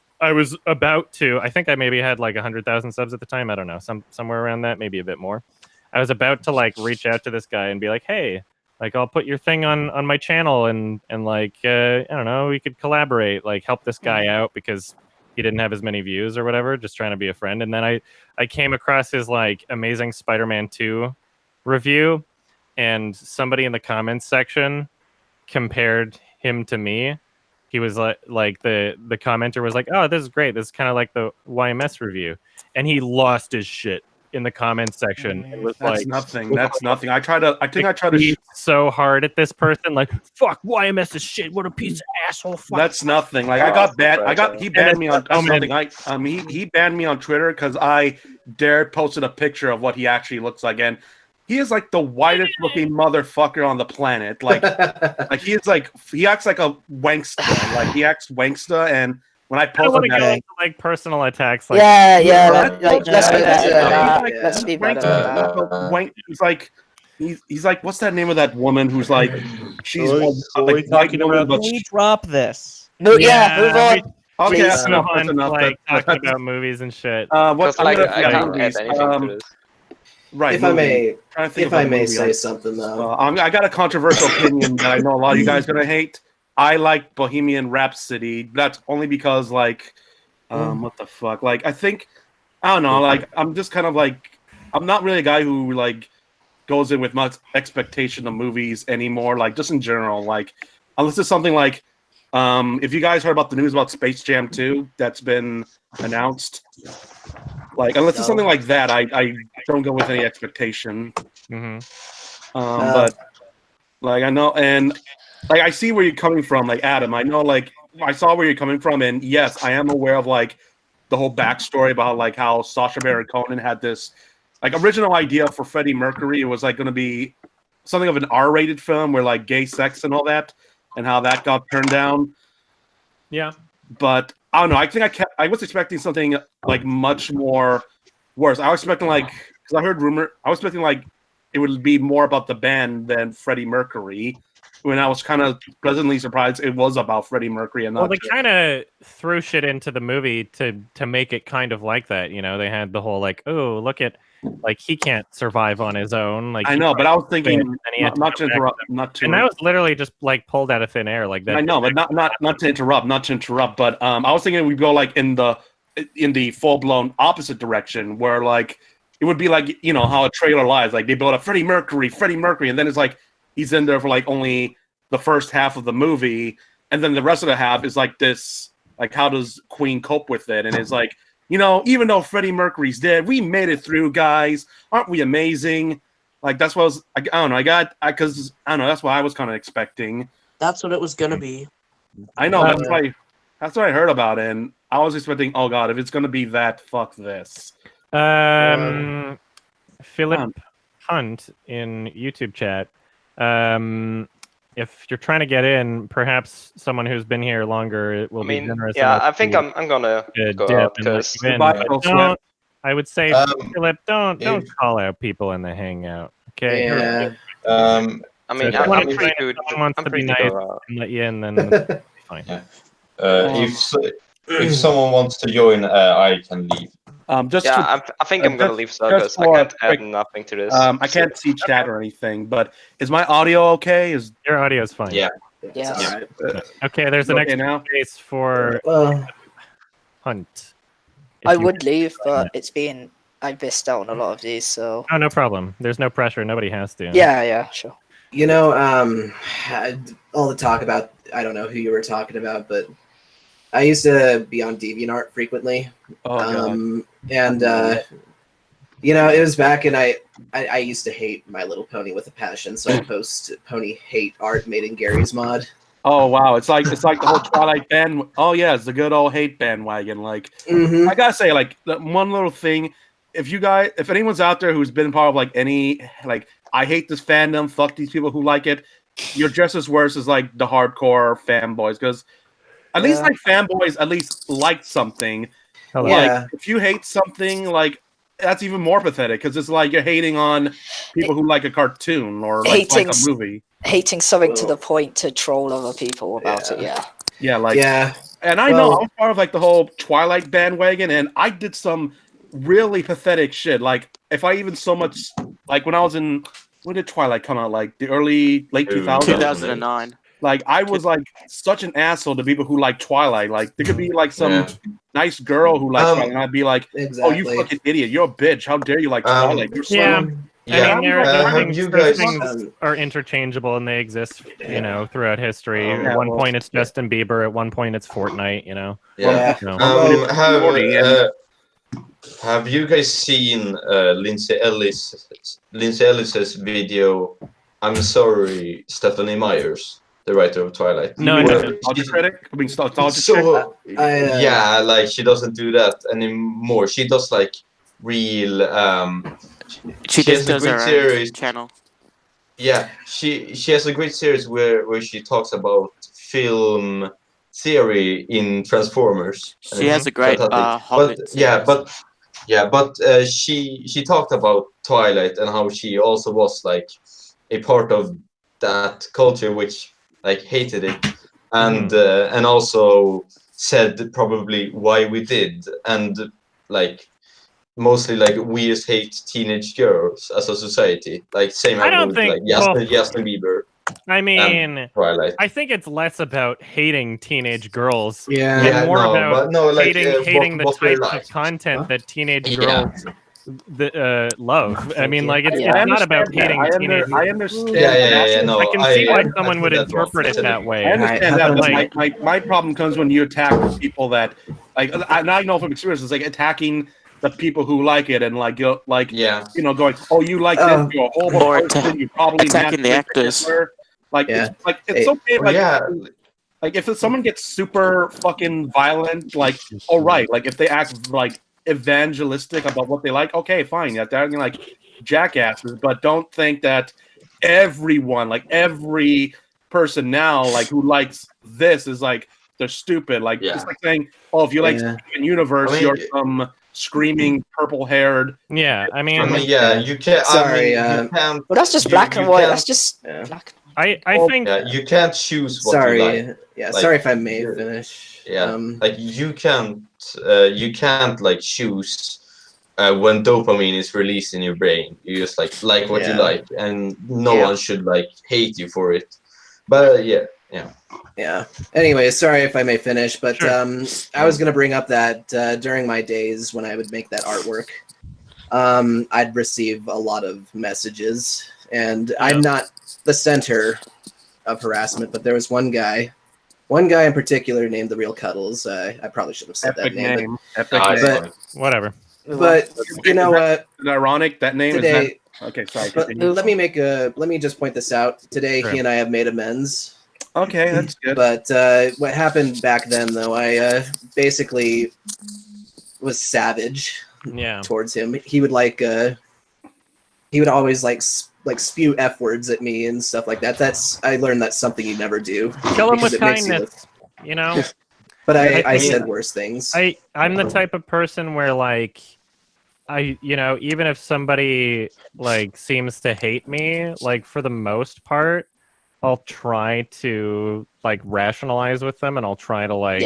about to. I think I maybe had 100,000 subs at the time. I don't know, somewhere around that, maybe a bit more. I was about to reach out to this guy and be like, hey, I'll put your thing on my channel, and I don't know, we could collaborate, help this guy out because he didn't have as many views or whatever. Just trying to be a friend, and then I came across his Amazing Spider-Man 2 review, and somebody in the comments section compared him to me. He was the commenter was oh, this is great, this is kind of like the YMS review, and he lost his shit in the comments section. It was that's nothing. I think I tried to so hard at this person, fuck YMS is shit, what a piece of asshole. Fuck. That's nothing. I got banned. He banned me on something. He banned me on Twitter because I posted a picture of what he actually looks like, and he is the whitest looking motherfucker on the planet. He is he acts like a wankster. He acts wankster, and when I posted that, personal attacks. Let's be better. Let's be better. It's he's like, what's that name of that woman who's like, she's Are we talking woman, about- but Can we drop this? No, yeah, move on. okay, Please. that's enough. That's Hunt, enough. like That's- talking about movies and shit. what Because I'm like gonna- I yeah, can't movies. add anything to this. Right. If I may, Trying to think if of a I may movie say something though, I got a controversial opinion that I know a lot of you guys are gonna hate. I like Bohemian Rhapsody. That's only because like, what the fuck? Like, I think I don't know. Like, I'm just kind of like, I'm not really a guy who like goes in with much expectation of movies anymore. Like, just in general, like, unless it's something like, if you guys heard about the news about Space Jam 2 that's been announced, like, unless it's something like that, I don't go with any expectation. But like, I know, and like, I see where you're coming from, like Adam. I know, like, I saw where you're coming from, and yes, I am aware of like the whole backstory about like how Sacha Baron Cohen had this like original idea for Freddie Mercury. It was like going to be something of an R-rated film where like gay sex and all that, and how that got turned down. Yeah, but I don't know. I think I was expecting something like much more worse. I was expecting like, because I heard rumor, I was expecting like it would be more about the band than Freddie Mercury. When I was kind of pleasantly surprised, it was about Freddie Mercury and not. Well, they kind of threw shit into the movie to make it kind of like that. You know, they had the whole like, oh, look at, like, he can't survive on his own. Like, I know, but I was thinking not to interrupt, and that was literally just like pulled out of thin air, like that. I know, but not to interrupt, but I was thinking we'd go like in the full blown opposite direction, where like it would be like, you know how a trailer lies, like they build up Freddie Mercury, and then it's like he's in there for like only the first half of the movie, and then the rest of the half is like this, like how does Queen cope with it, and it's like, you know, even though Freddie Mercury's dead, we made it through, guys. Aren't we amazing? Like, that's what I don't know. Because I don't know. That's what I was kind of expecting. That's what it was gonna be. I know. That's what I heard about it. And I was expecting, oh, God, if it's going to be that, fuck this. Philip Hunt in YouTube chat. If you're trying to get in, perhaps someone who's been here longer will be generous. Yeah, I think I'm gonna go out because I would say, Philip, don't call out people in the Hangout. Okay. Yeah. I mean, so I'm pretty good. Wants to be nice and let you in, then it's fine. Yeah. If someone wants to join, I can leave. I think I'm gonna leave because I can't add nothing to this. I can't see chat or anything, but is my audio okay? Your audio is fine? Yeah. Yeah. Okay, there's an Okay extra now? space for Hunt. I would leave, but I missed out on a lot of these, so. Oh, no problem. There's no pressure. Nobody has to. Yeah, sure. You know, all the talk about, I don't know who you were talking about, but I used to be on DeviantArt frequently. Oh, and you know, it was back, and I used to hate My Little Pony with a passion, so I post pony hate art made in Gary's mod. Oh wow, it's like the whole Twilight band. Oh yeah, it's the good old hate bandwagon. Like, I gotta say, like, one little thing. If anyone's out there who's been part of like any, like, I hate this fandom, fuck these people who like it, you're just as worse as like the hardcore fanboys, because at least like fanboys at least like something. Like, if you hate something, like, that's even more pathetic, because it's like you're hating on people who like a cartoon or like a movie. Hating something to the point to troll other people about it, And I know I was part of like the whole Twilight bandwagon, and I did some really pathetic shit. Like, if I even so much, like, when I was in, when did Twilight come out? Like the late 2000s? 2009. Like, I was like such an asshole to people who like Twilight. Like, there could be like some nice girl who likes Twilight, and I'd be like, "Oh, you fucking idiot! You're a bitch! How dare you like Twilight? You're so." I mean, those things are interchangeable, and they exist, you know, throughout history. At one point, it's Justin Bieber. At one point, it's Fortnite. You know. Yeah. Have you guys seen Lindsay Ellis's video? I'm sorry, Stephanie Myers, the writer of Twilight. Yeah, like, she doesn't do that anymore. She does like real. She just does her own channel. Yeah, she has a great series where she talks about film theory in Transformers. She has a great Hobbit series. But she talked about Twilight and how she also was like a part of that culture which like hated it, and also said probably why we did, and like mostly like we just hate teenage girls as a society. Like same I don't happened with think- like Justin Bieber. I mean, Twilight. I think it's less about hating teenage girls Yeah. and more no, about but no, like, hating the what we types like. of content that teenage Yeah. girls love. I mean, like, it's Yeah. not about hating teenage. I understand. Yeah. No, I can see why I someone would think that's wrong. interpret it that way. I understand Right. that, but my problem comes when you attack the people that like. I know from experience, it's like attacking the people who like it and like going, oh, you like this, you're a horrible Or person, you probably attacking the masturbate actors. Hitler. Like Yeah. it's okay. Like yeah. like if someone gets super fucking violent, like all right, like if they act like evangelistic about what they like, okay, fine, yeah, they're like jackasses, but don't think that everyone, like every person now, like who likes this is like they're stupid. Like it's like saying, oh, if you like Steven Universe, you're some screaming purple-haired. Yeah, I mean, you can't. Sorry, you can't. Well, that's just black and white. That's just black. I think you can't choose what Sorry. you like. Yeah, Like, sorry if I may finish. Yeah, like you can't like choose when dopamine is released in your brain. You just like what you like, and no one should like hate you for it. But yeah. Anyway, sorry if I may finish, but Sure. I was gonna bring up that during my days when I would make that artwork, I'd receive a lot of messages, and I'm not the center of harassment, but there was one guy in particular named the Real Cuddles. I probably should have said Epic that name. name. whatever. But you know what? Ironic that name Today, is not... Okay, sorry. But continue. let me just point this out. Today, Sure. he and I have made amends. Okay, that's good. But what happened back then, though, I basically was savage towards him. He would he would always like spew F words at me and stuff like that. I learned that's something you never do. Kill him because with it makes you kindness. You know. But I think- said worse things. I'm the type of person where like even if somebody like seems to hate me, like for the most part, I'll try to like rationalize with them, and I'll try to like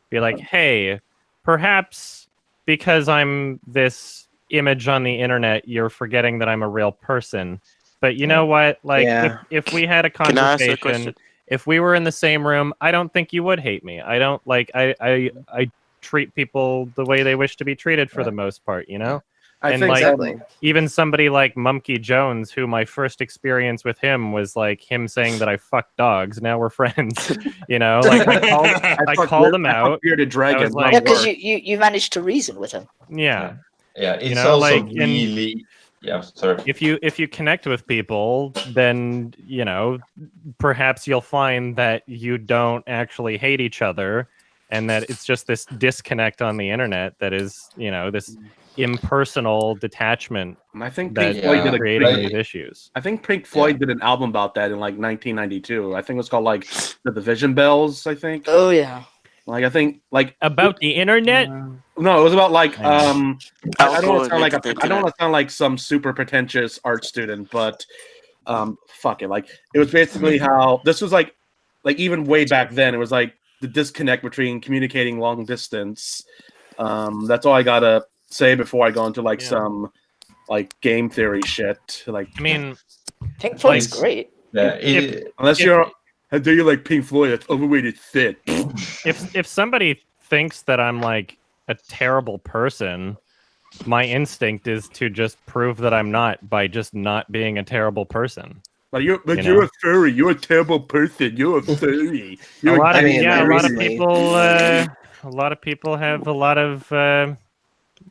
be like, hey, perhaps because I'm this image on the internet, you're forgetting that I'm a real person. But you know what? Like if we had a Can I ask you a conversation, question? if we were in the same room, I don't think you would hate me. I don't like I treat people the way they wish to be treated for the most part, you know? I And think like Exactly. even somebody like Mumkey Jones, who my first experience with him was like him saying that I fuck dogs. Now we're friends, you know. Like I called him out. Bearded I dragon. was like, Yeah, because you managed to reason with him. yeah. It's You know, also like, and- really sorry. If you connect with people, then you know perhaps you'll find that you don't actually hate each other, and that it's just this disconnect on the internet that is this impersonal detachment. And I think that Pink Floyd did a creating great- these issues. I think Pink Floyd did an album about that in like 1992. I think it was called like the Division Bells. I think. Oh yeah. Like I think like about the internet. No, it was about like I don't want to sound like Alcohol I don't want to sound like some super pretentious art student, but fuck it. Like it was basically how this was like even way back then. It was like the disconnect between communicating long distance. That's all I gotta say before I go into like some like game theory shit. Like I mean, Pink Floyd's great. Unless you're how do you like Pink Floyd? That's overrated shit. If somebody thinks that I'm like a terrible person, my instinct is to just prove that I'm not by just not being a terrible person. But you're a furry. You're a terrible person. You're a furry. A lot of recently- people. A lot of people have a lot of,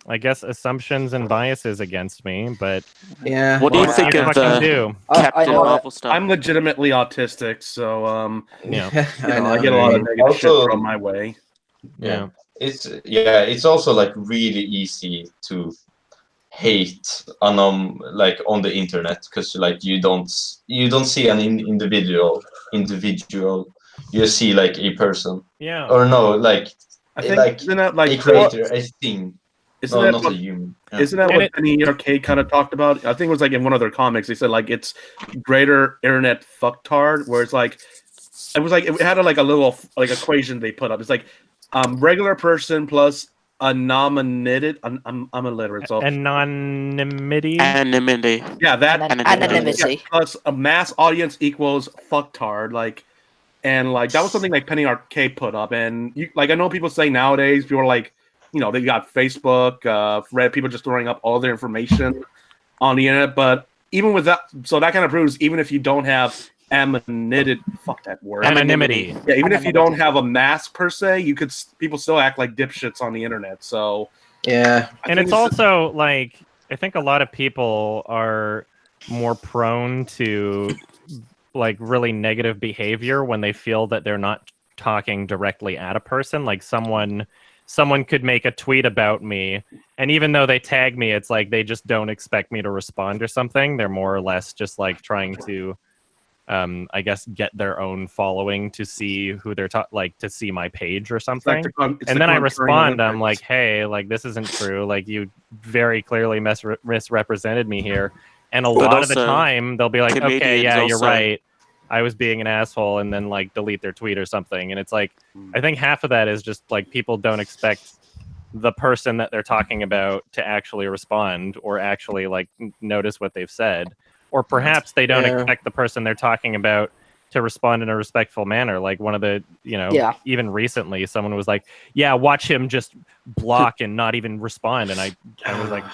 I guess, assumptions and biases against me. But yeah, What do you think of fucking the do? Captain Marvel stuff? I'm legitimately autistic, so Yeah. I get a lot of negative shit Also- thrown my way. Yeah. It's also like really easy to hate on the internet because like you don't see an individual. You see like a person. Yeah. Or no, like I think like isn't that like a creator, a thing. Isn't No, that not what, a human. Yeah. isn't that And what Penny Arcade kind of talked about? I think it was like in one of their comics. They said like it's greater internet fucktard, where it's like it was like it had like a little like equation they put up. It's like regular person plus a nominated. I'm illiterate, so Anonymity. Anonymity. yeah, that Anonymity. yeah, plus a mass audience equals fucktard. Like, and like that was something like Penny Arcade put up, and you like I know people say nowadays people are like, you know, they got Facebook, Reddit, people just throwing up all their information on the internet. But even with that, so that kind of proves even if you don't have anonymity, fuck that word, Anonymity. yeah, even if you don't have a mask per se, you could people still act like dipshits on the internet. So Yeah. And it's also like I think a lot of people are more prone to like really negative behavior when they feel that they're not talking directly at a person. Like someone could make a tweet about me, and even though they tag me, it's like they just don't expect me to respond or something. They're more or less just like trying to I guess get their own following to see who they're like to see my page or something. And then I respond, I'm like, hey, like this isn't true. Like you very clearly misrepresented me here. And a lot of the time they'll be like, okay, yeah, you're right. I was being an asshole, and then like delete their tweet or something. And it's like, I think half of that is just like people don't expect the person that they're talking about to actually respond or actually like notice what they've said. Or perhaps they don't expect the person they're talking about to respond in a respectful manner. Like one of the, you know, even recently, someone was like, yeah, watch him just block and not even respond. And I was like,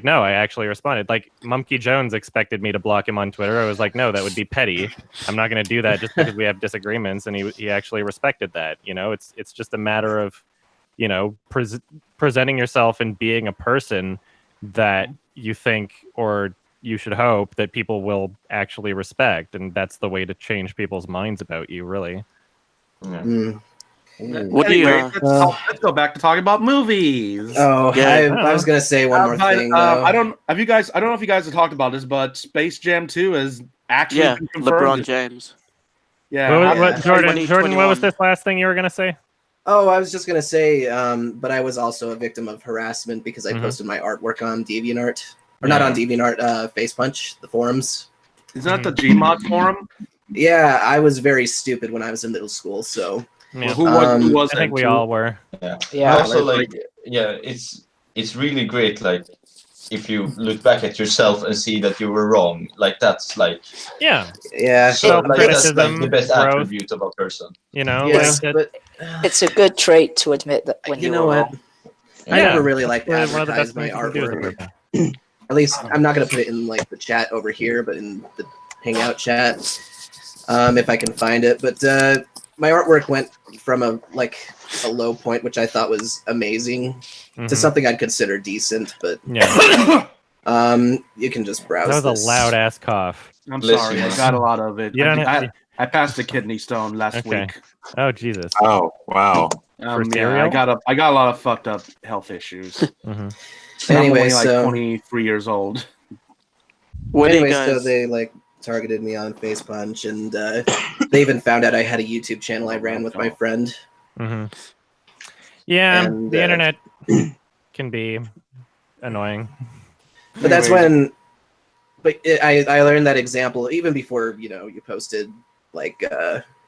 no, I actually responded. Like Mumkey Jones expected me to block him on Twitter. I was like, no, that would be petty. I'm not going to do that just because we have disagreements. And he actually respected that. You know, it's just a matter of, you know, presenting yourself and being a person that you think or you should hope that people will actually respect, and that's the way to change people's minds about you, really. Yeah. What do you? Let's go back to talking about movies. Oh, yeah. I was gonna say one more thing. Though. I don't know if you guys have talked about this, but Space Jam 2 is actually been confirmed. LeBron James. Yeah. What, Jordan, what was this last thing you were gonna say? Oh, I was just gonna say, but I was also a victim of harassment because I posted my artwork on DeviantArt. Or not on DeviantArt, Face Punch, the forums. Isn't that the Gmod forum? Yeah, I was very stupid when I was in middle school, so... Yeah. Who was I think we all were. Yeah. Also, like, it's really great, like, if you look back at yourself and see that you were wrong. Like, that's, like... Yeah. So, like, that's, like, the best attribute of a person. You know? Yes, like but... It's a good trait to admit that when you know were what? wrong. I never really liked to advertise my artwork. At least I'm not going to put it in like the chat over here, but in the Hangout chat, if I can find it. But my artwork went from a low point, which I thought was amazing, to something I'd consider decent. But you can just browse. That was a loud ass cough. I'm sorry, I got a lot of it. I passed a kidney stone last week. Oh Jesus! Oh wow! Yeah, I got a lot of fucked up health issues. Anyway, I'm only, so 23 years old. So they like targeted me on Face Punch, and they even found out I had a YouTube channel I ran with my friend. Yeah, and, the internet can be annoying. But that's when. But I learned that example even before you posted like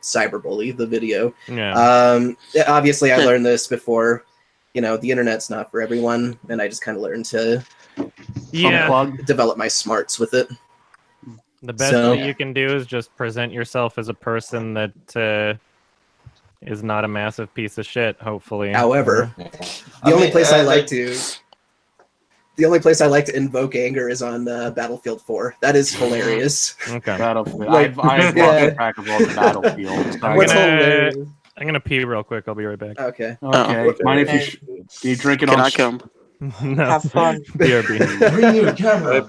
Cyberbully the video. Yeah. Obviously, I learned this before. The internet's not for everyone, and I just kind of learned to develop my smarts with it. The best that you can do is just present yourself as a person that is not a massive piece of shit, hopefully. However, the only place I like to invoke anger is on Battlefield 4. That is hilarious. Okay. Battlefield. I've lost track of all the battlefields. What's hilarious? I'm gonna pee real quick. I'll be right back. Okay. Okay. Mind if you drink it on? Can I come? No. Have fun. BRB. Bring your camera.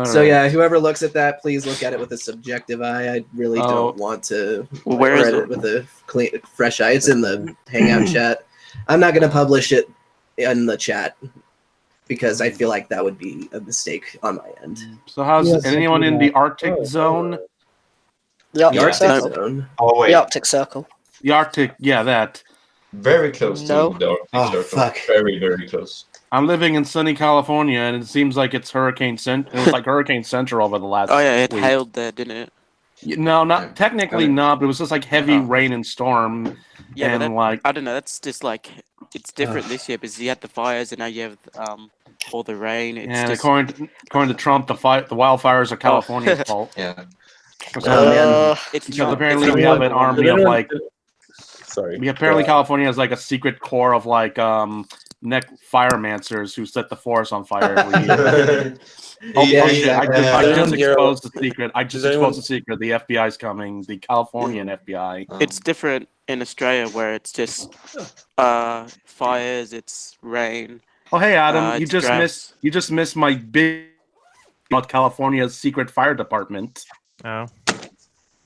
So yeah, whoever looks at that, please look at it with a subjective eye. I really don't want to read it with a clean, fresh eye. It's in the Hangout chat. I'm not gonna publish it in the chat because I feel like that would be a mistake on my end. So how's anyone in the Arctic zone? The Arctic Circle. Oh wait. The Arctic Circle. The Arctic, yeah, that. Very close No. to the Arctic Oh, Circle. fuck. Very, very close. I'm living in sunny California, and it seems like it's Hurricane Cent. It was like Hurricane Central over the last. Oh yeah, it week. hailed there, didn't it? No, not technically not, but it was just like heavy rain and storm, Yeah, and but like I don't know. That's just like it's different this year because you had the fires and now you have all the rain. It's and just according to Trump, the wildfires are California's fault. Yeah. it's Because not. apparently It's we have an army of like. Sorry. Apparently California has like a secret corps of like firemancers who set the forest on fire every year. Shit! I just exposed the secret. Exposed the secret. The FBI's coming. The Californian FBI. It's different in Australia where it's just fires. It's rain. Oh hey Adam, you it's just droughts. missed my big about California's secret fire department. Oh.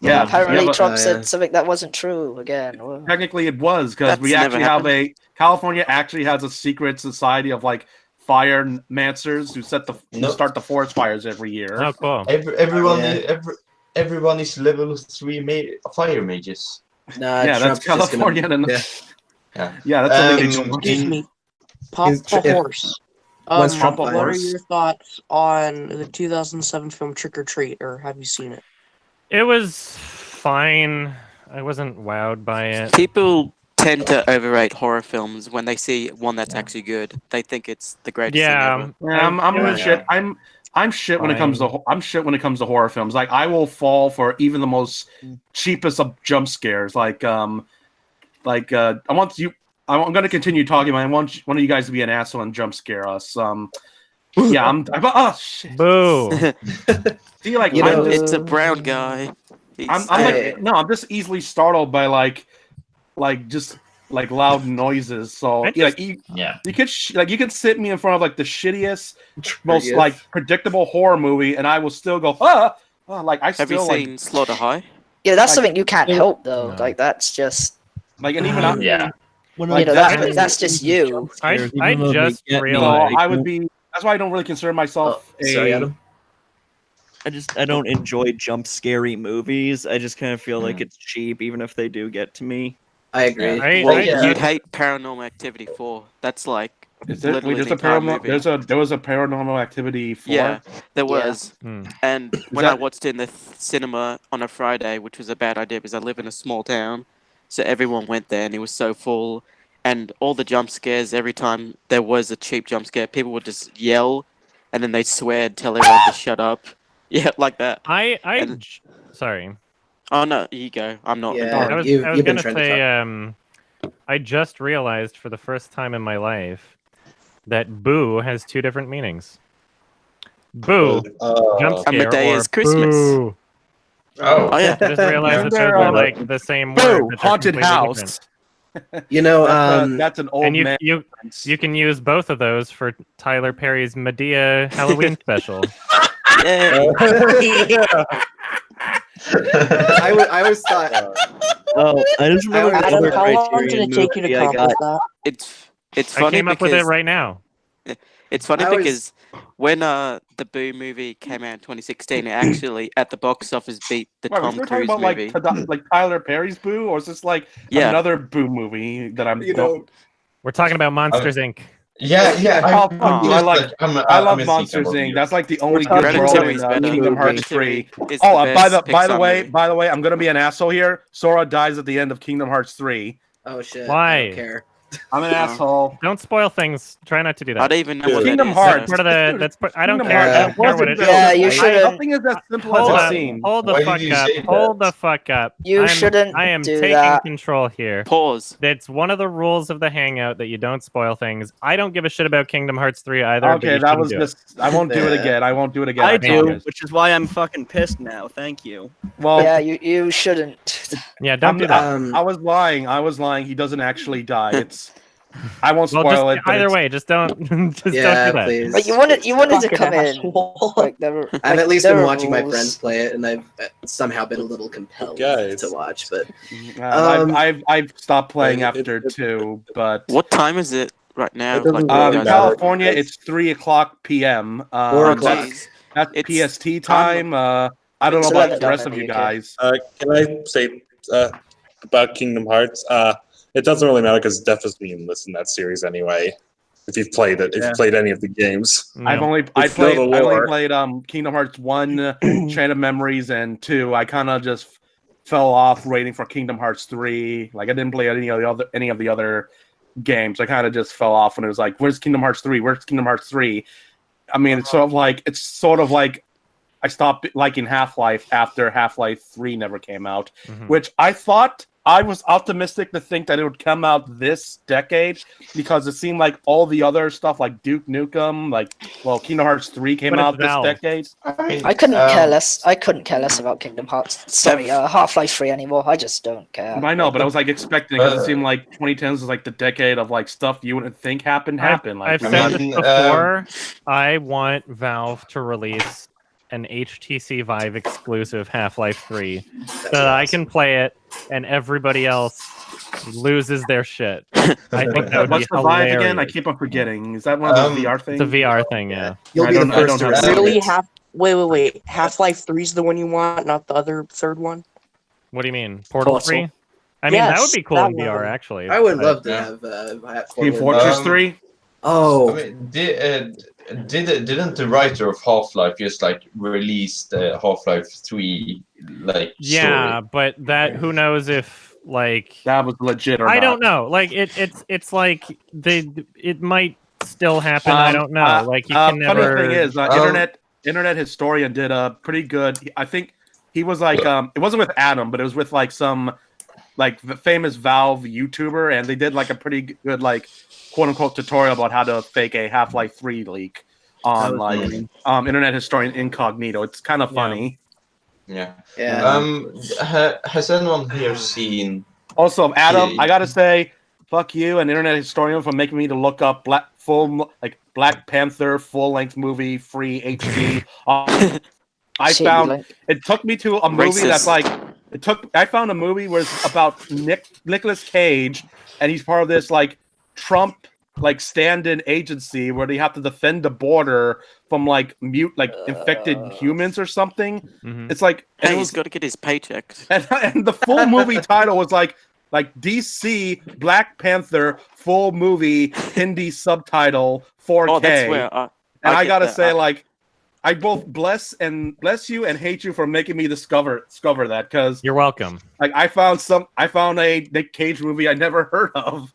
Yeah. Apparently Trump said something that wasn't true again. Whoa. Technically, it was because we That's actually never have California actually has a secret society of like firemancers who start the forest fires every year. Oh, cool. Everyone is level 3 fire mages. Nah, yeah, Trump's that's California. Yeah, that's illegal. Excuse me. Pop a horse. What are your thoughts on the 2007 film Trick or Treat, or have you seen it? It was fine. I wasn't wowed by it. People tend to overrate horror films when they see one that's actually good. They think it's the greatest thing ever. I'm shit. I'm shit when it comes to horror films. Like I will fall for even the most cheapest of jump scares. I'm going to continue talking. I want one of you guys to be an asshole and jump scare us. Yeah, oh shit. Boo. See, like it's a brown guy. I'm just easily startled by like just like loud noises. So you could sit me in front of like the shittiest, most like predictable horror movie, and I will still go like I still have you seen Slaughter High? Yeah, that's something you can't help though. No. Like that's just like and even that's just you. I just realized I would be. That's why I don't really consider myself. Sorry, Adam. I don't enjoy jump scary movies. I just kind of feel like it's cheap, even if they do get to me. I agree. You'd hate Paranormal Activity 4. That's like literally the entire movie. There was a Paranormal Activity 4. Yeah, there was. And when I watched it in the cinema on a Friday, which was a bad idea because I live in a small town, so everyone went there and it was so full. And all the jump scares, every time there was a cheap jump scare, people would just yell, and then they'd swear and tell everyone to shut up. Yeah, like that. Sorry. Oh no, you go. I'm not. Yeah, I was gonna say, I just realized for the first time in my life that boo has two different meanings. Boo, jump scare, Amadeus or Christmas. Boo. Oh yeah. I just realized that those are like the same word. Boo, haunted house. Different. You know, that's an old man. You can use both of those for Tyler Perry's Medea Halloween special. Yeah. I always thought. I just remember. Adam, how long did it take you to accomplish that? It's funny. I came up with it right now. It's funny because when the Boo movie came out in 2016, it actually at the box office beat the Tom Cruise about movie. Like Tyler Perry's Boo, or is this like another Boo movie that I'm? We're talking about Monsters Inc. Yeah. I love Monsters Inc. That's like the only good role in Kingdom Hearts 3. By the way, I'm gonna be an asshole here. Sora dies at the end of Kingdom Hearts 3. Oh shit! Why? I don't care. I'm an asshole. Don't spoil things. Try not to do that. I don't even know what Kingdom that is. Hearts. Part of the. That's. I don't care. Hearts. I don't care what it is. Yeah, you shouldn't. Nothing is as simple as it seems. Hold the fuck up. Hold the fuck up. You shouldn't. I am do taking that. control here. Pause. That's one of the rules of the Hangout that you don't spoil things. I don't give a shit about Kingdom Hearts 3 either. Okay, that was just. I won't do it again. I won't do it again. I do, which is why I'm fucking pissed now. Thank you. Well, yeah, you shouldn't. Yeah, don't do that. I was lying. He doesn't actually die. It's. I won't spoil it. Either way, just don't. Don't do that. Please. Like you wanted to come in. Like, I've at least been watching my friends play it, and I've somehow been a little compelled to watch. But I've stopped playing after 2. But what time is it right now? In California, it's 3:00 p.m. 4 o'clock. That's PST time. I don't know about the rest of you guys. Can I say about Kingdom Hearts? It doesn't really matter because Def is meaningless in that series anyway. If you've played it, if you played any of the games, I only played Kingdom Hearts 1, Chain of Memories, and 2. I kind of just fell off waiting for Kingdom Hearts 3. Like I didn't play any of the other games. I kind of just fell off when it was like, "Where's Kingdom Hearts 3? Where's Kingdom Hearts 3?" I mean, it's sort of like I stopped liking Half-Life after Half-Life 3 never came out, which I thought. I was optimistic to think that it would come out this decade because it seemed like all the other stuff like Duke Nukem, Kingdom Hearts 3 came out this decade. I couldn't care less. I couldn't care less about Kingdom Hearts. Sorry, Half-Life 3 anymore. I just don't care. I know, but I was expecting it because it seemed like 2010s was the decade of stuff you wouldn't think happened. I've said this before. I want Valve to release an HTC Vive exclusive Half-Life 3 so that I can play it and everybody else loses their shit. I think that would What's be the Vive hilarious. again? I keep on forgetting. Is that one of the VR things? It's a VR thing, yeah. You'll be the first to receive Really? it. Wait. Half-Life 3 is the one you want, not the other third one? What do you mean? Portal 3? I mean, that would be cool in VR, actually. I would love to have Team Fortress 3? Oh. I mean, didn't the writer of Half-Life just release the Half-Life 3 yeah, story? but that who knows if that was legit or I not. don't know. It's like it might still happen. I don't know. You can never. Funny thing is, internet historian did a pretty good. I think he was it wasn't with Adam, but it was with some the famous Valve YouTuber, and they did a pretty good quote unquote tutorial about how to fake a Half-Life 3 leak on Internet Historian Incognito. It's kind of funny. Yeah. Yeah. Has anyone here seen? Also, Adam, I gotta say, fuck you and Internet Historian for making me to look up Black Panther full-length movie free HD. I found it took me to a movie that's I found a movie where it's about Nicolas Cage, and he's part of this Trump stand-in agency where they have to defend the border from infected humans or something. It's Hey, he's got to get his paycheck. And the full movie title was like DC Black Panther full movie Hindi subtitle 4K. Oh, that's where I gotta say, I both bless you and hate you for making me discover that, because you're welcome. I found a Nick Cage movie I never heard of.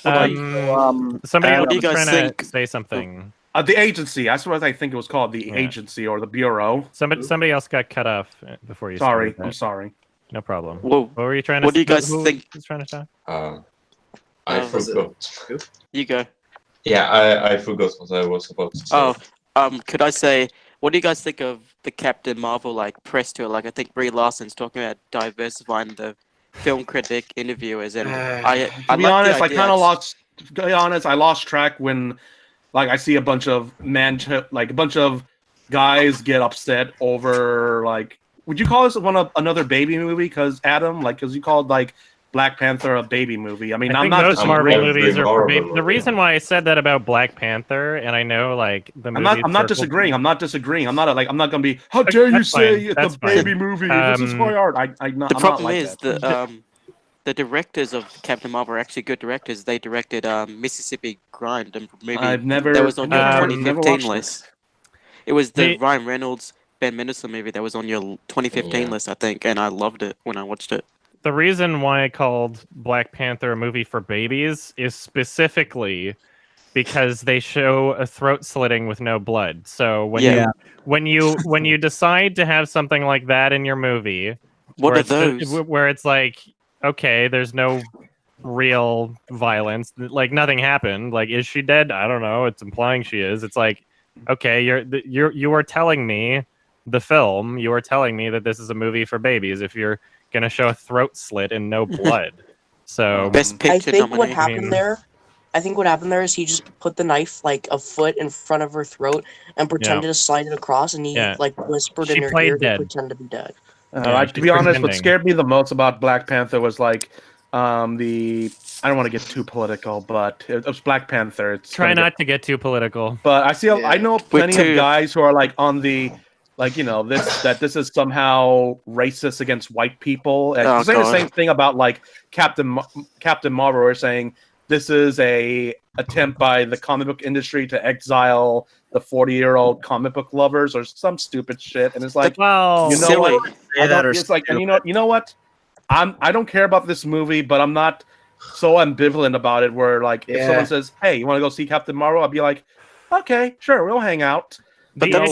Somebody else was trying to say something. The agency. That's what I think it was called. The agency or the bureau. Somebody else got cut off before you. Sorry, started. I'm sorry. No problem. Whoa. What were you trying to? What do you guys think? Who's trying to talk? I forgot. You go. Yeah, I forgot what I was about to say. Could I say, what do you guys think of the Captain Marvel press tour? I think Brie Larson's talking about diversifying the film critic interviewers, and to be honest, I kind of lost. To be honest, I lost track when, I see a bunch of a bunch of guys get upset over Would you call this another baby movie? Because Adam, because you called Black Panther a baby movie. I mean, I think most Marvel movies are for baby. The reason why I said that about Black Panther, and I know the movie. I'm not disagreeing. I'm not not gonna be. How dare you say it's a baby movie? This is my art. The problem is the directors of Captain Marvel are actually good directors. They directed Mississippi Grind, a movie that was on your 2015 list. It was the Ryan Reynolds, Ben Mendelsohn movie that was on your 2015 list, I think, and I loved it when I watched it. The reason why I called Black Panther a movie for babies is specifically because they show a throat slitting with no blood. So when you decide to have something like that in your movie, what are those? Where it's okay, there's no real violence, nothing happened. Is she dead? I don't know. It's implying she is. It's okay, you are telling me the film. You are telling me that this is a movie for babies. If you're gonna show a throat slit and no blood, so Best Picture. I think what happened there is he just put the knife a foot in front of her throat and pretended to slide it across, and he whispered in her ear to pretend to be dead. To be honest, what scared me the most about Black Panther was I don't want to get too political, but it was Black Panther. Try not to get too political. But I know plenty of guys who are on the like this is somehow racist against white people. And saying the same thing about like Captain Marvel, or saying this is a attempt by the comic book industry to exile the 40-year-old comic book lovers or some stupid shit. And it's like, well, you know silly. what? It's like, and you know what? I don't care about this movie, but I'm not so ambivalent about it. Where like if someone says, "Hey, you want to go see Captain Marvel?" I'll be like, "Okay, sure, we'll hang out." But the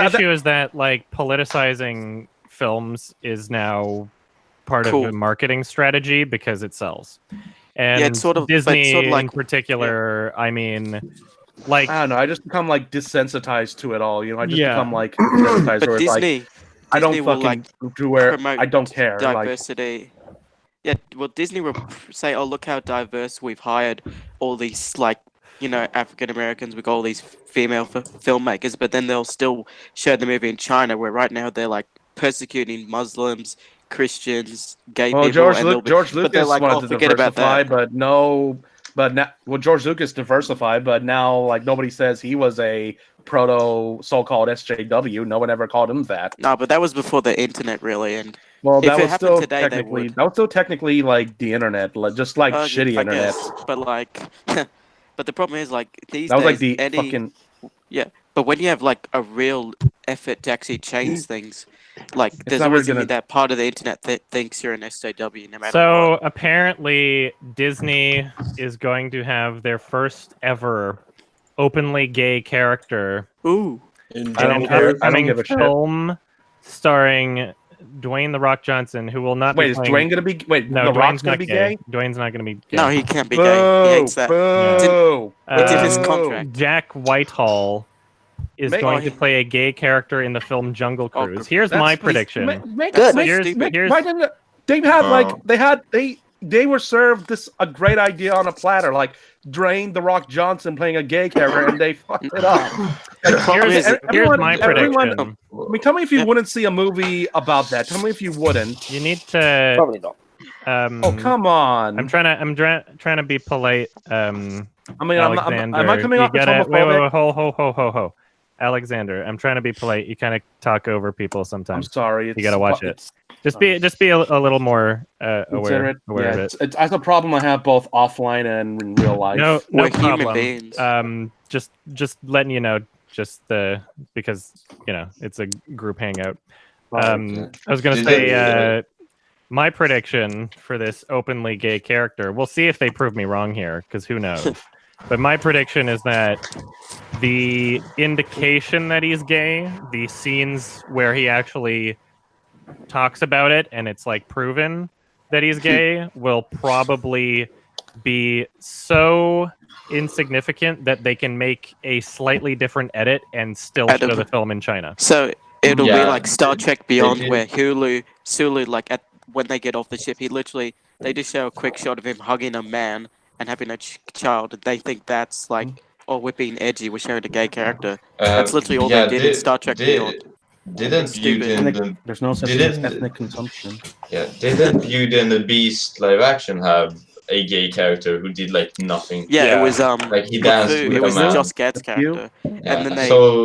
issue is that like politicizing films is now part of the marketing strategy because it sells. And it's sort of Disney like, in particular, I mean, like I don't know, I just become like desensitized to it all. I just become like desensitized. But where it's Disney, like, I don't Disney will, fucking like, do where promote I don't care. diversity. Yeah, well, Disney will say, "Oh, look how diverse we've hired all these African Americans. We got all these female filmmakers," but then they'll still show the movie in China, where right now they're like persecuting Muslims, Christians, gay people. George but Lucas they're like, wanted to forget about diversify, that. but now, George Lucas diversified, but now like nobody says he was a proto so-called SJW. No one ever called him that. No, but that was before the internet, really. And well, if that it was happened still today, technically like the internet, just like shitty I internet. guess, but like, but the problem is like these That was days, like the fucking But when you have like a real effort to actually change things, like there's not always really gonna be that part of the internet that thinks you're an SJW no matter So apparently Disney is going to have their first ever openly gay character. Ooh. In I don't an care. I don't upcoming give a shit. film starring Dwayne "The Rock" Johnson, who will not Wait, be is playing... Dwayne gonna be? Wait, no, The Dwayne's Rock's gonna not be gay? Dwayne's not gonna be gay. No, he can't be gay. He hates that. Boo! It's in his contract. Jack Whitehall is going to play a gay character in the film Jungle Cruise. Here's my prediction. They were served a great idea on a platter, like Dwayne "The Rock" Johnson playing a gay character, and they fucked it up. Here's my prediction. I mean, tell me if you wouldn't see a movie about that. Tell me if you wouldn't. You need to probably not. Oh, come on! I'm trying to be polite. I mean, Alexander, am I coming off as homophobic? Wait, Alexander, I'm trying to be polite. You kind of talk over people sometimes. I'm sorry. You gotta watch it. Just be a little more aware of it. It's a problem I have both offline and in real life. No We're problem. human beings. Just letting you know, because it's a group hangout. I was gonna say my prediction for this openly gay character. We'll see if they prove me wrong here, because who knows. But my prediction is that the indication that he's gay, the scenes where he actually talks about it and it's like proven that he's gay, will probably be so insignificant that they can make a slightly different edit and still show the film in China. So it'll be like Star Trek Beyond, where Sulu, like when they get off the ship, they just show a quick shot of him hugging a man and having a child. They think that's like, oh, we're being edgy, we're showing a gay character. That's literally all they did in Star Trek Beyond. Didn't Beauty and the There's no such thing as ethnic consumption. Yeah, didn't Beauty and the Beast live action have a gay character who did like nothing? Yeah, it was like he danced with it was a man. Josh Gad's character, and then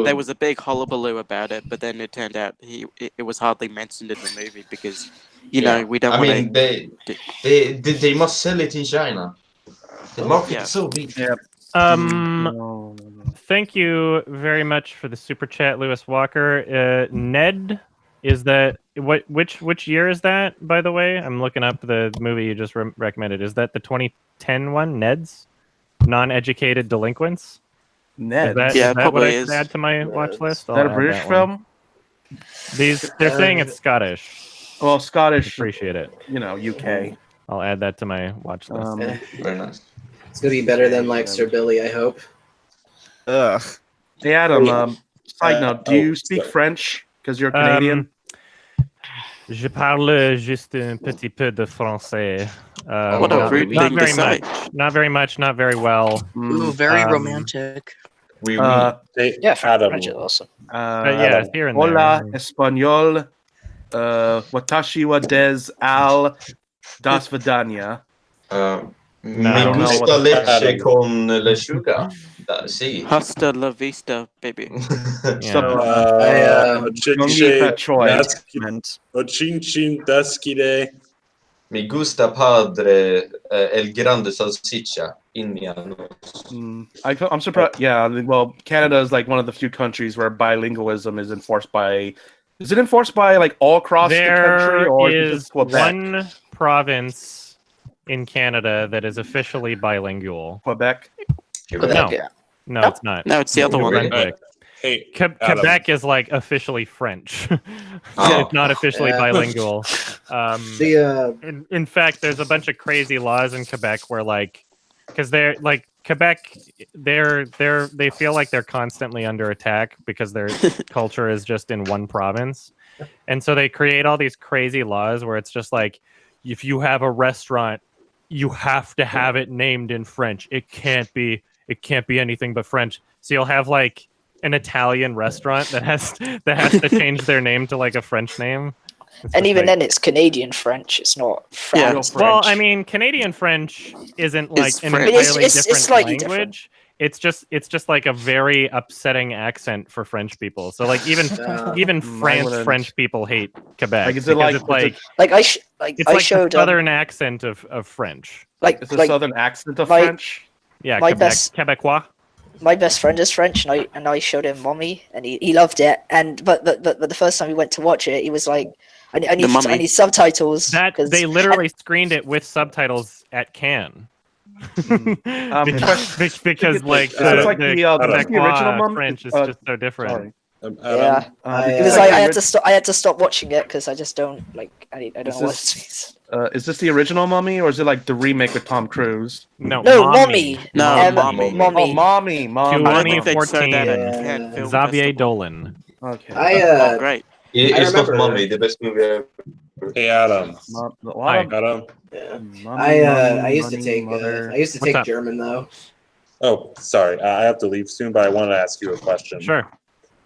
there was a big hullabaloo about it. But then it turned out it was hardly mentioned in the movie because we don't want to. I mean, they must sell it in China. The market is so big. Yeah. Thank you very much for the super chat, Lewis Walker. Ned, is that which year is that? By the way, I'm looking up the movie you just recommended. Is that the 2010 one? Ned's Non-Educated Delinquents. Ned. Is that what I should add to my watch list? Is that a British film? They're saying it's Scottish. Well, Scottish. Appreciate it. UK. I'll add that to my watch list. Very nice. It's gonna be better than like Sir Billy, I hope. Ugh. Hey Adam. Side note: do you speak French? Because you're Canadian. Je parle juste un petit peu de français. What a rude thing to say. Not very much. Not very well. Ooh, very romantic. Yeah, French is awesome. Yeah, here and Hola, there. español. Watashi wa des al das vidania. Me gusta leche con lechuga. See. Hasta la vista, baby. Ochin Daskide. Me gusta padre el grande salsicha. I'm surprised. Yeah, well, Canada is like one of the few countries where bilingualism is enforced by. Is it enforced by like all across the country, or is it just Quebec? One province in Canada that is officially bilingual. Quebec. No, it's not. No, it's the other one. Brunswick. Hey, Quebec is like officially French. It's not officially bilingual. In fact, there's a bunch of crazy laws in Quebec where like, because they're like Quebec, they feel like they're constantly under attack because their culture is just in one province, and so they create all these crazy laws where it's just like, if you have a restaurant, you have to have it named in French. It can't be anything but French. So you'll have like an Italian restaurant that has to change their name to like a French name. And even then, it's Canadian French. It's not France French. Well, I mean, Canadian French isn't like an French. entirely It's different slightly language. It's just like a very upsetting accent for French people. So like even French people hate Quebec. Like, is it like it's like showed the southern accent of French. It's a southern accent of French. Yeah, my Quebecois. My best friend is French, and I showed him Mommy, and he loved it. And but the first time we went to watch it, he was like, I need subtitles. They literally screened it with subtitles at Cannes. because like the original French is just so different. Because I had to stop watching it because I just don't like. I don't know what it is. Is this the original Mummy, or is it like the remake with Tom Cruise? No, Mommy. Mommy. Mommy. Mommy. 2014. Xavier Dolan. Okay. Great. It's not Mommy, the best movie ever. Hey, Adam. Hi, Adam. I used to take German though. Oh, sorry. I have to leave soon, but I wanted to ask you a question. Sure.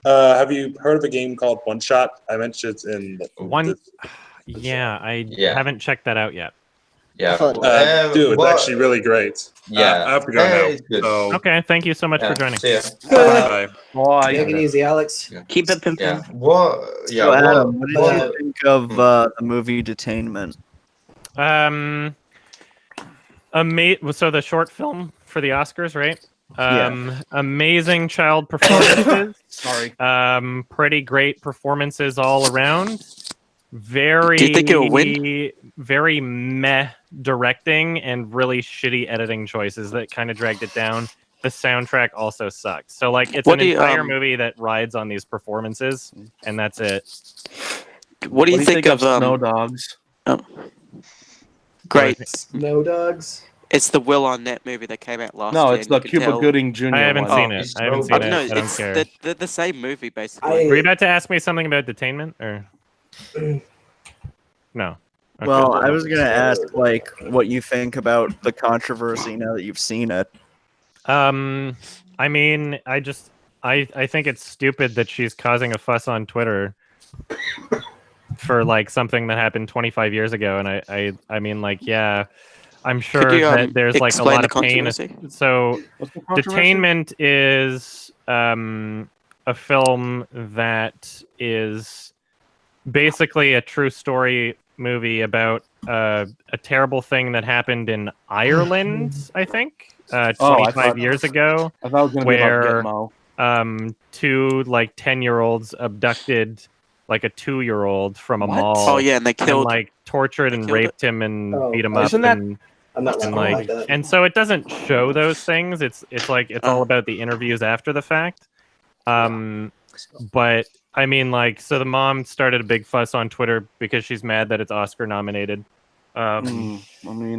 Have you heard of a game called One Shot? I mentioned it's in Yeah, I haven't checked that out yet. Yeah. Dude, it's actually really great. Yeah. I have to go now. So. Okay, thank you so much for joining. Bye. Take it easy, Alex. Keep it pimping. Yeah. So, Adam, what did you think of the movie Detainment? So the short film for the Oscars, right? Amazing child performances. Sorry. Pretty great performances all around. Very, do you think it'll win? Very meh directing and really shitty editing choices that kind of dragged it down. The soundtrack also sucked. So like it's an entire movie that rides on these performances, and that's it. What do you think of Snow Dogs? Oh. Great. Snow Dogs. It's the Will Arnett movie that came out last year. No, it's the Cuba Gooding Jr. I haven't seen it. I haven't seen it. I don't care. They're the same movie, basically. Were you about to ask me something about Detainment, or no? Okay. Well, I was gonna ask like what you think about the controversy now that you've seen it. I mean, I think it's stupid that she's causing a fuss on Twitter for like something that happened 25 years ago, and I mean, like, yeah, I'm sure that there's like a lot of pain. So, Detainment is a film that is basically a true story movie about a terrible thing that happened in Ireland, I think, 25 years ago, where two like 10-year-olds abducted like a 2-year-old from a mall. Oh yeah, and they killed, like tortured and raped him and beat him up. Isn't that? And so it doesn't show those things. It's all about the interviews after the fact. But I mean, like, so the mom started a big fuss on Twitter because she's mad that it's Oscar nominated. I mean,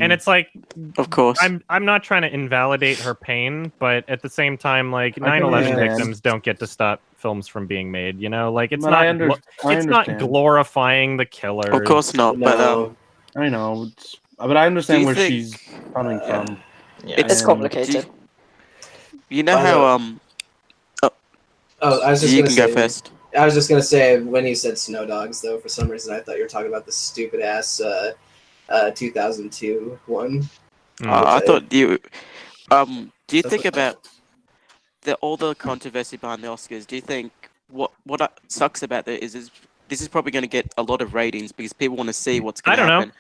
and it's like, of course, I'm not trying to invalidate her pain, but at the same time, like 9/11 victims don't get to stop films from being made. You know, like it's not glorifying the killer. Of course not. No. But I know, but I understand where she's coming from. Yeah. It's complicated. You know how I was just you gonna can say, go first. I was just gonna say when you said Snow Dogs, though, for some reason I thought you were talking about the stupid ass 2002 one. I thought you. Do you think about all the controversy behind the Oscars, do you think what sucks about it is this is probably going to get a lot of ratings because people want to see what's going to happen.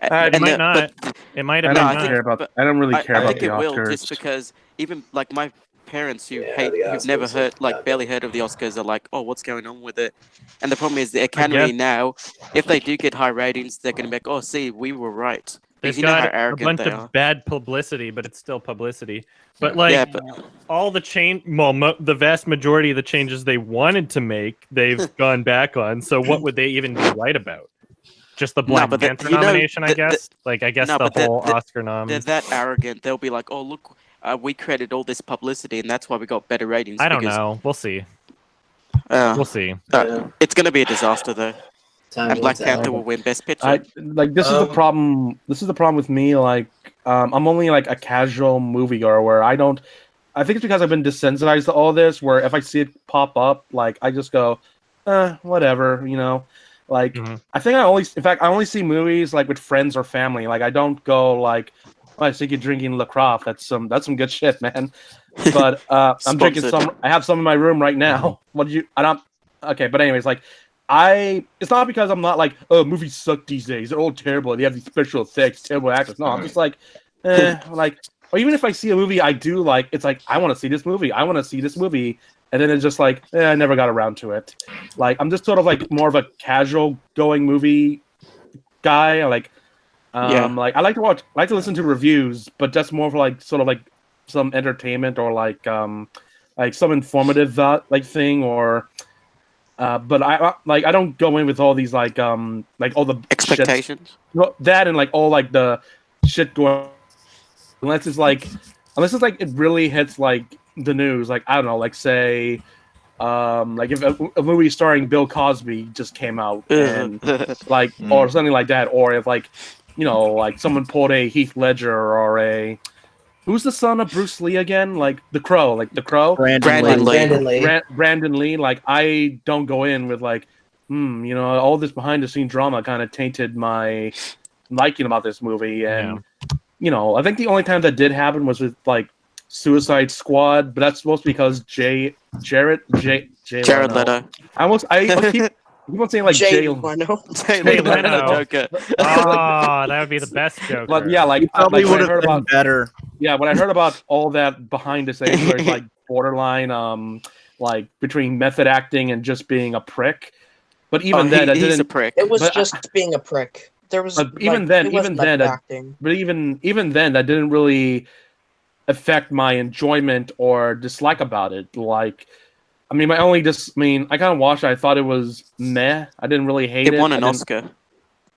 It might not. It might have. I don't really care I about think the it will, Oscars. just because even like my parents who've Oscars never heard, are like barely heard of the Oscars, are like, oh, what's going on with it? And the problem is the Academy now, if they do get high ratings, they're going to be like, oh, see, we were right. They've Because you know how got a arrogant bunch they of are. bad publicity, but it's still publicity. But like all the the vast majority of the changes they wanted to make, they've gone back on. So what would they even be right about? Just the Black Panther nomination, I guess. I guess the whole Oscar nom. They're that arrogant. They'll be like, oh, look, we created all this publicity, and that's why we got better ratings. I don't know. We'll see. We'll see. It's going to be a disaster, though. And Black Panther will win Best Picture. This is the problem. This is the problem with me. Like, I'm only like a casual moviegoer where I don't. I think it's because I've been desensitized to all this. Where if I see it pop up, like I just go, whatever, you know. Like I think I only see movies like with friends or family. Like I don't go like, I think you're drinking LaCroix. That's some good shit, man. But I'm drinking some. I have some in my room right now. What did you? I don't. Okay, but anyways, like. It's not because I'm not like, oh, movies suck these days. They're all terrible. They have these special effects, terrible actors. No, I'm just like, like, or even if I see a movie I do like, it's like, I want to see this movie. I want to see this movie. And then it's just like, I never got around to it. Like, I'm just sort of like more of a casual going movie guy. Like, like I like to listen to reviews, but that's more for like, sort of like some entertainment or like some informative like thing or. But I don't go in with all these like all the expectations. That and like all like the shit going unless it's like it really hits like the news. Like I don't know, like say like if a movie starring Bill Cosby just came out and like or something like that, or if like like someone pulled a Heath Ledger or a who's the son of Bruce Lee again? Like the Crow. Brandon Lee. Like I don't go in with like, all this behind the scene drama kind of tainted my liking about this movie. And I think the only time that did happen was with like Suicide Squad, but that's mostly because Jared Leto. I keep saying like Jay Leno. Joker. Oh, that would be the best joke. But yeah, like probably would have been better. Yeah, when I heard about all that behind the scenes, where it's like borderline, like between method acting and just being a prick. But even then, he's a prick. It was just being a prick. There was even then, that didn't really affect my enjoyment or dislike about it. Like, I mean, I kind of watched it. I thought it was meh. I didn't really hate it. It won an Oscar.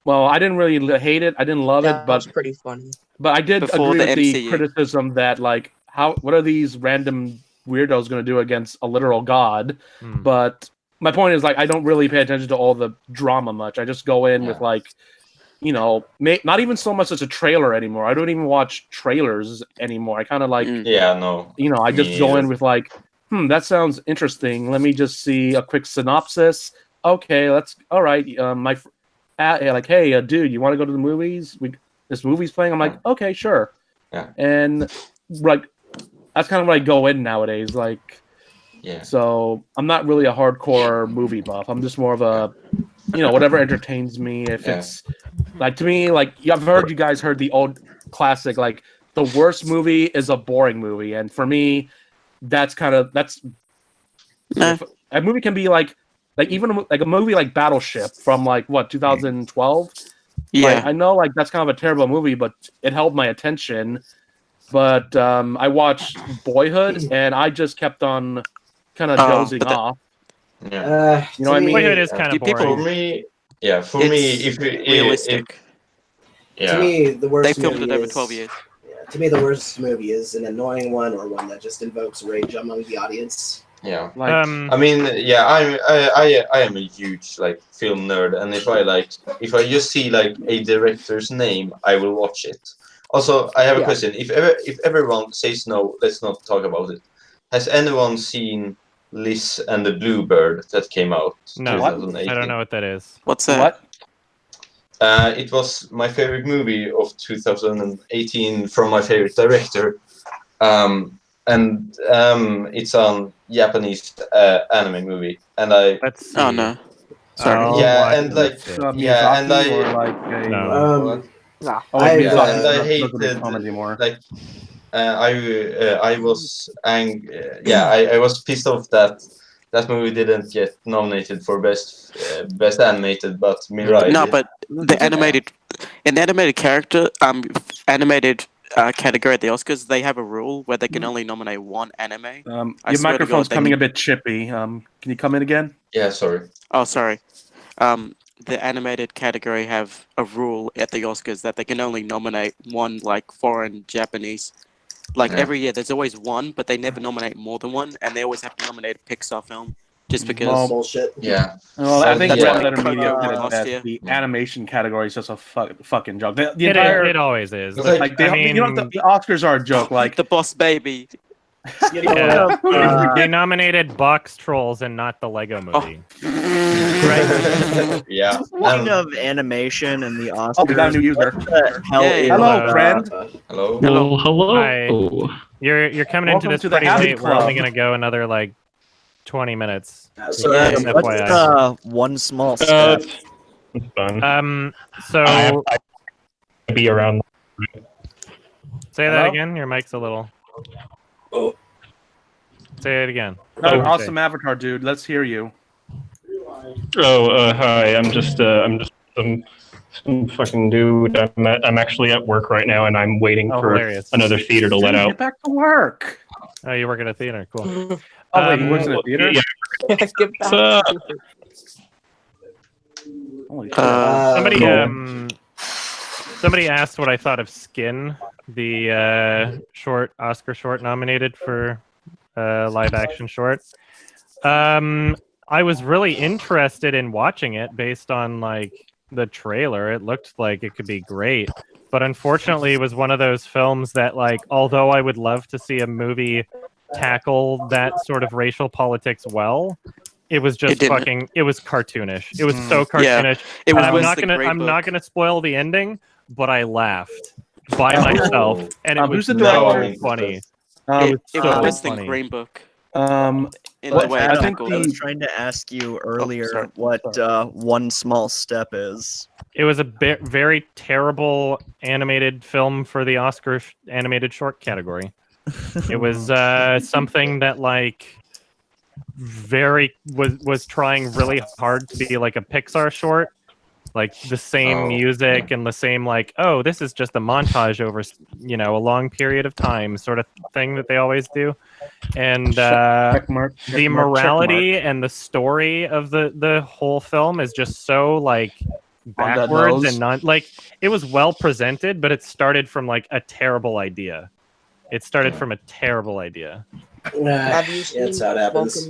Well, I didn't really hate it. I didn't love it, but it was pretty funny. But I did agree with the criticism that, like, what are these random weirdos going to do against a literal god? But my point is, like, I don't really pay attention to all the drama much. I just go in with, like, not even so much as a trailer anymore. I don't even watch trailers anymore. I kind of like, I just go in with, like, that sounds interesting. Let me just see a quick synopsis. Okay, all right. Like, hey, dude, you want to go to the movies? This movie's playing. I'm like, okay, sure. Yeah. And like, that's kind of what I go in nowadays. Like, so I'm not really a hardcore movie buff. I'm just more of a, whatever entertains me. If it's like, to me, like, I've heard you guys heard the old classic, like, the worst movie is a boring movie, and for me, that's a movie can be like even like a movie like Battleship from like 2012. Yeah, like, I know like that's kind of a terrible movie, but it held my attention. But I watched Boyhood, and I just kept on kind of dozing off. Yeah, you know what I mean? Boyhood is kind of boring. For me, if realistic. To me, the worst. They filmed it over 12 years. To me, the worst movie is an annoying one or one that just invokes rage among the audience. Yeah, like, I mean, I am a huge like film nerd, and if I just see like a director's name, I will watch it. Also, I have a question. If everyone says no, let's not talk about it. Has anyone seen Liz and the Bluebird that came out? No, 2018? I don't know what that is. What's that? What? It was my favorite movie of 2018 from my favorite director. And and it's on Japanese anime movie, and I. Let's see. Oh no. Sorry. I'll Yeah, watch and it. like yeah, and Miyazaki or I. like a No. Nah. oh, like I've, Miyazaki. And I Not hated a big comedy more. like I was I was pissed off that that movie didn't get nominated for best animated, but Mirai No, did. but the animated animated category at the Oscars, they have a rule where they can only nominate one anime. I Your swear to microphone's God, they coming can- a bit chippy. Can you come in again? Yeah, sorry. Oh, sorry. The animated category have a rule at the Oscars that they can only nominate one like foreign Japanese. Like Yeah. every year, there's always one, but they never nominate more than one, and they always have to nominate a Pixar film just because. Well, bullshit. Yeah. Well, I think That's Red why Letter Media Coco did won it last best. year. The animation category is just a fucking joke. The It, entire it always is. It's But, like they, I mean, you know, the Oscars are a joke. Like The Boss Baby. yeah, they nominated Box Trolls and not the Lego Movie. Right. Yeah. Speaking of animation and the Oscars, oh, we got a new user. what the hell Yay. is Hello, friend. Hello. Hello. Hello. Hi. You're coming into Welcome this to the pretty Happy late. We're only Club. gonna go another like 20 minutes. So, Yeah. Just what's FYI. one small step? It's fun. So I be around. say that Hello? again. Your mic's a little. Say it again. Got an Okay. awesome avatar, dude. Let's hear you. Oh, hi. I'm just some fucking dude. I'm actually at work right now, and I'm waiting Oh, for hilarious. another theater to let Dude, out. get back to work. Oh, you work at a theater. Cool. Oh, wait, he works in a theater? Yeah. Get back So, to it. Holy shit. Somebody asked what I thought of Skin, the Oscar short nominated for live action short. I was really interested in watching it based on like the trailer. It looked like it could be great, but unfortunately, it was one of those films that like, although I would love to see a movie tackle that sort of racial politics well, it was just it was cartoonish. It was so cartoonish. It was And worse than Grey I'm not Book. gonna spoil the ending, but I laughed by myself, and it Who's was the so director? funny. It was was so worse than funny. Green Book. In What- the way I it think tackled. I was trying to ask you earlier sorry. what one small step is. It was a very terrible animated film for the Oscar animated short category. It was something that like was trying really hard to be like a Pixar short, like the same music and the same like, oh, this is just a montage over a long period of time sort of thing that they always do. And the morality and the story of the whole film is just so like backwards and not like, it was well presented, but it started from like a terrible idea. Have that's Have you seen how it happens.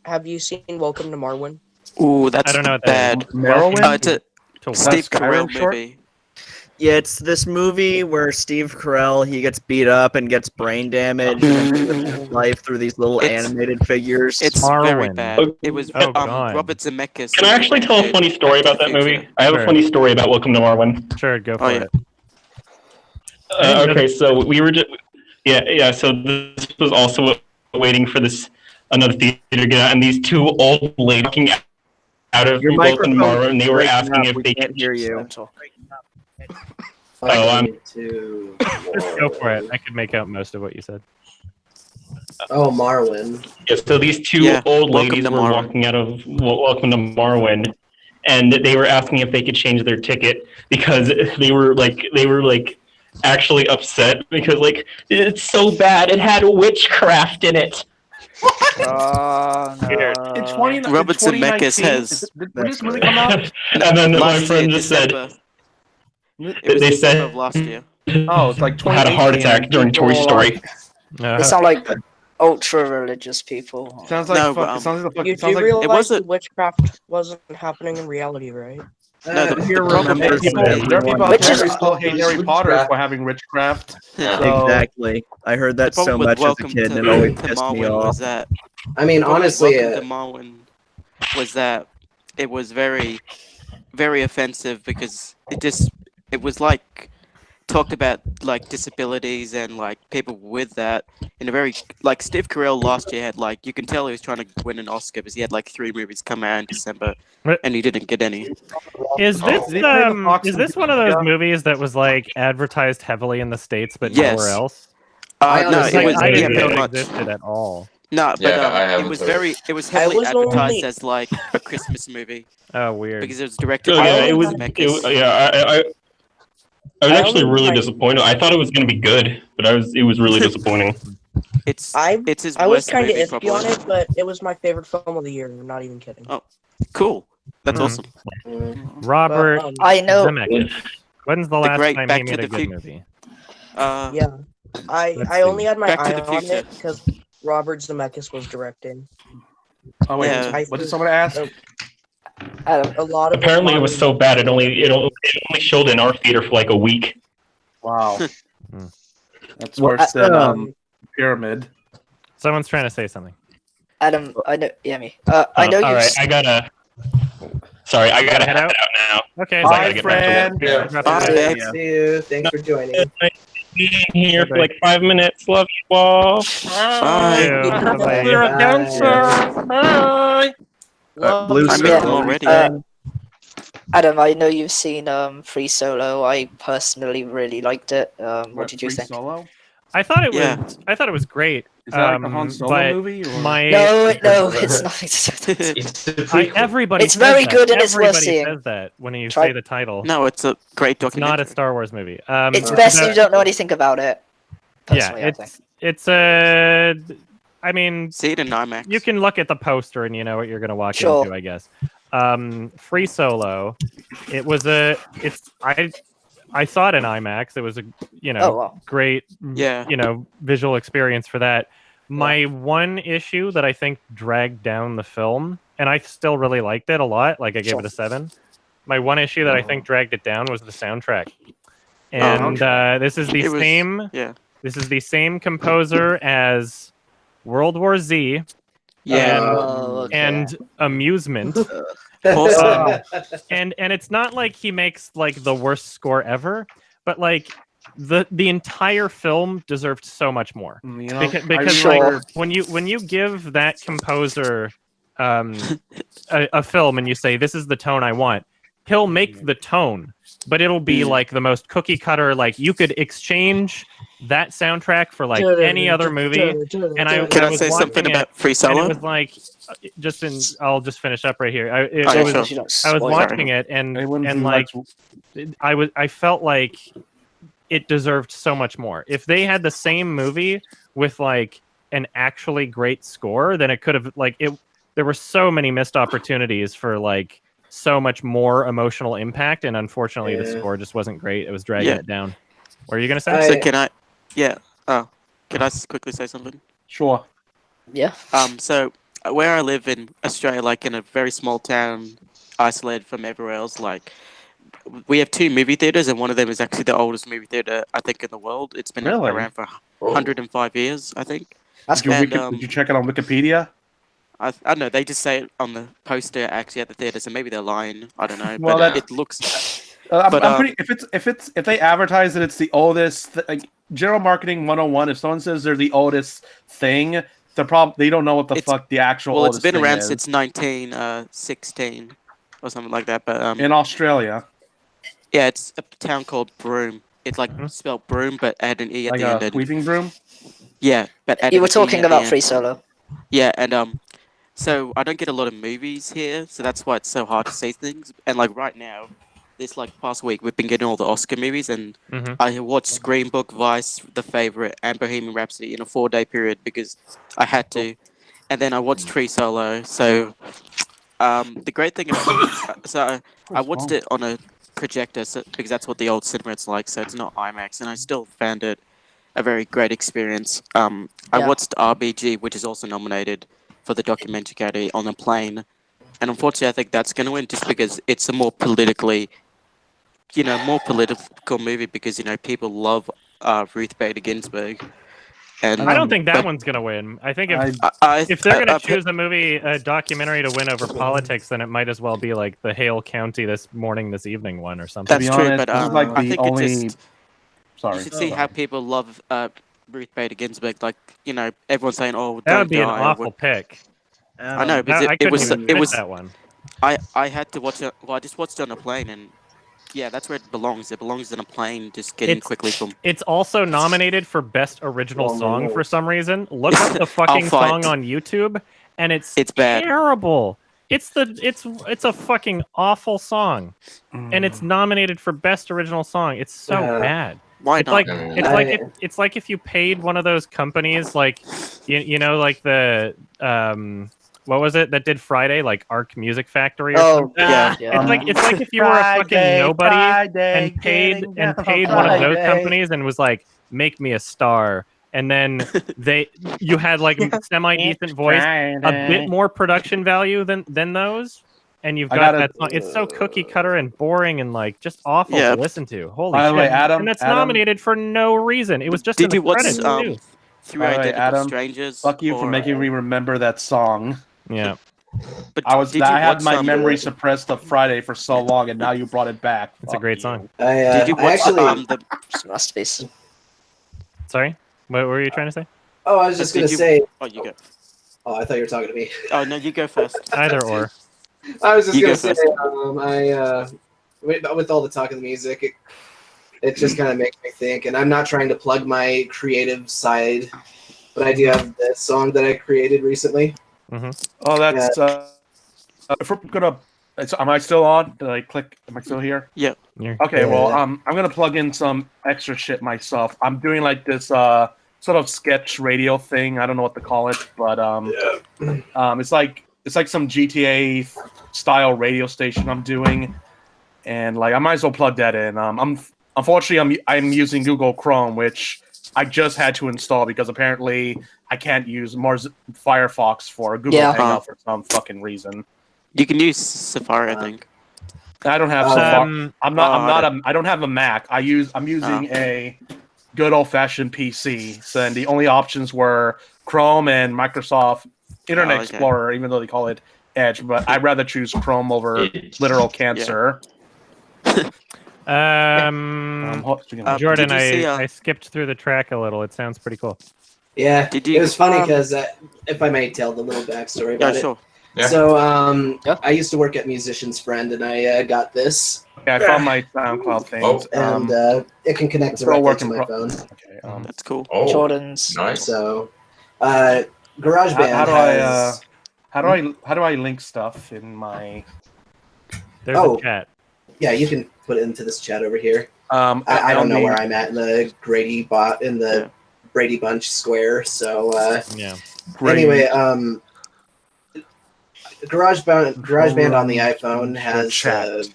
Have you seen Welcome to Marwen? Ooh, that's I don't know what bad. that is. Merowyn? It's a To Steve Skyrim Carell short? movie. Yeah, it's this movie where Steve Carell he gets beat up and gets brain damage and he lives his life through these little animated figures. It's very Marwen. bad. It was Oh, God. Robert Zemeckis. can I actually tell a funny story about that movie? I have a Sure. funny story about Welcome to Marwen. Sure, go for yeah. it. Okay, so we were just So this was also waiting for another theater to get out, and these two old ladies walking out of Your Welcome to microphone's Marwen, and they were breaking asking up. if We they can't could hear you. Just go for it. I could make out most of what you said. Oh, Marwen. Yeah, so these two old ladies were walking out of Welcome to Marwen, and they were asking if they could change their ticket because they were actually upset because like it's so bad. It had witchcraft in it. In 20, Robert Zemeckis 2019, has. did this movie come out? And then my Last friend year, just said December. It was they December said of last year. Oh, it's like had a heart 2018 attack and during people Toy were Story. like- They sound like ultra religious people. Sounds like No, fuck, but, it sounds like the fuck, You it sounds do like realize wasn't- witchcraft wasn't happening in reality, right? No, the Here problem there are is people, that there are people out Which there is- who still hate Harry Potter for having witchcraft. So, Exactly. I heard that the so problem with much as a Welcome kid, to, and it always to pissed me Marwen off. was that. I mean, the problem with honestly, Welcome to Marwen was that it was very, very offensive because it was like talked about like disabilities and like people with that in a very like Steve Carell last year had like you can tell he was trying to win an Oscar because he had like 3 movies come out in December and he didn't get any. Is this one of those movies that was like advertised heavily in the States but nowhere else? No, it was I didn't know pretty it much. existed at all. No, but it was heavily advertised only- as like a Christmas movie. Oh, weird. Because it was directed So, by yeah, I was I actually only really like- disappointed. I thought it was going to be good, but it was really disappointing. It's his I was worst kind of movie, iffy probably. on it, but it was my favorite film of the year. I'm not even kidding. Oh, cool. That's awesome. Robert But, I know. Zemeckis. When's the last great time Back he to made a the good Future. movie? Yeah, I Let's only see. had my Back to eye the on Future. it because Robert Zemeckis was directing. Oh wait, Yeah. what did someone ask? A lot of Apparently, it was so bad it only showed in our theater for like a week. Wow, that's Well, worse than Pyramid. Someone's trying to say something. Adam, I know. Yeah, me. I know All you. right, I gotta head out now. Okay, so I Bye, gotta get back friend. to work. Bye. See you. Thanks for joining. Being here for like 5 minutes. Love you all. Bye. Bye. Bye. Blue I missed Star. them already. Adam, I know you've seen Free Solo. I personally really liked it. What did you Free think? Solo? I thought it Yeah. was great. Is that like a Han Solo but movie? Or? No, it's nothing to do with it. It's the prequel. Everybody. It's says very that. good and it's worth Everybody seeing. says that when you Try- say the title. No, it's a great It's documentary. not a Star Wars movie. It's best you don't know anything about it. Yeah, Personally, I think. it's a. I mean, See it in IMAX. you can look at the poster and you know what you're going to walk Sure. into, I guess. Free Solo. It was I saw it in IMAX. It was a Oh, wow. great Yeah. visual experience for that. My one issue that I think dragged down the film, and I still really liked it a lot. Like I gave it a 7. My one issue that I think dragged it down was the soundtrack. And this is the same. Yeah. This is the same composer as World War Z. Yeah. And Amusement. Awesome. and it's not like he makes like the worst score ever, but like the entire film deserved so much more. Because like when you give that composer a film and you say this is the tone I want, he'll make the tone, but it'll be like the most cookie cutter. Like you could exchange that soundtrack for like any other movie. And I was say something watching about Free and Solo? it was like I'll just finish up right here. I was Sorry. watching it and like I felt like it deserved so much more. If they had the same movie with like an actually great score, then it could have like it. There were so many missed opportunities for like so much more emotional impact, and unfortunately, the score just wasn't great. It was dragging it down. What are you gonna say? So can I? Yeah. Oh, can I quickly say something? Sure. Yeah. So where I live in Australia, like in a very small town, isolated from everywhere else, like we have 2 movie theaters, and one of them is actually the oldest movie theater I think in the world. It's been Really? around for 105 years, I think. That's Did you check it on Wikipedia? I don't know. They just say it on the poster actually at the theater, so maybe they're lying. I don't know. Well, but that- it looks. I'm But, pretty. If they advertise that it's the oldest, like general marketing 101. If someone says they're the oldest thing, they don't know what the fuck the actual. Well, it's oldest been thing around is. since 1916 or something like that. But In Australia. Yeah, it's a town called Broome. It's like spelled Broome, but add an e at Like the a end. and- weeping broom. Yeah, but add You an were E talking at the about end. Free Solo. Yeah, and so I don't get a lot of movies here, so that's why it's so hard to see things. And like right now, this like past week, we've been getting all the Oscar movies, and I watched Green Book, Vice, The Favorite, and Bohemian Rhapsody in a 4-day period because I had to. And then I watched Free Solo. So the great thing about so I watched it on a projector because that's what the old cinema is like. So it's not IMAX, and I still found it a very great experience. I watched RBG, which is also nominated for the documentary category, on a plane, and unfortunately, I think that's going to win just because it's a more politically, more political movie because people love Ruth Bader Ginsburg. And I don't think that one's gonna win. I think if they're gonna choose a documentary to win over politics, then it might as well be like the Hale County this evening one or something. That's true, but I think Sorry. You should see how people love Ruth Bader Ginsburg. Like, you know, everyone's saying, "Oh, That don't would be an die," or awful what- pick. I know, but I it couldn't was even it fit was that one. I had to watch it. Well, I just watched it on a plane, and yeah, that's where it belongs. It belongs in a plane, just getting quickly from. It's also nominated for best original song for some reason. Look up the I'll fucking fight. song on YouTube, and it's bad. terrible. It's a fucking awful song, and it's nominated for best original song. It's so bad. Why it's not? It's like if you paid one of those companies, like you know, like the what was it that did Friday, like Arc Music Factory or something? yeah. It's like if you were a fucking nobody and paid one of those companies and was like, make me a star, and then you had like semi decent voice, a bit more production value than those. And you've got that song. It's so cookie cutter and boring and like just awful to listen to. Holy By shit! the way, Adam, and that's nominated for no reason. It was just in Did the you watch credits too. Three By the way, Identical Adam, Strangers? fuck you for making me remember that song. Yeah. But I did you had watch my memory suppressed of Friday for so long, and now you brought it back. It's a great song. Did you watch the masterpiece? Sorry, what were you trying to say? Oh, I was just gonna say. Oh, you go. Oh, I thought you were talking to me. Oh no, you go first. Either or. I was just You gonna go say, first. with all the talk of the music, it just kind of makes me think. And I'm not trying to plug my creative side, but I do have this song that I created recently. Oh, that's. If we're gonna, am I still on? Did I click? Am I still here? Yeah. Okay. Well, I'm gonna plug in some extra shit myself. I'm doing like this sort of sketch radio thing. I don't know what to call it, but it's like some GTA style radio station I'm doing, and like I might as well plug that in. Unfortunately I'm using Google Chrome, which I just had to install because apparently I can't use Firefox for Google Hangout for some fucking reason. You can use Safari, I think. I don't have Safari. I don't have a Mac. I'm using a good old fashioned PC. So and the only options were Chrome and Microsoft Internet Explorer, even though they call it Edge, but I'd rather choose Chrome over literal cancer. Jordan, I skipped through the track a little. It sounds pretty cool. Yeah, it was funny because if I may tell the little backstory about it. Sure. Yeah. So I used to work at Musician's Friend, and I got this. Yeah, I found my SoundCloud thing. And it can connect directly to my phone. Okay, that's cool. Jordan's. Nice. So, GarageBand how do I link stuff in my? There's a chat. Yeah, you can put it into this chat over here. I don't know where I'm at in the Brady Bunch square. So yeah. Anyway, GarageBand on the iPhone has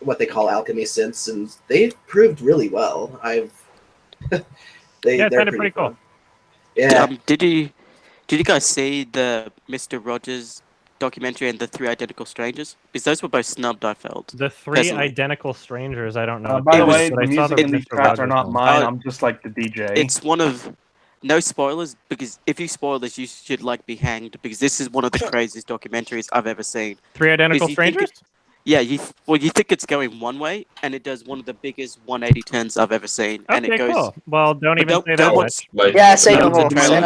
what they call alchemy synths, and they've proved really well. They're pretty cool. Yeah. Did you guys see the Mr. Rogers documentary and the Three Identical Strangers? Because those were both snubbed, I felt. The Three Identical Strangers, I don't know. By the way, the music in these tracks are not mine. I'm just like the DJ. It's one of no spoilers, because if you spoil this, you should like be hanged, because this is one of the craziest documentaries I've ever seen. Three Identical Strangers? Yeah, you think it's going one way, and it does one of the biggest 180 turns I've ever seen. Okay, and it goes, cool. Well, don't even say that much. Yeah, say no more. Say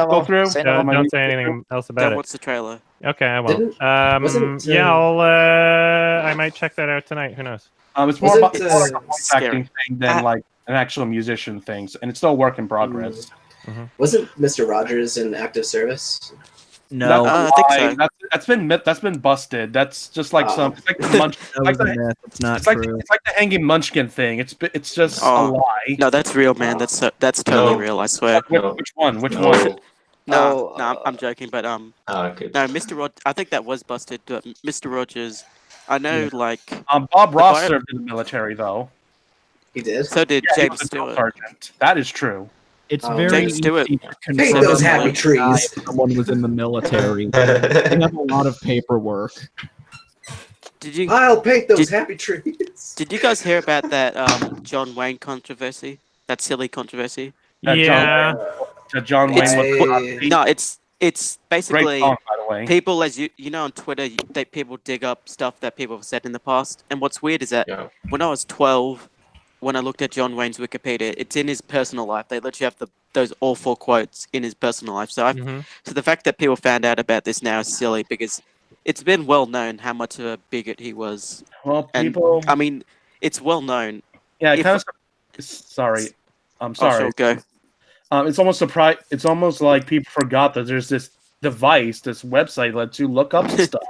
no more. Don't say anything else about Don't it. watch the trailer. Okay, I won't. Yeah, I might check that out tonight. Who knows? It's more about a voice acting thing than like an actual musician thing, and it's still a work in progress. Wasn't Mr. Rogers in active service? No, I think so. That's been busted. That's just like some. It's like the Munch, It's not true. It's like the hanging Munchkin thing. It's just a lie. No, that's real, man. That's totally real. I swear. Which one? Which No. one? No, I'm joking, but Okay. no, Mr. Rogers. I think that was busted. But Mr. Rogers, I know, like Bob Ross served in the military, though. He did. So did Yeah, he James was a drill Stewart. sergeant. That is true. It's very James Stewart. easy to Paint consider those happy if trees. someone was in the military. They have a lot of paperwork. I'll paint those happy trees. Did you guys hear about that John Wayne controversy? That silly controversy? Yeah. John Wayne. No, it's basically Great song, by the way. people, as you know, on Twitter, people dig up stuff that people have said in the past. And what's weird is that when I was 12, when I looked at John Wayne's Wikipedia, it's in his personal life. They literally have those awful quotes in his personal life. So so the fact that people found out about this now is silly because it's been well known how much of a bigot he was. Well, people. And, I mean, it's well known. Yeah, it kind of. Sorry, I'm sorry. Oh, sure, go. It's almost surprised. It's almost like people forgot that there's this device, this website that lets you look up stuff.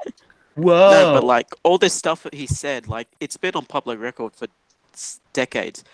Whoa! No, but like all this stuff that he said, like it's been on public record for decades,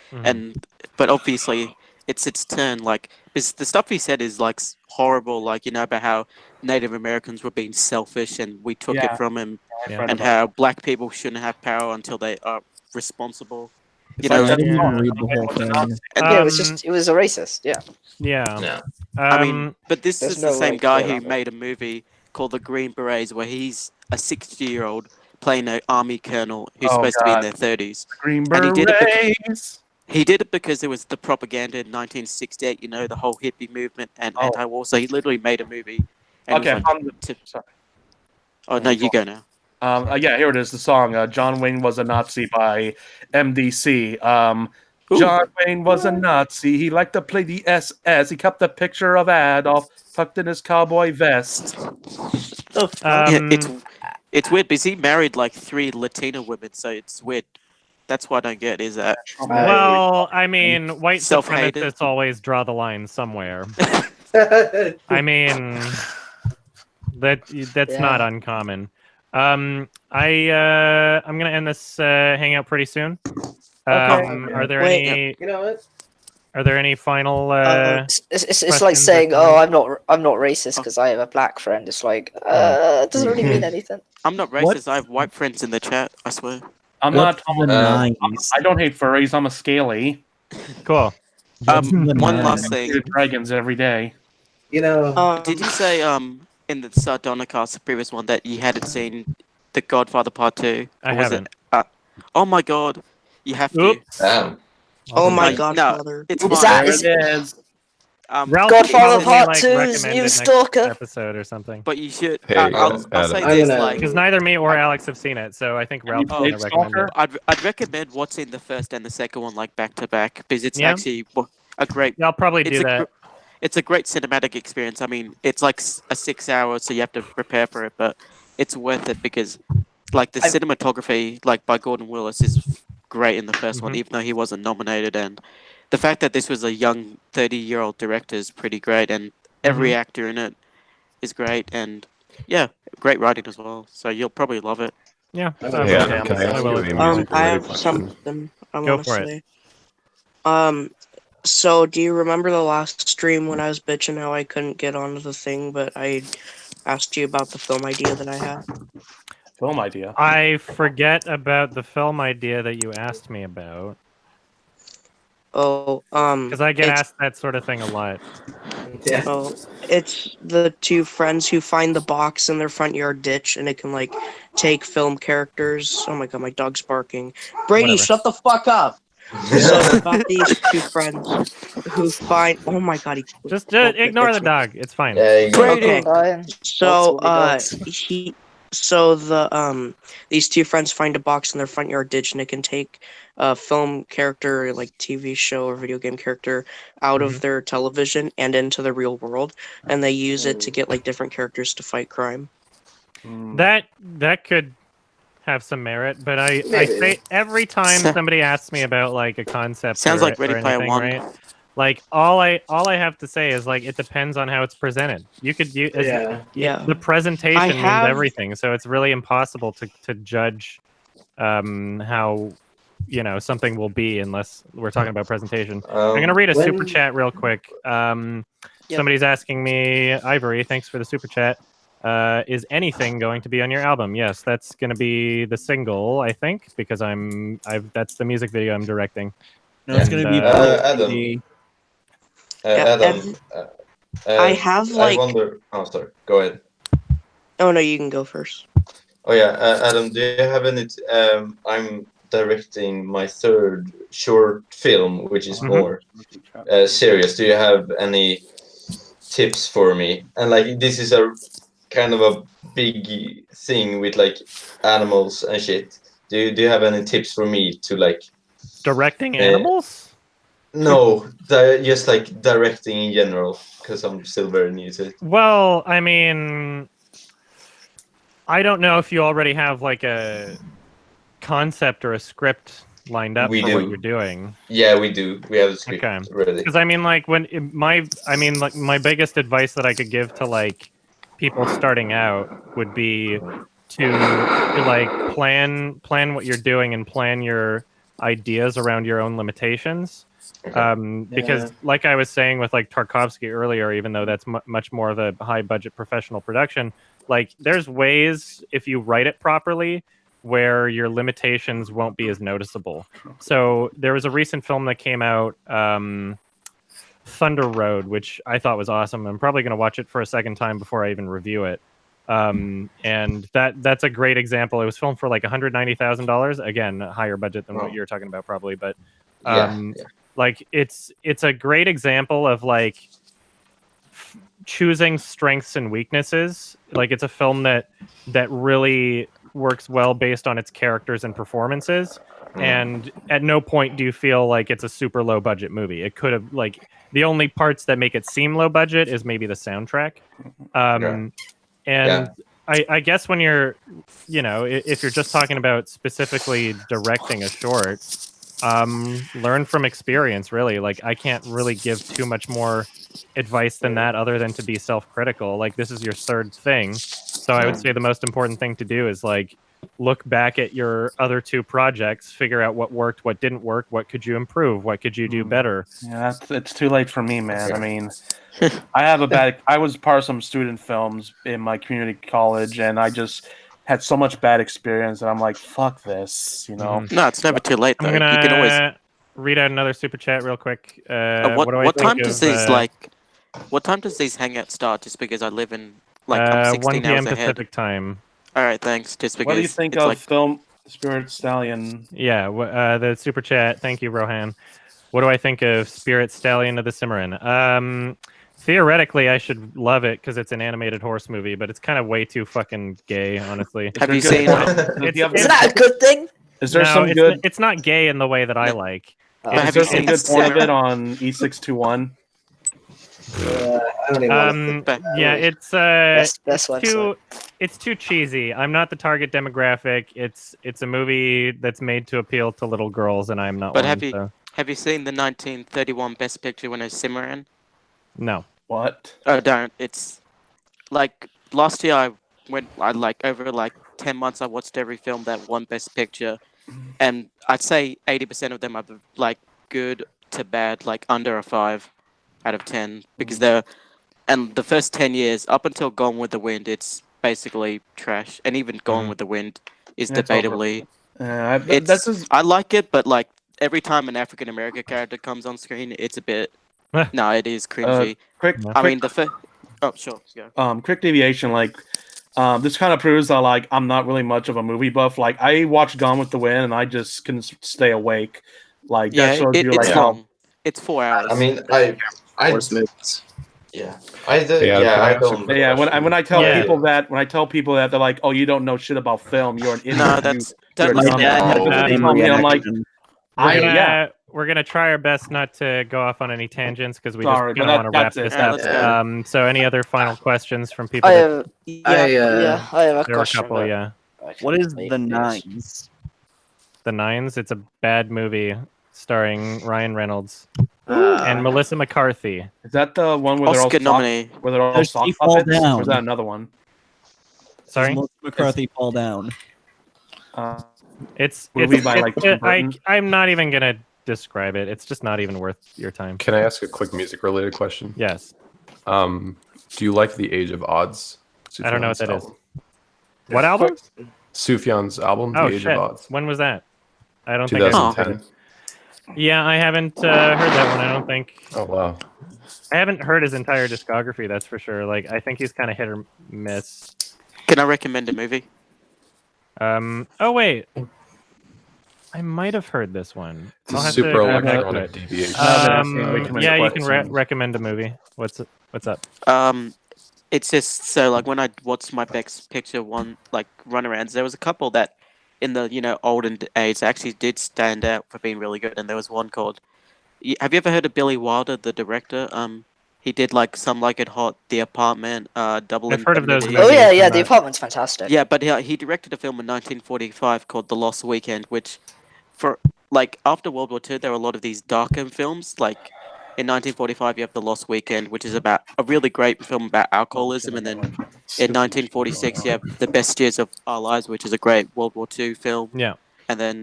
but obviously it's its turn. Like the stuff he said is like horrible. Like about how Native Americans were being selfish and we took it from him, and how black people shouldn't have power until they are responsible. I didn't read the whole thing. Yeah, it was a racist. Yeah. Yeah. I mean, but this is the no same way to guy say who that. made a movie called The Green Berets, where he's a 60-year-old playing an army colonel who's supposed to be in their 30s. Green And Berets. he did it because it was the propaganda in 1968. The whole hippie movement and anti-war. So he literally made a movie. And Okay. sorry. Oh no, you go now. Yeah, here it is. The song "John Wayne Was a Nazi" by MDC. John Wayne was a Nazi. He liked to play the SS. He kept a picture of Adolf tucked in his cowboy vest. It's weird because he married like 3 Latina women, so it's weird. That's what I don't get. Is that Well, I mean, white Self-hated. supremacists always draw the line somewhere. I mean, that's not uncommon. I'm gonna end this hangout pretty soon. Are there any? You know what? Are there any final? It's like questions saying, or "Oh, I'm not racist because I have a black friend." It's like, it doesn't really mean anything. I'm not racist. I have white friends in the chat. I swear. I'm not. I don't hate furries. I'm a scaly. Cool. One last thing. Dragons every day. Did you say in the Sardonicast, the previous one, that you hadn't seen The Godfather Part 2? I haven't. Oh my god, you have to. Damn. Oh my No, Godfather. it's Is fine. that Ralph Godfather probably, Part like, 2's recommended new next Stalker? episode or something. But you should. Hey, I'll say Adam. this, like, Because neither me or Alex have seen it, so I think Ralph's gonna recommend it. I'd recommend watching the first and the second one like back to back because it's Yeah? actually a great. Yeah, I'll probably do that. It's a great cinematic experience. I mean, it's like a 6 hours, so you have to prepare for it, but it's worth it because, like, the cinematography, like by Gordon Willis, is great in the first one, even though he wasn't nominated, and the fact that this was a young 30-year-old director is pretty great, and every actor in it is great, and yeah, great writing as well. So you'll probably love it. Yeah. Can I ask you a music-related I have question? something I Go want to for it. say. So do you remember the last stream when I was bitching how I couldn't get onto the thing, but I asked you about the film idea that I had? Film idea. I forget about the film idea that you asked me about. Oh, Because I get asked that sort of thing a lot. Yeah. Oh, it's the 2 friends who find the box in their front yard ditch, and it can like take film characters. Oh my god, my dog's barking. Brady, Whatever. shut the fuck up. So it's about these 2 friends who find. Oh my god, he Just ignore the dog. It's fine. Okay. Ryan. So Lots of these 2 friends find a box in their front yard ditch, and it can take a film character, like TV show or video game character, out of their television and into the real world, and they use it to get like different characters to fight crime. That could have some merit, but I say every time somebody asks me about like a concept, Sounds like Ready or Player anything, One. right? Like all I have to say is like it depends on how it's presented. You could use the presentation means everything, so it's really impossible to judge how something will be unless we're talking about presentation. I'm gonna read a super chat real quick. Somebody's asking me, Ivory, thanks for the super chat. Is anything going to be on your album? Yes, that's going to be the single, I think, because that's the music video I'm directing. No, it's going to be Adam. Adam. I have I wonder. Oh, sorry. Go ahead. Oh no, you can go first. Oh yeah, Adam. Do you have any? I'm directing my 3rd short film, which is more serious. Do you have any tips for me? And like, this is a kind of a big thing with like animals and shit. Do you have any tips for me to like Directing animals? No, just like directing in general, because I'm still very new to it. Well, I mean, I don't know if you already have like a concept or a script lined up We for what do. you're doing. Yeah, we do. We have a script ready. Because I mean, like my biggest advice that I could give to like people starting out would be to like plan what you're doing and plan your ideas around your own limitations. Because like I was saying with like Tarkovsky earlier, even though that's much more of a high budget professional production, like there's ways if you write it properly where your limitations won't be as noticeable. So there was a recent film that came out, Thunder Road, which I thought was awesome. I'm probably going to watch it for a second time before I even review it. And that's a great example. It was filmed for like $190,000. Again, a higher budget than what you're talking about probably, but like it's a great example of like choosing strengths and weaknesses. Like it's a film that really works well based on its characters and performances, and at no point do you feel like it's a super low budget movie. It could have, like, the only parts that make it seem low budget is maybe the soundtrack. I guess when you're, you know, if you're just talking about specifically directing a short, learn from experience, really. Like I can't really give too much more advice than that other than to be self-critical. Like this is your third thing. So I would say the most important thing to do is like look back at your other two projects, figure out what worked, what didn't work, what could you improve, what could you do better. Yeah, it's too late for me, man. I mean, I was part of some student films in my community college, and I just had so much bad experience that I'm like, fuck this, you know? No, it's never too late, though. I'm gonna You can always read out another super chat real quick. what time does these what time does these hangouts start? Just because I live in I'm 16 1 p.m. hours ahead. Pacific time. All right, thanks. Just because. What do you think of film Spirit Stallion? Yeah, the super chat. Thank you, Rohan. What do I think of Spirit Stallion of the Cimarron? Theoretically, I should love it because it's an animated horse movie, but it's kind of way too fucking gay, honestly. Have you seen? Isn't that a good thing? Is there some it's good? It's not gay in the way that I like. Is there some good porn of it on E621? I don't even yeah, it's Best it's too cheesy. I'm not the target demographic. It's a movie that's made to appeal to little girls, and I'm not But one. have you seen the 1931 Best Picture winner Cimarron? No. What? Oh, don't. It's like last year I like over like 10 months I watched every film that won Best Picture, and I'd say 80% of them are like good to bad, like under a 5 out of 10, because and the first 10 years up until Gone with the Wind, it's basically trash, and even Gone with the Wind is debatably. I like it, but like every time an African American character comes on screen, it's a bit. No, it is cringy. Quick deviation, like this kind of proves that like I'm not really much of a movie buff. Like I watched Gone with the Wind and I just couldn't stay awake. Like that shows you like long. It's 4 hours. I mean, I when I tell people that they're like, oh, you don't know shit about film, you're an idiot. No, that's I'm like, we're gonna try our best not to go off on any tangents because we just want to wrap this up. So, any other final questions from people? I have a there question. were a couple, yeah. What is The Nines? The Nines? It's a bad movie starring Ryan Reynolds and Melissa McCarthy. Is that the one where Oscar nominee? Where they're all sock fall puppets? down. Or is that another one? Sorry, Melissa McCarthy fall down. I'm not even gonna describe it. It's just not even worth your time. Can I ask a quick music related question? Yes. Do you like The Age of Odds? I don't know what that is. album? What album? Sufjan's album, The Age shit. of Odds. When was that? I don't think I 2010. Yeah, I haven't heard that one. I don't think. Oh wow. I haven't heard his entire discography. That's for sure. Like I think he's kind of hit or miss. Can I recommend a movie? Oh wait. I might have heard this one. It's a super electronic deviation. Yeah, you can recommend a movie. What's up? It's just so like when I watched my Best Picture one like runarounds, there was a couple that in the olden days actually did stand out for being really good. And there was one called. Have you ever heard of Billy Wilder, the director? He did like Some Like It Hot, The Apartment, Double I've heard of those Indemnity. Oh yeah, movies, yeah. but- The Apartment's fantastic. Yeah, but he directed a film in 1945 called The Lost Weekend, which, for like after World War II, there were a lot of these darker films. Like in 1945, you have The Lost Weekend, which is about a really great film about alcoholism, and then in 1946, you have The Best Years of Our Lives, which is a great World War II film. Yeah. And then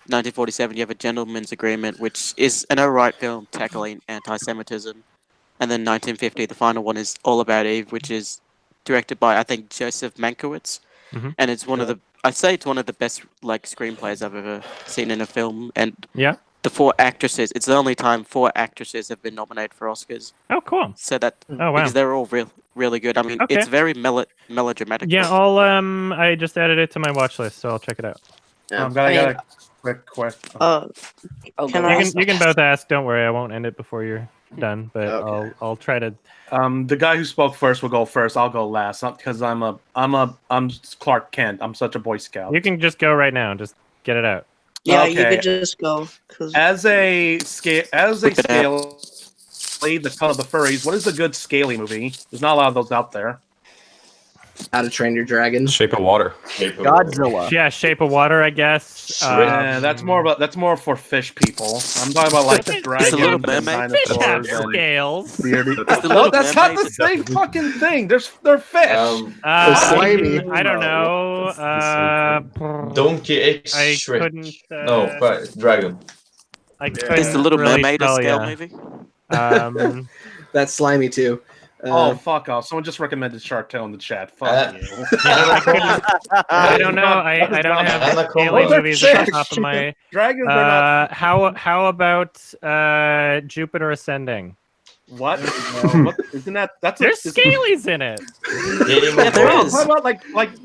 1947, you have A Gentleman's Agreement, which is an alright film tackling anti-Semitism. And then 1950, the final one is All About Eve, which is directed by, I think, Joseph Mankiewicz. Mhm. And it's one of the, I'd say it's one of the best like screenplays I've ever seen in a film. And Yeah. the 4 actresses, it's the only time 4 actresses have been nominated for Oscars. Oh, cool. So that, Oh, wow. because they're all really good. I mean, Okay. it's very melodramatic. Yeah, I just added it to my watch list, so I'll check it out. Yeah. I got a quick question. You can both ask. Don't worry, I won't end it before you're done. But Okay. I'll try to. The guy who spoke first will go first. I'll go last, not because I'm Clark Kent. I'm such a Boy Scout. You can just go right now. Just get it out. Yeah, you Okay. could just go. 'Cause As a scale, the Call of the Furries. What is a good scaly movie? There's not a lot of those out there. How to Train Your Dragon. Shape of Water. Godzilla. Yeah, Shape of Water, I guess. Yeah, that's more for fish people. I'm talking about like the dragons Little and Mermaid. Fish have dinosaurs and scales. beardy. the No, Little that's not the Mermaid. same fucking thing. They're fish. slimy. I don't know. Donkey X I Shrek. couldn't. No, right, dragon. I Is the Little really Mermaid a tell scale ya. movie? That's slimy too. Oh, fuck off. Someone just recommended Shark Tale in the chat. Fuck you. I don't know. I don't have Anaconda. scaly Those are movies at the fish. top of my. Dragons are not. How about Jupiter Ascending? What? What? Isn't that? That's There's scalies in it. Yeah, there is. How about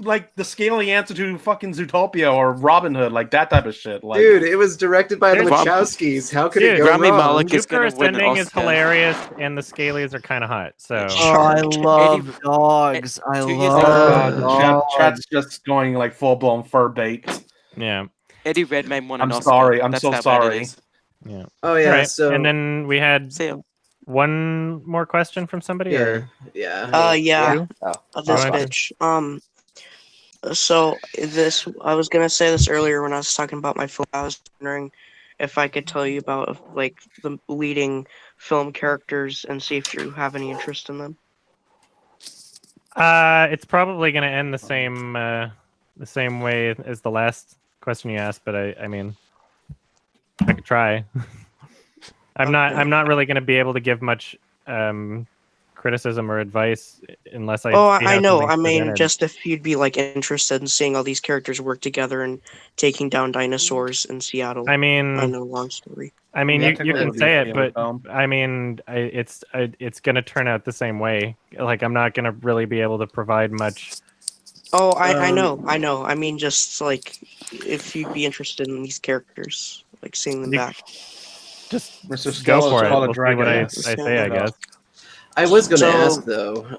like the scaly answer to fucking Zootopia or Robin Hood, like that type of shit? Like, Dude, it was directed by the Dude, Wachowskis. How could Dude, it go Rami wrong? Malek is Jupiter gonna win an Ascending is Oscar. hilarious, and the scalies are kind of hot. So Oh, I love dogs. I 2 years love the dogs. chat's just going like full blown fur bait. yeah, Eddie Redmayne won an I'm Oscar. sorry. I'm That's so how bad it sorry. is. yeah. Oh yeah. Right. So And then we had See ya. one more question from somebody. yeah, Or yeah. yeah. This fine. bitch. So this, I was gonna say this earlier when I was talking about my film. I was wondering if I could tell you about like the leading film characters and see if you have any interest in them. It's probably going to end the same way as the last question you asked, but I mean, I could try. I'm not really going to be able to give much criticism or advice unless I. Oh, see I how know. something's I mean, presented. just if you'd be like interested in seeing all these characters work together and taking down dinosaurs in Seattle. I mean, I know, long story. I mean, Yeah, you technically can it'd be say a it, feeling but film. I mean, it's going to turn out the same way. Like, I'm not going to really be able to provide much. Oh, I know. I mean, just like if you'd be interested in these characters, like seeing them back. Just Mr. go Skelos for it. called a We'll see dragon. what I Yeah. say, I guess. I was gonna So- ask though.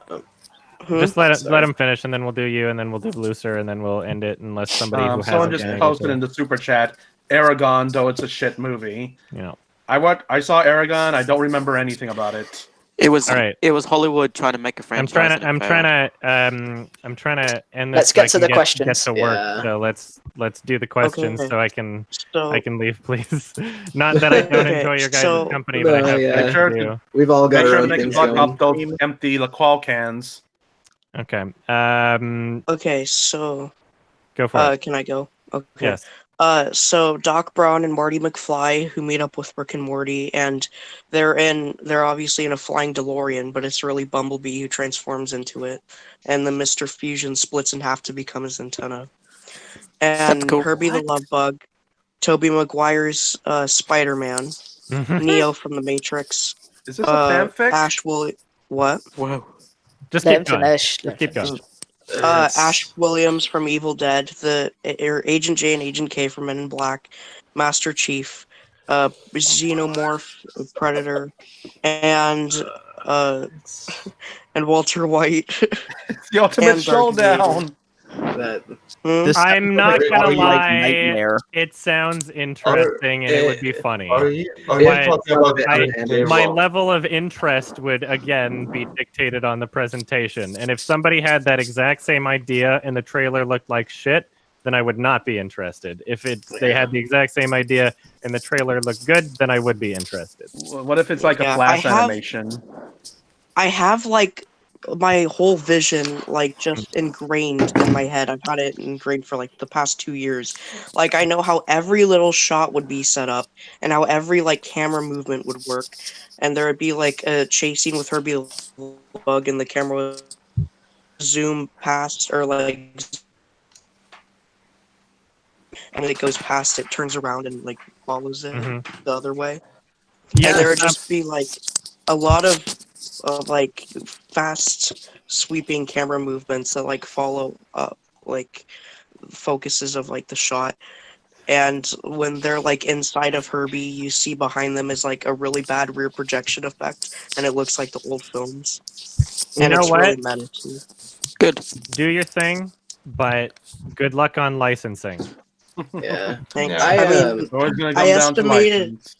Just let Sorry. him finish, and then we'll do you, and then we'll do Looser, and then we'll end it, unless somebody who hasn't Someone just been able posted to- in the super chat, Aragon, though it's a shit movie. Yeah. I saw Aragon. I don't remember anything about it. It was All right. It was Hollywood trying to make a I'm franchise. trying and to. it I'm trying to end this. Let's so get I to can the Get questions. to work. Yeah. So let's do the questions, Okay. so I can So leave, please. Not that I don't Okay, enjoy your guys' so- company, but I No, have yeah. things Make sure to to- do. We've all got Make our sure own they can things plug going. up those empty LaQual cans. Okay. okay, so Go for it. can I go? Okay. Yes. So Doc Brown and Marty McFly, who meet up with Rick and Morty, and they're obviously in a flying DeLorean, but it's really Bumblebee who transforms into it, and the Mr. Fusion splits in half to become his antenna. And cool. Herbie the Love Bug, Tobey Maguire's Spider-Man, Neo from the Matrix, Is this a fanfic? What? Whoa. Just Let him keep going. finish. Just keep going. Ash Williams from Evil Dead, Agent J and Agent K from Men in Black, Master Chief, Xenomorph, Predator, and Walter White. It's the ultimate and Darth showdown. This I'm sounds not like a gonna Twilight lie. nightmare. It sounds interesting and it would be funny. Are you But talking about my level of interest would again be dictated on the presentation. And if somebody had that exact same idea and the trailer looked like shit, then I would not be interested. If they had the exact same idea and the trailer looked good, then I would be interested. What if it's like a flash animation? I have like my whole vision like just ingrained in my head. I've had it ingrained for like the past 2 years. Like I know how every little shot would be set up and how every like camera movement would work. And there would be like a chase scene with her be a bug and the camera would zoom past or like, and when it goes past it turns around and like follows it the other way. Yeah, and there would just be like a lot of like fast sweeping camera movements that like follow up like focuses of like the shot. And when they're like inside of Herbie, you see behind them is like a really bad rear projection effect, and it looks like the old films. You And know it's what? really meta too. Good. Do your thing, but good luck on licensing. Yeah. Thanks. I I mean, It's always gonna I come down to estimated. license.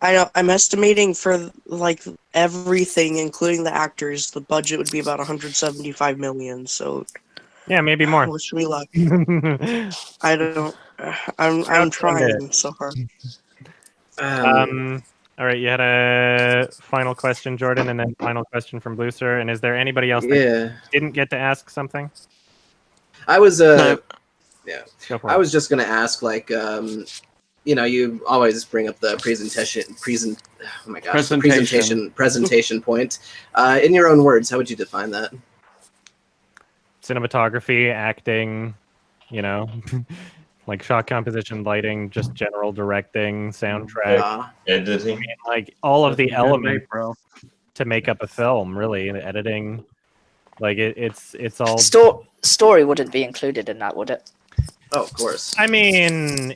I know. I'm estimating for like everything, including the actors, the budget would be about 175 million. So Yeah, maybe more. wish me luck. I don't. I'm trying so hard. All right, you had a final question, Jordan, and then final question from Blueser. And is there anybody else that didn't get to ask something? I was No. yeah. Go for I it. was just gonna ask, like, you know, you always bring up the presentation point. In your own words, how would you define that? Cinematography, acting, you know, like shot composition, lighting, just general directing, soundtrack, editing, I mean, like all of the Good elements night, bro. to make up a film, really, and editing. Like it's all. Story wouldn't be included in that, would it? Oh, of course. I mean,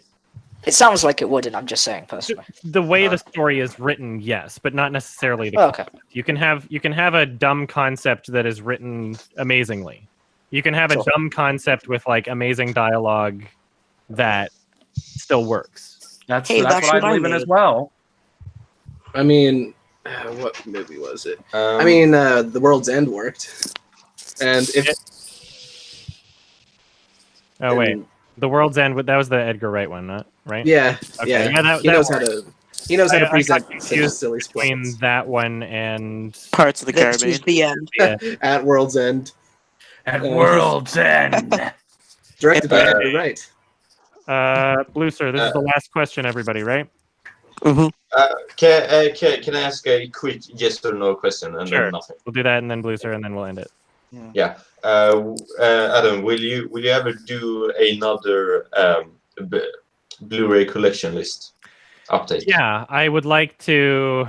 it sounds like it would, and I'm just saying personally. The way the story is written, yes, but not necessarily the. Okay. You can have a dumb concept that is written amazingly. You can have a dumb concept with like amazing dialogue that still works. That's what I believe in as well. I mean, what movie was it? I mean, The World's End worked, and if. Oh wait, The World's End. That was the Edgar Wright one, right? Yeah, okay. yeah. He knows how to present silly between that one and Pirates of the Caribbean. This is the end. Yeah. At World's End. At World's End. Directed by Edgar Wright. Blueser, this is the last question, everybody, right? Can I ask a quick yes or no question and Sure. then nothing? We'll do that and then Blueser and then we'll end it. Yeah. Adam, will you ever do another Blu-ray collection list update? Yeah, I would like to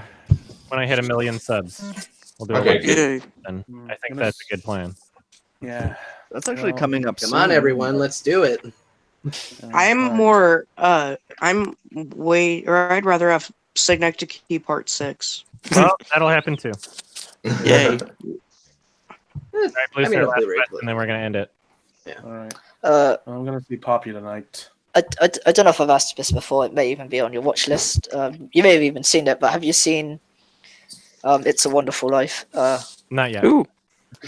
when I hit 1 million subs. We'll do Okay, it. Then I think that's a good plan. Yeah, that's actually coming up. Come soon. on, everyone, let's do it. I'm more. I'm way. Or I'd rather have Synecdoche Part 6. Well, that'll happen too. Yay. All right, Blueser, I mean, last question, and then we're gonna end it. Yeah. All right. I'm gonna see Poppy tonight. I don't know if I've asked this before. It may even be on your watch list. You may have even seen it, but have you seen It's a Wonderful Life? Not yet. Ooh.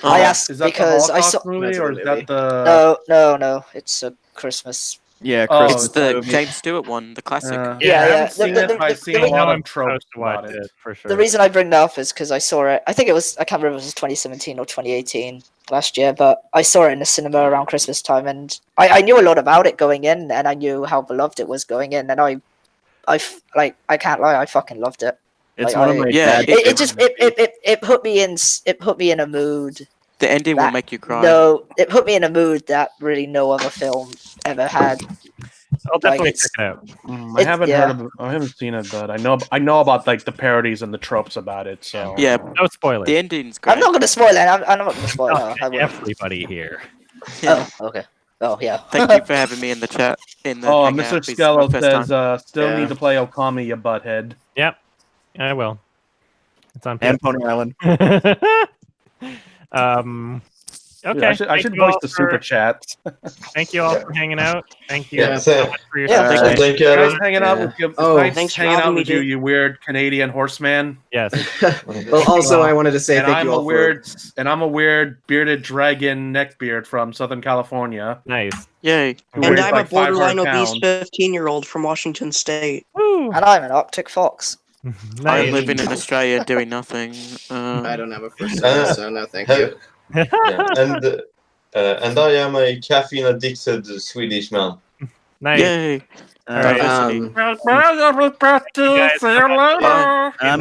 I asked is that because the I Holocaust saw. movie, or is that the? No. It's a Christmas. Yeah, It's the James Stewart one, the classic. Yeah. I haven't seen it, but I've seen a lot of tropes about it. For sure. The reason I bring that up is because I saw it. I think it was. I can't remember if it was 2017 or 2018 last year, but I saw it in the cinema around Christmas time, and I knew a lot about it going in, and I knew how beloved it was going in, and I can't lie, I fucking loved it. It's like, one of my it put me in a mood. The ending will make you cry. No, it put me in a mood that really no other film ever had. I'll definitely check it out. I haven't heard of it. I haven't seen it, but I know about like the parodies and the tropes about it. So Yeah, no spoilers. the ending's great. I'm not going to spoil it. I'm not going to spoil it. I won't. Everybody here. Oh, okay. Oh, yeah. Thank you for having me in the chat. In the Mr. Hangout. This is Skello my first says, still Yeah. need to play Okami, you butthead. Yep, I will. It's on And Pony Island. Okay. Yeah, I should voice the super chat. Thank you all for hanging out. Thank you Yeah, so so- much for your Yeah, time. Thank you, Nice Adam. hanging out with you. Oh, nice thanks for hanging having out me, with you, dude. you weird Canadian horseman. Yes. Well, also, I wanted to say And thank I'm you a all weird, and I'm a weird bearded dragon neckbeard from Southern California. Nice. Yay. Who And weighs I'm like a borderline 500 obese pounds. 15-year-old from Washington State. Woo. And I'm an Arctic fox. Nice. I'm living in Australia doing nothing. I don't have a first name, so no, thank you. Yeah, and I am a caffeine addicted Swedish man. Nice. Yay. All right. Um, I'm All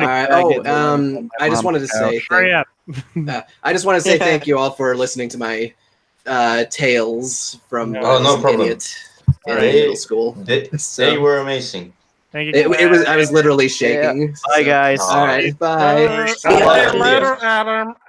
right. Oh, I just wanted to say Hurry up. I just want to say thank you all for listening to my tales from when I Oh, was no an problem. idiot in They- middle school. They were amazing. Thank you. It was I was literally shaking. Bye, guys. All right. Bye. See you later, Adam.